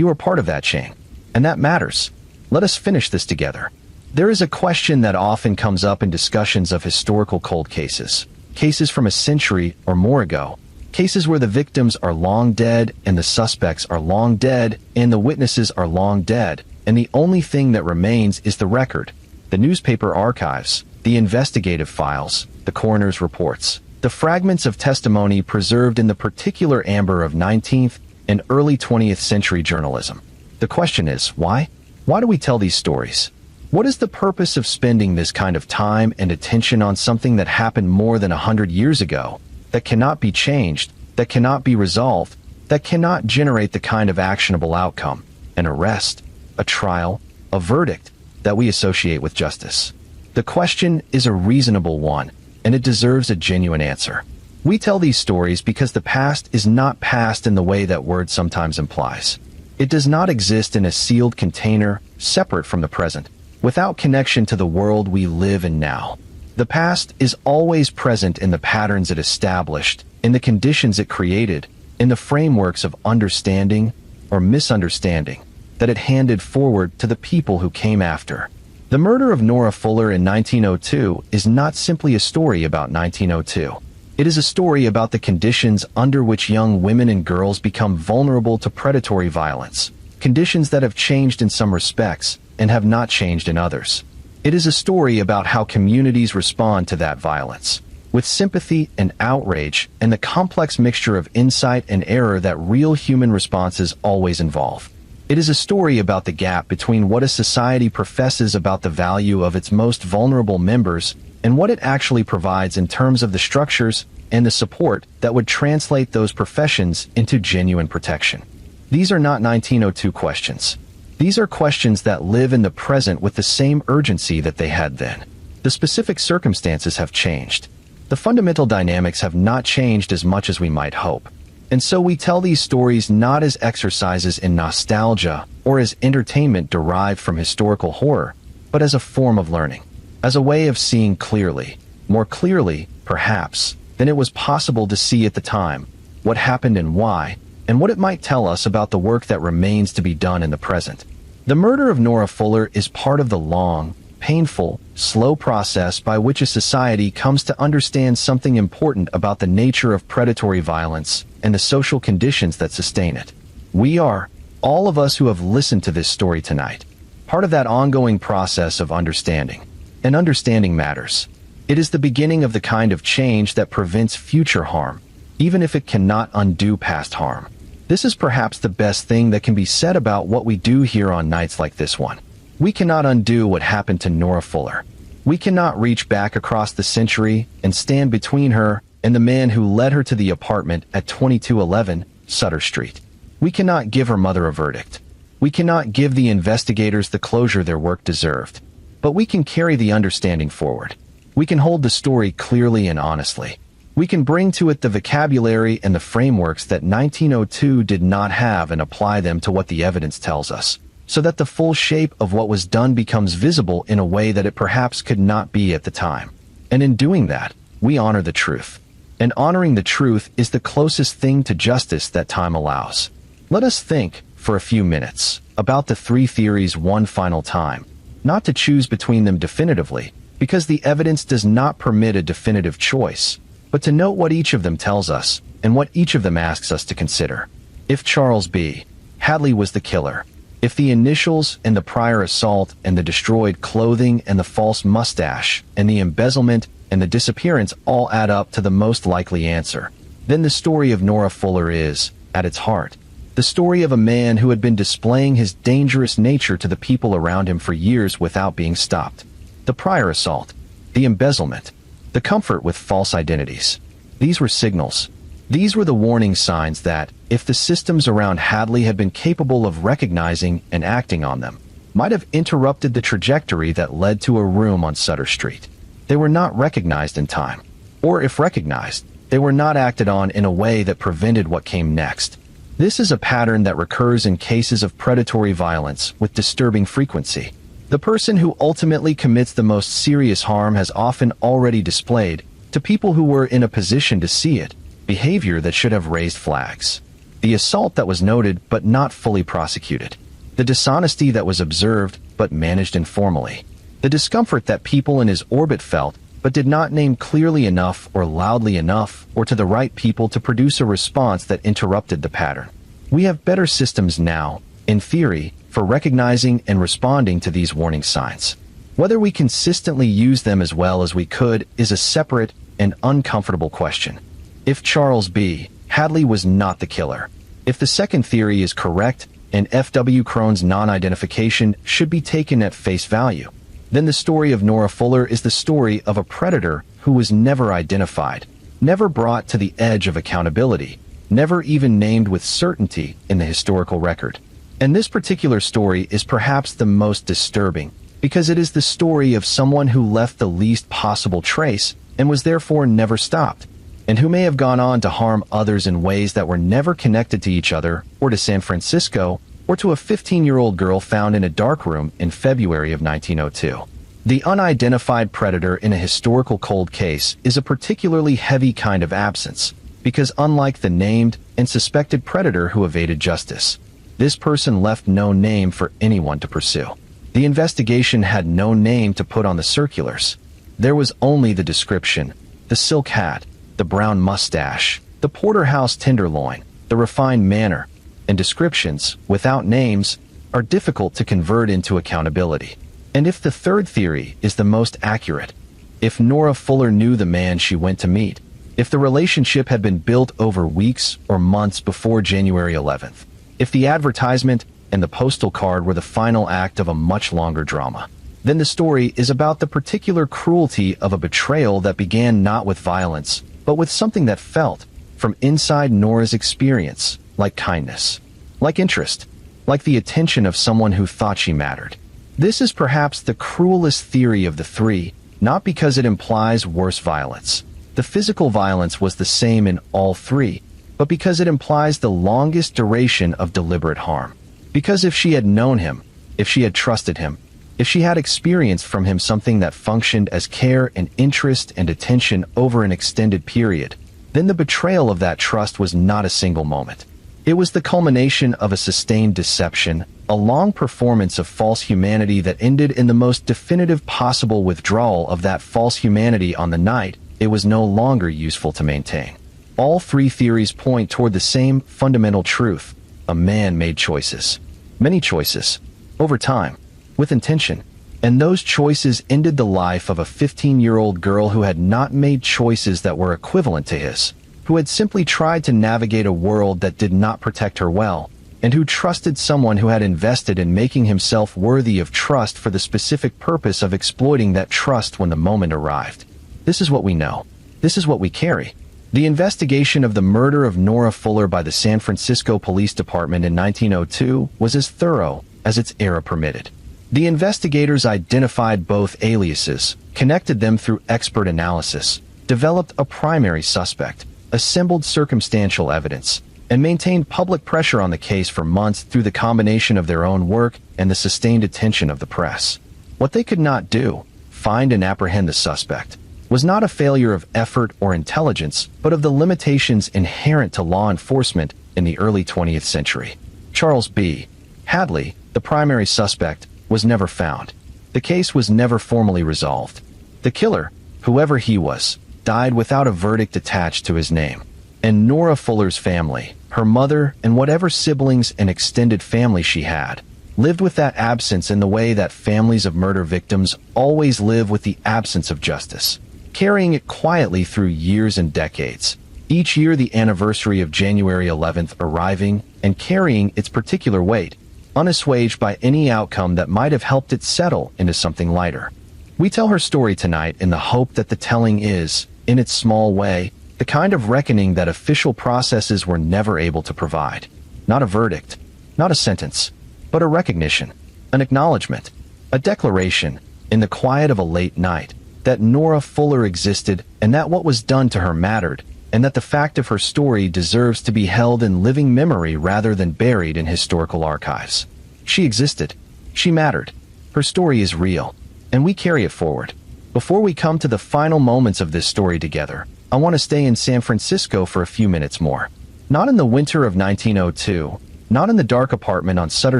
are part of that chain. And that matters. Let us finish this together. There is a question that often comes up in discussions of historical cold cases. Cases from a century or more ago. Cases where the victims are long dead and the suspects are long dead and the witnesses are long dead. And the only thing that remains is the record, the newspaper archives, the investigative files, the coroner's reports, the fragments of testimony preserved in the particular amber of 19th and early 20th century journalism. The question is, why? Why do we tell these stories? What is the purpose of spending this kind of time and attention on something that happened more than 100 years ago, that cannot be changed, that cannot be resolved, that cannot generate the kind of actionable outcome, an arrest, a trial, a verdict that we associate with justice? The question is a reasonable one, and it deserves a genuine answer. We tell these stories because the past is not past in the way that word sometimes implies. It does not exist in a sealed container, separate from the present, without connection to the world we live in now. The past is always present in the patterns it established, in the conditions it created, in the frameworks of understanding or misunderstanding that it handed forward to the people who came after. The murder of Nora Fuller in 1902 is not simply a story about 1902. It is a story about the conditions under which young women and girls become vulnerable to predatory violence, conditions that have changed in some respects and have not changed in others. It is a story about how communities respond to that violence, with sympathy and outrage and the complex mixture of insight and error that real human responses always involve. It is a story about the gap between what a society professes about the value of its most vulnerable members and what it actually provides in terms of the structures and the support that would translate those professions into genuine protection. These are not 1902 questions. These are questions that live in the present with the same urgency that they had then. The specific circumstances have changed. The fundamental dynamics have not changed as much as we might hope. And so we tell these stories not as exercises in nostalgia or as entertainment derived from historical horror, but as a form of learning, as a way of seeing clearly, more clearly, perhaps, than it was possible to see at the time, what happened and why, and what it might tell us about the work that remains to be done in the present. The murder of Nora Fuller is part of the long, painful, slow process by which a society comes to understand something important about the nature of predatory violence and the social conditions that sustain it. We are, all of us who have listened to this story tonight, part of that ongoing process of understanding. And understanding matters. It is the beginning of the kind of change that prevents future harm, even if it cannot undo past harm. This is perhaps the best thing that can be said about what we do here on nights like this one. We cannot undo what happened to Nora Fuller. We cannot reach back across the century and stand between her and the man who led her to the apartment at 2211 Sutter Street. We cannot give her mother a verdict. We cannot give the investigators the closure their work deserved. But we can carry the understanding forward. We can hold the story clearly and honestly. We can bring to it the vocabulary and the frameworks that 1902 did not have and apply them to what the evidence tells us, so that the full shape of what was done becomes visible in a way that it perhaps could not be at the time. And in doing that, we honor the truth. And honoring the truth is the closest thing to justice that time allows. Let us think, for a few minutes, about the three theories one final time, not to choose between them definitively, because the evidence does not permit a definitive choice, but to note what each of them tells us, and what each of them asks us to consider. If Charles B. Hadley was the killer, if the initials and the prior assault and the destroyed clothing and the false mustache and the embezzlement and the disappearance all add up to the most likely answer, then the story of Nora Fuller is, at its heart, the story of a man who had been displaying his dangerous nature to the people around him for years without being stopped. The prior assault, the embezzlement, the comfort with false identities. These were signals. These were the warning signs that, if the systems around Hadley had been capable of recognizing and acting on them, might have interrupted the trajectory that led to a room on Sutter Street. They were not recognized in time. Or if recognized, they were not acted on in a way that prevented what came next. This is a pattern that recurs in cases of predatory violence with disturbing frequency. The person who ultimately commits the most serious harm has often already displayed, to people who were in a position to see it, behavior that should have raised flags. The assault that was noted but not fully prosecuted. The dishonesty that was observed but managed informally. The discomfort that people in his orbit felt but did not name clearly enough or loudly enough or to the right people to produce a response that interrupted the pattern. We have better systems now, in theory, for recognizing and responding to these warning signs. Whether we consistently use them as well as we could is a separate and uncomfortable question. If Charles B. Hadley was not the killer, if the second theory is correct and F.W. Crone's non-identification should be taken at face value, then the story of Nora Fuller is the story of a predator who was never identified, never brought to the edge of accountability, never even named with certainty in the historical record. And this particular story is perhaps the most disturbing, because it is the story of someone who left the least possible trace and was therefore never stopped, and who may have gone on to harm others in ways that were never connected to each other, or to San Francisco, or to a 15-year-old girl found in a darkroom in February of 1902. The unidentified predator in a historical cold case is a particularly heavy kind of absence, because unlike the named and suspected predator who evaded justice, this person left no name for anyone to pursue. The investigation had no name to put on the circulars. There was only the description, the silk hat, the brown mustache, the porterhouse tenderloin, the refined manner, and descriptions, without names, are difficult to convert into accountability. And if the third theory is the most accurate, if Nora Fuller knew the man she went to meet, if the relationship had been built over weeks or months before January 11th, if the advertisement and the postal card were the final act of a much longer drama, then the story is about the particular cruelty of a betrayal that began not with violence, but with something that felt, from inside Nora's experience, like kindness, like interest, like the attention of someone who thought she mattered. This is perhaps the cruelest theory of the three, not because it implies worse violence. The physical violence was the same in all three, but because it implies the longest duration of deliberate harm. Because if she had known him, if she had trusted him, if she had experienced from him something that functioned as care and interest and attention over an extended period, then the betrayal of that trust was not a single moment. It was the culmination of a sustained deception, a long performance of false humanity that ended in the most definitive possible withdrawal of that false humanity on the night it was no longer useful to maintain. All three theories point toward the same fundamental truth: a man made choices. Many choices. Over time. With intention. And those choices ended the life of a 15-year-old girl who had not made choices that were equivalent to his, who had simply tried to navigate a world that did not protect her well, and who trusted someone who had invested in making himself worthy of trust for the specific purpose of exploiting that trust when the moment arrived. This is what we know. This is what we carry. The investigation of the murder of Nora Fuller by the San Francisco Police Department in 1902 was as thorough as its era permitted. The investigators identified both aliases, connected them through expert analysis, developed a primary suspect, assembled circumstantial evidence, and maintained public pressure on the case for months through the combination of their own work and the sustained attention of the press. What they could not do, find and apprehend the suspect, was not a failure of effort or intelligence, but of the limitations inherent to law enforcement in the early 20th century. Charles B. Hadley, the primary suspect, was never found. The case was never formally resolved. The killer, whoever he was, died without a verdict attached to his name. And Nora Fuller's family, her mother and whatever siblings and extended family she had, lived with that absence in the way that families of murder victims always live with the absence of justice, carrying it quietly through years and decades, each year the anniversary of January 11th arriving and carrying its particular weight, unassuaged by any outcome that might have helped it settle into something lighter. We tell her story tonight in the hope that the telling is, in its small way, the kind of reckoning that official processes were never able to provide. Not a verdict, not a sentence, but a recognition, an acknowledgement, a declaration, in the quiet of a late night, that Nora Fuller existed and that what was done to her mattered, and that the fact of her story deserves to be held in living memory rather than buried in historical archives. She existed. She mattered. Her story is real, and we carry it forward. Before we come to the final moments of this story together, I want to stay in San Francisco for a few minutes more. Not in the winter of 1902, not in the dark apartment on Sutter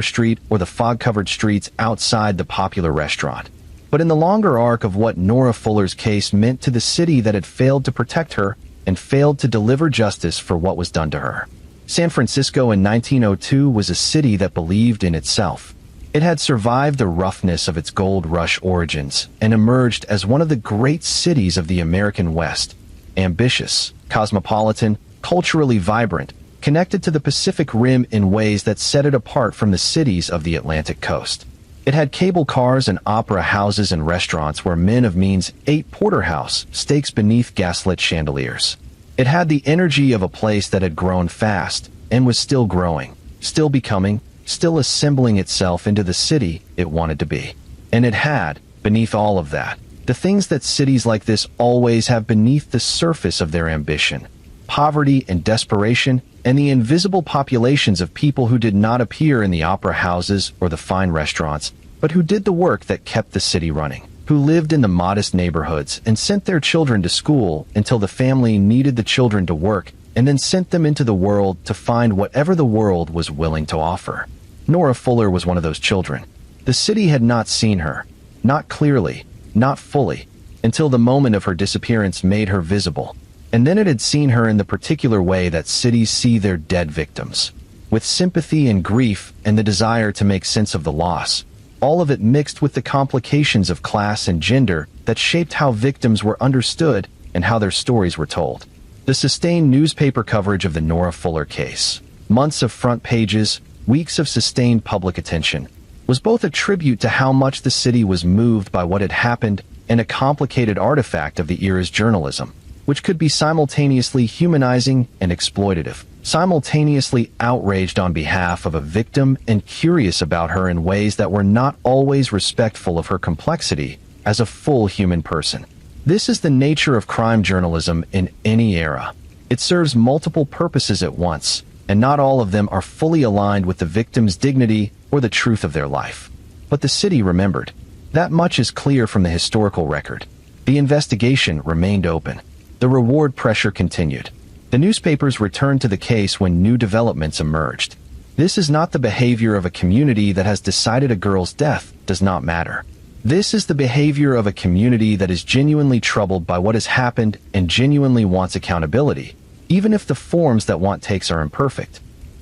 Street or the fog-covered streets outside the popular restaurant, but in the longer arc of what Nora Fuller's case meant to the city that had failed to protect her and failed to deliver justice for what was done to her. San Francisco in 1902 was a city that believed in itself. It had survived the roughness of its gold rush origins and emerged as one of the great cities of the American West, ambitious, cosmopolitan, culturally vibrant, connected to the Pacific Rim in ways that set it apart from the cities of the Atlantic coast. It had cable cars and opera houses and restaurants where men of means ate porterhouse steaks beneath gaslit chandeliers. It had the energy of a place that had grown fast and was still growing, still becoming, still assembling itself into the city it wanted to be. And it had, beneath all of that, the things that cities like this always have beneath the surface of their ambition: poverty and desperation, and the invisible populations of people who did not appear in the opera houses or the fine restaurants, but who did the work that kept the city running, who lived in the modest neighborhoods and sent their children to school until the family needed the children to work, and then sent them into the world to find whatever the world was willing to offer. Nora Fuller was one of those children. The city had not seen her, not clearly, not fully, until the moment of her disappearance made her visible. And then it had seen her in the particular way that cities see their dead victims, with sympathy and grief and the desire to make sense of the loss, all of it mixed with the complications of class and gender that shaped how victims were understood and how their stories were told. The sustained newspaper coverage of the Nora Fuller case, months of front pages, weeks of sustained public attention, was both a tribute to how much the city was moved by what had happened and a complicated artifact of the era's journalism, which could be simultaneously humanizing and exploitative, simultaneously outraged on behalf of a victim and curious about her in ways that were not always respectful of her complexity as a full human person. This is the nature of crime journalism in any era. It serves multiple purposes at once, and not all of them are fully aligned with the victim's dignity or the truth of their life. But the city remembered. That much is clear from the historical record. The investigation remained open. The reward pressure continued. The newspapers returned to the case when new developments emerged. This is not the behavior of a community that has decided a girl's death does not matter. This is the behavior of a community that is genuinely troubled by what has happened and genuinely wants accountability, even if the forms that want takes are imperfect.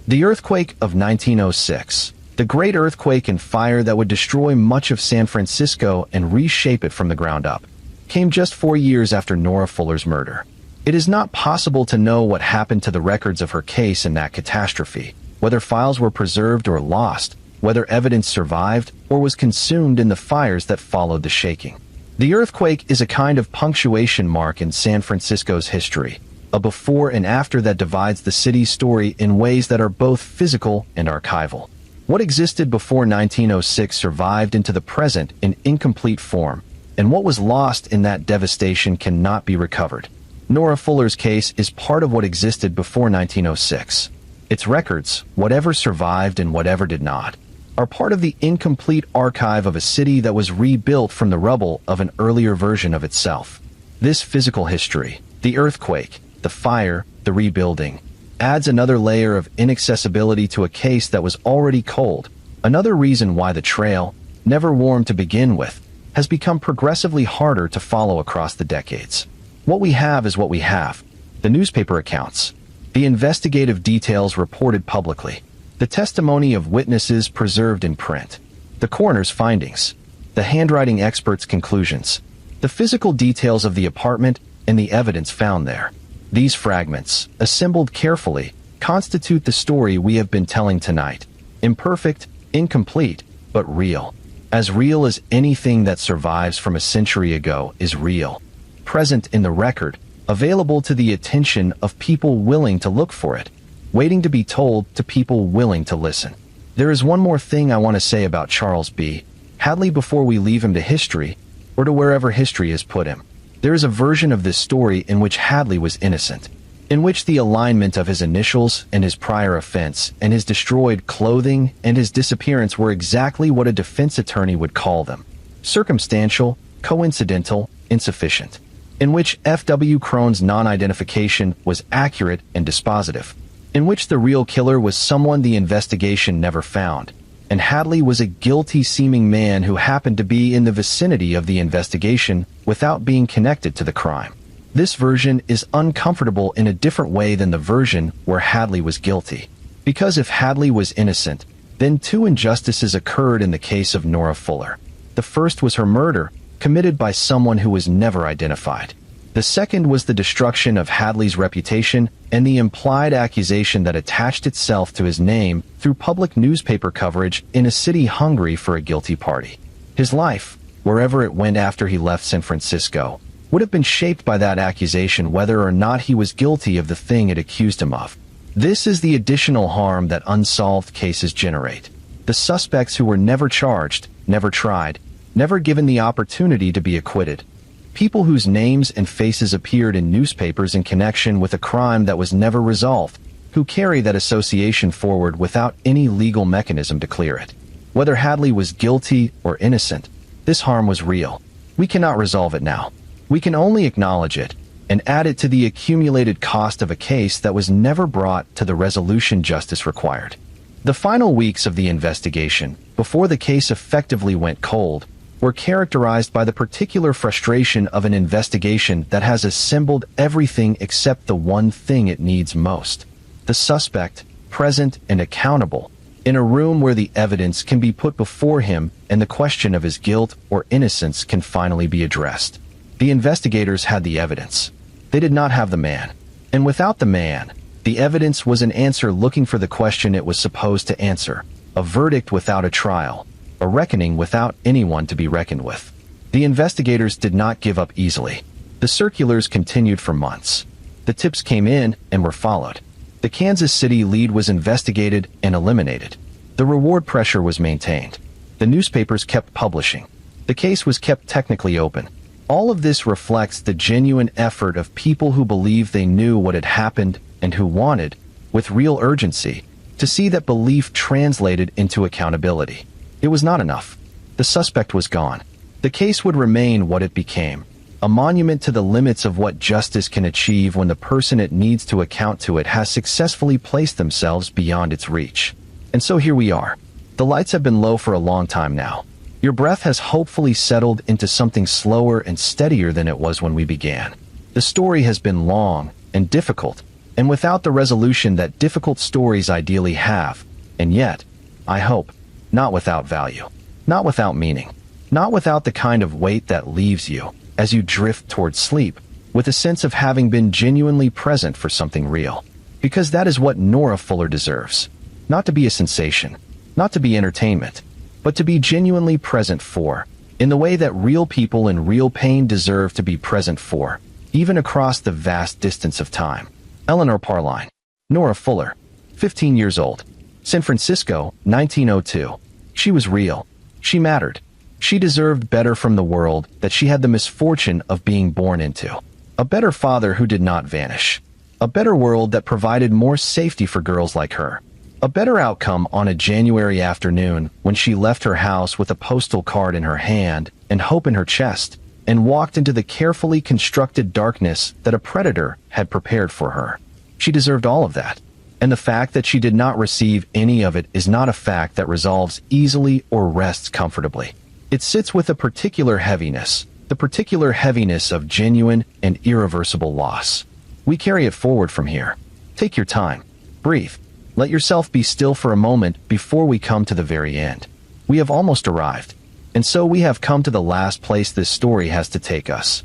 The earthquake of 1906, the great earthquake and fire that would destroy much of San Francisco and reshape it from the ground up, came just 4 years after Nora Fuller's murder. It is not possible to know what happened to the records of her case in that catastrophe, whether files were preserved or lost, whether evidence survived or was consumed in the fires that followed the shaking. The earthquake is a kind of punctuation mark in San Francisco's history, a before and after that divides the city's story in ways that are both physical and archival. What existed before 1906 survived into the present in incomplete form, and what was lost in that devastation cannot be recovered. Nora Fuller's case is part of what existed before 1906. Its records, whatever survived and whatever did not, are part of the incomplete archive of a city that was rebuilt from the rubble of an earlier version of itself. This physical history, the earthquake, the fire, the rebuilding, adds another layer of inaccessibility to a case that was already cold, another reason why the trail, never warm to begin with, has become progressively harder to follow across the decades. What we have is what we have: the newspaper accounts, the investigative details reported publicly, the testimony of witnesses preserved in print, the coroner's findings, the handwriting experts' conclusions, the physical details of the apartment, and the evidence found there. These fragments, assembled carefully, constitute the story we have been telling tonight. Imperfect, incomplete, but real. As real as anything that survives from a century ago is real. Present in the record, available to the attention of people willing to look for it, waiting to be told to people willing to listen. There is one more thing I want to say about Charles B. Hadley before we leave him to history, or to wherever history has put him. There is a version of this story in which Hadley was innocent, in which the alignment of his initials and his prior offense and his destroyed clothing and his disappearance were exactly what a defense attorney would call them: circumstantial, coincidental, insufficient. In which F.W. Crone's non-identification was accurate and dispositive. In which the real killer was someone the investigation never found, and Hadley was a guilty-seeming man who happened to be in the vicinity of the investigation without being connected to the crime. This version is uncomfortable in a different way than the version where Hadley was guilty. Because if Hadley was innocent, then two injustices occurred in the case of Nora Fuller. The first was her murder, committed by someone who was never identified. The second was the destruction of Hadley's reputation and the implied accusation that attached itself to his name through public newspaper coverage in a city hungry for a guilty party. His life, wherever it went after he left San Francisco, would have been shaped by that accusation whether or not he was guilty of the thing it accused him of. This is the additional harm that unsolved cases generate. The suspects who were never charged, never tried, never given the opportunity to be acquitted. People whose names and faces appeared in newspapers in connection with a crime that was never resolved, who carry that association forward without any legal mechanism to clear it. Whether Hadley was guilty or innocent, this harm was real. We cannot resolve it now. We can only acknowledge it and add it to the accumulated cost of a case that was never brought to the resolution justice required. The final weeks of the investigation, before the case effectively went cold, were characterized by the particular frustration of an investigation that has assembled everything except the one thing it needs most: the suspect, present and accountable, in a room where the evidence can be put before him and the question of his guilt or innocence can finally be addressed. The investigators had the evidence. They did not have the man. And without the man, the evidence was an answer looking for the question it was supposed to answer, a verdict without a trial, a reckoning without anyone to be reckoned with. The investigators did not give up easily. The circulars continued for months. The tips came in and were followed. The Kansas City lead was investigated and eliminated. The reward pressure was maintained. The newspapers kept publishing. The case was kept technically open. All of this reflects the genuine effort of people who believed they knew what had happened and who wanted, with real urgency, to see that belief translated into accountability. It was not enough. The suspect was gone. The case would remain what it became: a monument to the limits of what justice can achieve when the person it needs to account to it has successfully placed themselves beyond its reach. And so here we are. The lights have been low for a long time now. Your breath has hopefully settled into something slower and steadier than it was when we began. The story has been long and difficult, and without the resolution that difficult stories ideally have, and yet, I hope, not without value, not without meaning, not without the kind of weight that leaves you, as you drift towards sleep, with a sense of having been genuinely present for something real. Because that is what Nora Fuller deserves. Not to be a sensation, not to be entertainment, but to be genuinely present for, in the way that real people in real pain deserve to be present for, even across the vast distance of time. Eleanor Parline. Nora Fuller. 15 years old. San Francisco, 1902. She was real. She mattered. She deserved better from the world that she had the misfortune of being born into. A better father who did not vanish. A better world that provided more safety for girls like her. A better outcome on a January afternoon when she left her house with a postal card in her hand and hope in her chest, and walked into the carefully constructed darkness that a predator had prepared for her. She deserved all of that. And the fact that she did not receive any of it is not a fact that resolves easily or rests comfortably. It sits with a particular heaviness, the particular heaviness of genuine and irreversible loss. We carry it forward from here. Take your time. Breathe. Let yourself be still for a moment before we come to the very end. We have almost arrived. And so we have come to the last place this story has to take us.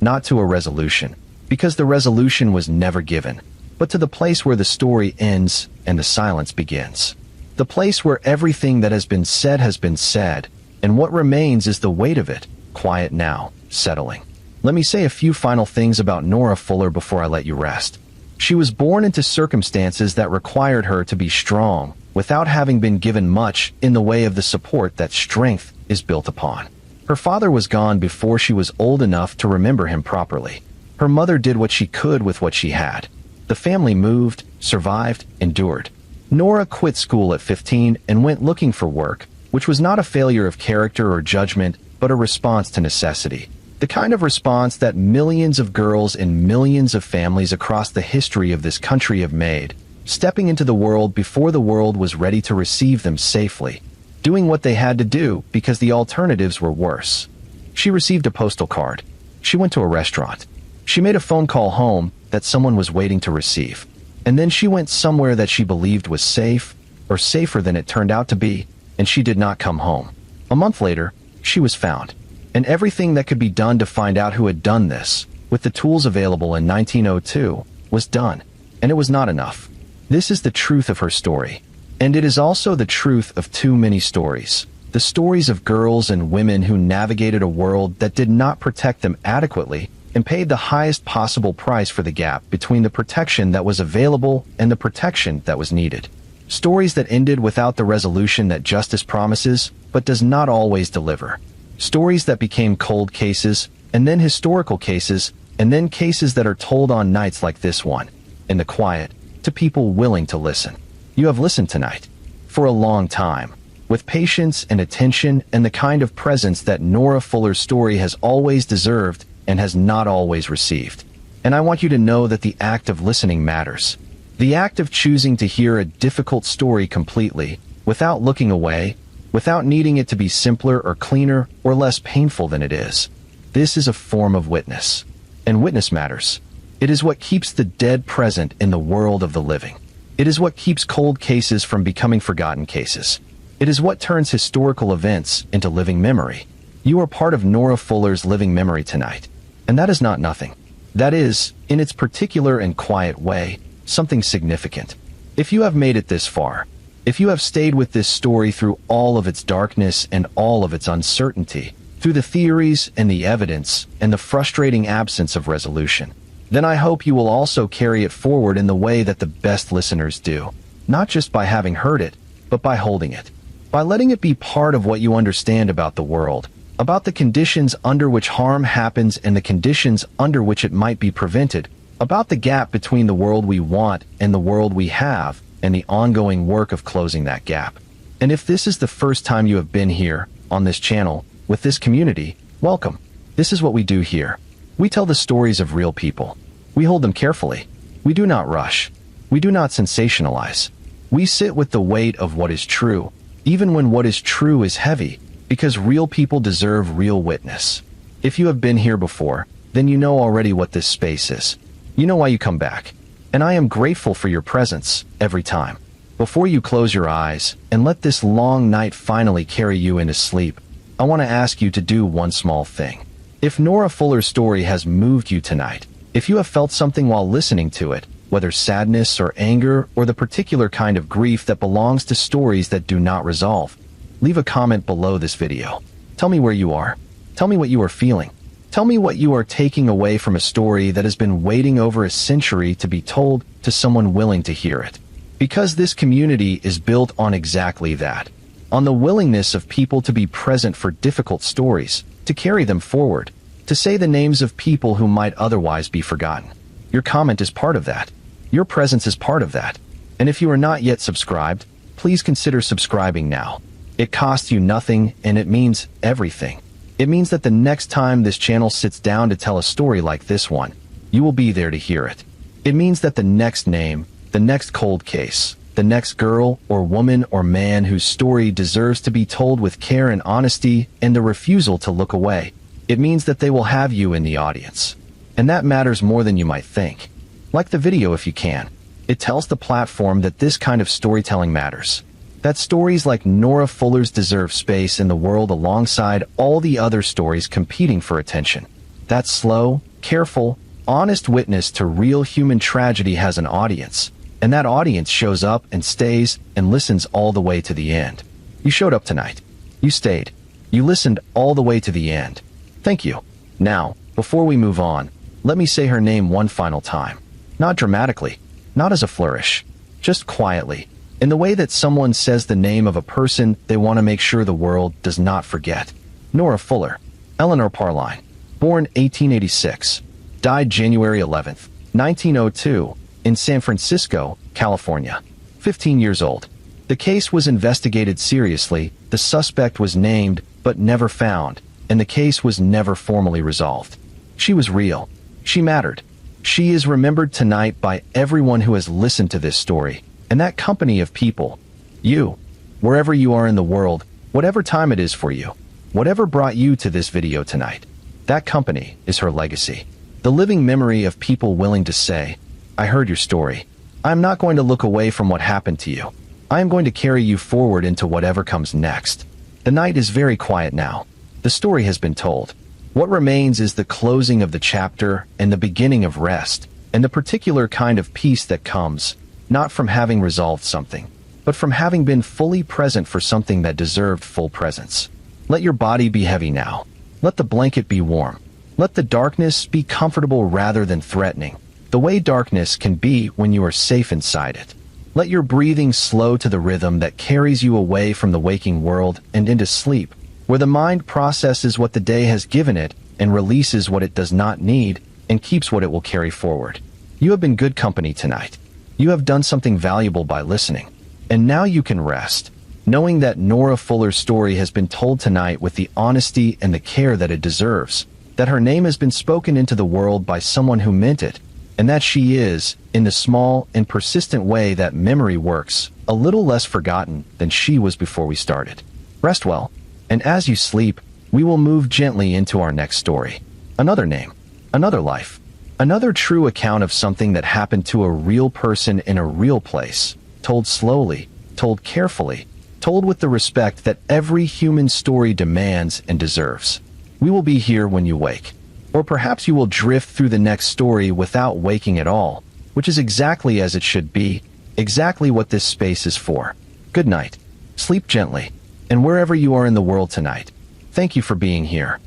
Not to a resolution, because the resolution was never given, but to the place where the story ends and the silence begins. The place where everything that has been said, and what remains is the weight of it, quiet now, settling. Let me say a few final things about Nora Fuller before I let you rest. She was born into circumstances that required her to be strong, without having been given much in the way of the support that strength is built upon. Her father was gone before she was old enough to remember him properly. Her mother did what she could with what she had. The family moved, survived, endured. Nora quit school at 15 and went looking for work, which was not a failure of character or judgment, but a response to necessity. The kind of response that millions of girls in millions of families across the history of this country have made, stepping into the world before the world was ready to receive them safely, doing what they had to do because the alternatives were worse. She received a postal card. She went to a restaurant. She made a phone call home that someone was waiting to receive. And then she went somewhere that she believed was safe, or safer than it turned out to be, and she did not come home. A month later, she was found. And everything that could be done to find out who had done this, with the tools available in 1902, was done. And it was not enough. This is the truth of her story. And it is also the truth of too many stories. The stories of girls and women who navigated a world that did not protect them adequately and paid the highest possible price for the gap between the protection that was available and the protection that was needed. Stories that ended without the resolution that justice promises, but does not always deliver. Stories that became cold cases, and then historical cases, and then cases that are told on nights like this one, in the quiet, to people willing to listen. You have listened tonight, for a long time, with patience and attention and the kind of presence that Nora Fuller's story has always deserved and has not always received. And I want you to know that the act of listening matters. The act of choosing to hear a difficult story completely, without looking away, without needing it to be simpler or cleaner or less painful than it is. This is a form of witness. And witness matters. It is what keeps the dead present in the world of the living. It is what keeps cold cases from becoming forgotten cases. It is what turns historical events into living memory. You are part of Nora Fuller's living memory tonight. And that is not nothing. That is, in its particular and quiet way, something significant. If you have made it this far, if you have stayed with this story through all of its darkness and all of its uncertainty, through the theories and the evidence and the frustrating absence of resolution, then I hope you will also carry it forward in the way that the best listeners do, not just by having heard it, but by holding it, by letting it be part of what you understand about the world, about the conditions under which harm happens and the conditions under which it might be prevented, about the gap between the world we want and the world we have, and the ongoing work of closing that gap. And if this is the first time you have been here, on this channel, with this community, welcome. This is what we do here. We tell the stories of real people. We hold them carefully. We do not rush. We do not sensationalize. We sit with the weight of what is true, even when what is true is heavy, because real people deserve real witness. If you have been here before, then you know already what this space is. You know why you come back. And I am grateful for your presence every time. Before you close your eyes and let this long night finally carry you into sleep, I want to ask you to do one small thing. If Nora Fuller's story has moved you tonight, if you have felt something while listening to it, whether sadness or anger or the particular kind of grief that belongs to stories that do not resolve, leave a comment below this video. Tell me where you are. Tell me what you are feeling. Tell me what you are taking away from a story that has been waiting over a century to be told to someone willing to hear it. Because this community is built on exactly that, on the willingness of people to be present for difficult stories, to carry them forward, to say the names of people who might otherwise be forgotten. Your comment is part of that. Your presence is part of that. And if you are not yet subscribed, please consider subscribing now. It costs you nothing, and it means everything. It means that the next time this channel sits down to tell a story like this one, you will be there to hear it. It means that the next name, the next cold case, the next girl or woman or man whose story deserves to be told with care and honesty and the refusal to look away, it means that they will have you in the audience. And that matters more than you might think. Like the video if you can. It tells the platform that this kind of storytelling matters. That stories like Nora Fuller's deserve space in the world alongside all the other stories competing for attention. That slow, careful, honest witness to real human tragedy has an audience. And that audience shows up and stays and listens all the way to the end. You showed up tonight. You stayed. You listened all the way to the end. Thank you. Now, before we move on, let me say her name one final time. Not dramatically, not as a flourish, just quietly, in the way that someone says the name of a person they want to make sure the world does not forget. Nora Fuller, Eleanor Parline, born 1886, died January 11th, 1902, in San Francisco, California. 15 years old. The case was investigated seriously, the suspect was named but never found, and the case was never formally resolved. She was real. She mattered. She is remembered tonight by everyone who has listened to this story, and that company of people, you, wherever you are in the world, whatever time it is for you, whatever brought you to this video tonight, that company is her legacy. The living memory of people willing to say, I heard your story. I am not going to look away from what happened to you. I am going to carry you forward into whatever comes next. The night is very quiet now. The story has been told. What remains is the closing of the chapter and the beginning of rest, and the particular kind of peace that comes, not from having resolved something, but from having been fully present for something that deserved full presence. Let your body be heavy now. Let the blanket be warm. Let the darkness be comfortable rather than threatening, the way darkness can be when you are safe inside it. Let your breathing slow to the rhythm that carries you away from the waking world and into sleep, where the mind processes what the day has given it and releases what it does not need and keeps what it will carry forward. You have been good company tonight. You have done something valuable by listening. And now you can rest, knowing that Nora Fuller's story has been told tonight with the honesty and the care that it deserves, that her name has been spoken into the world by someone who meant it, and that she is, in the small and persistent way that memory works, a little less forgotten than she was before we started. Rest well, and as you sleep, we will move gently into our next story. Another name, another life, another true account of something that happened to a real person in a real place, told slowly, told carefully, told with the respect that every human story demands and deserves. We will be here when you wake. Or perhaps you will drift through the next story without waking at all, which is exactly as it should be, exactly what this space is for. Good night. Sleep gently. And wherever you are in the world tonight, thank you for being here.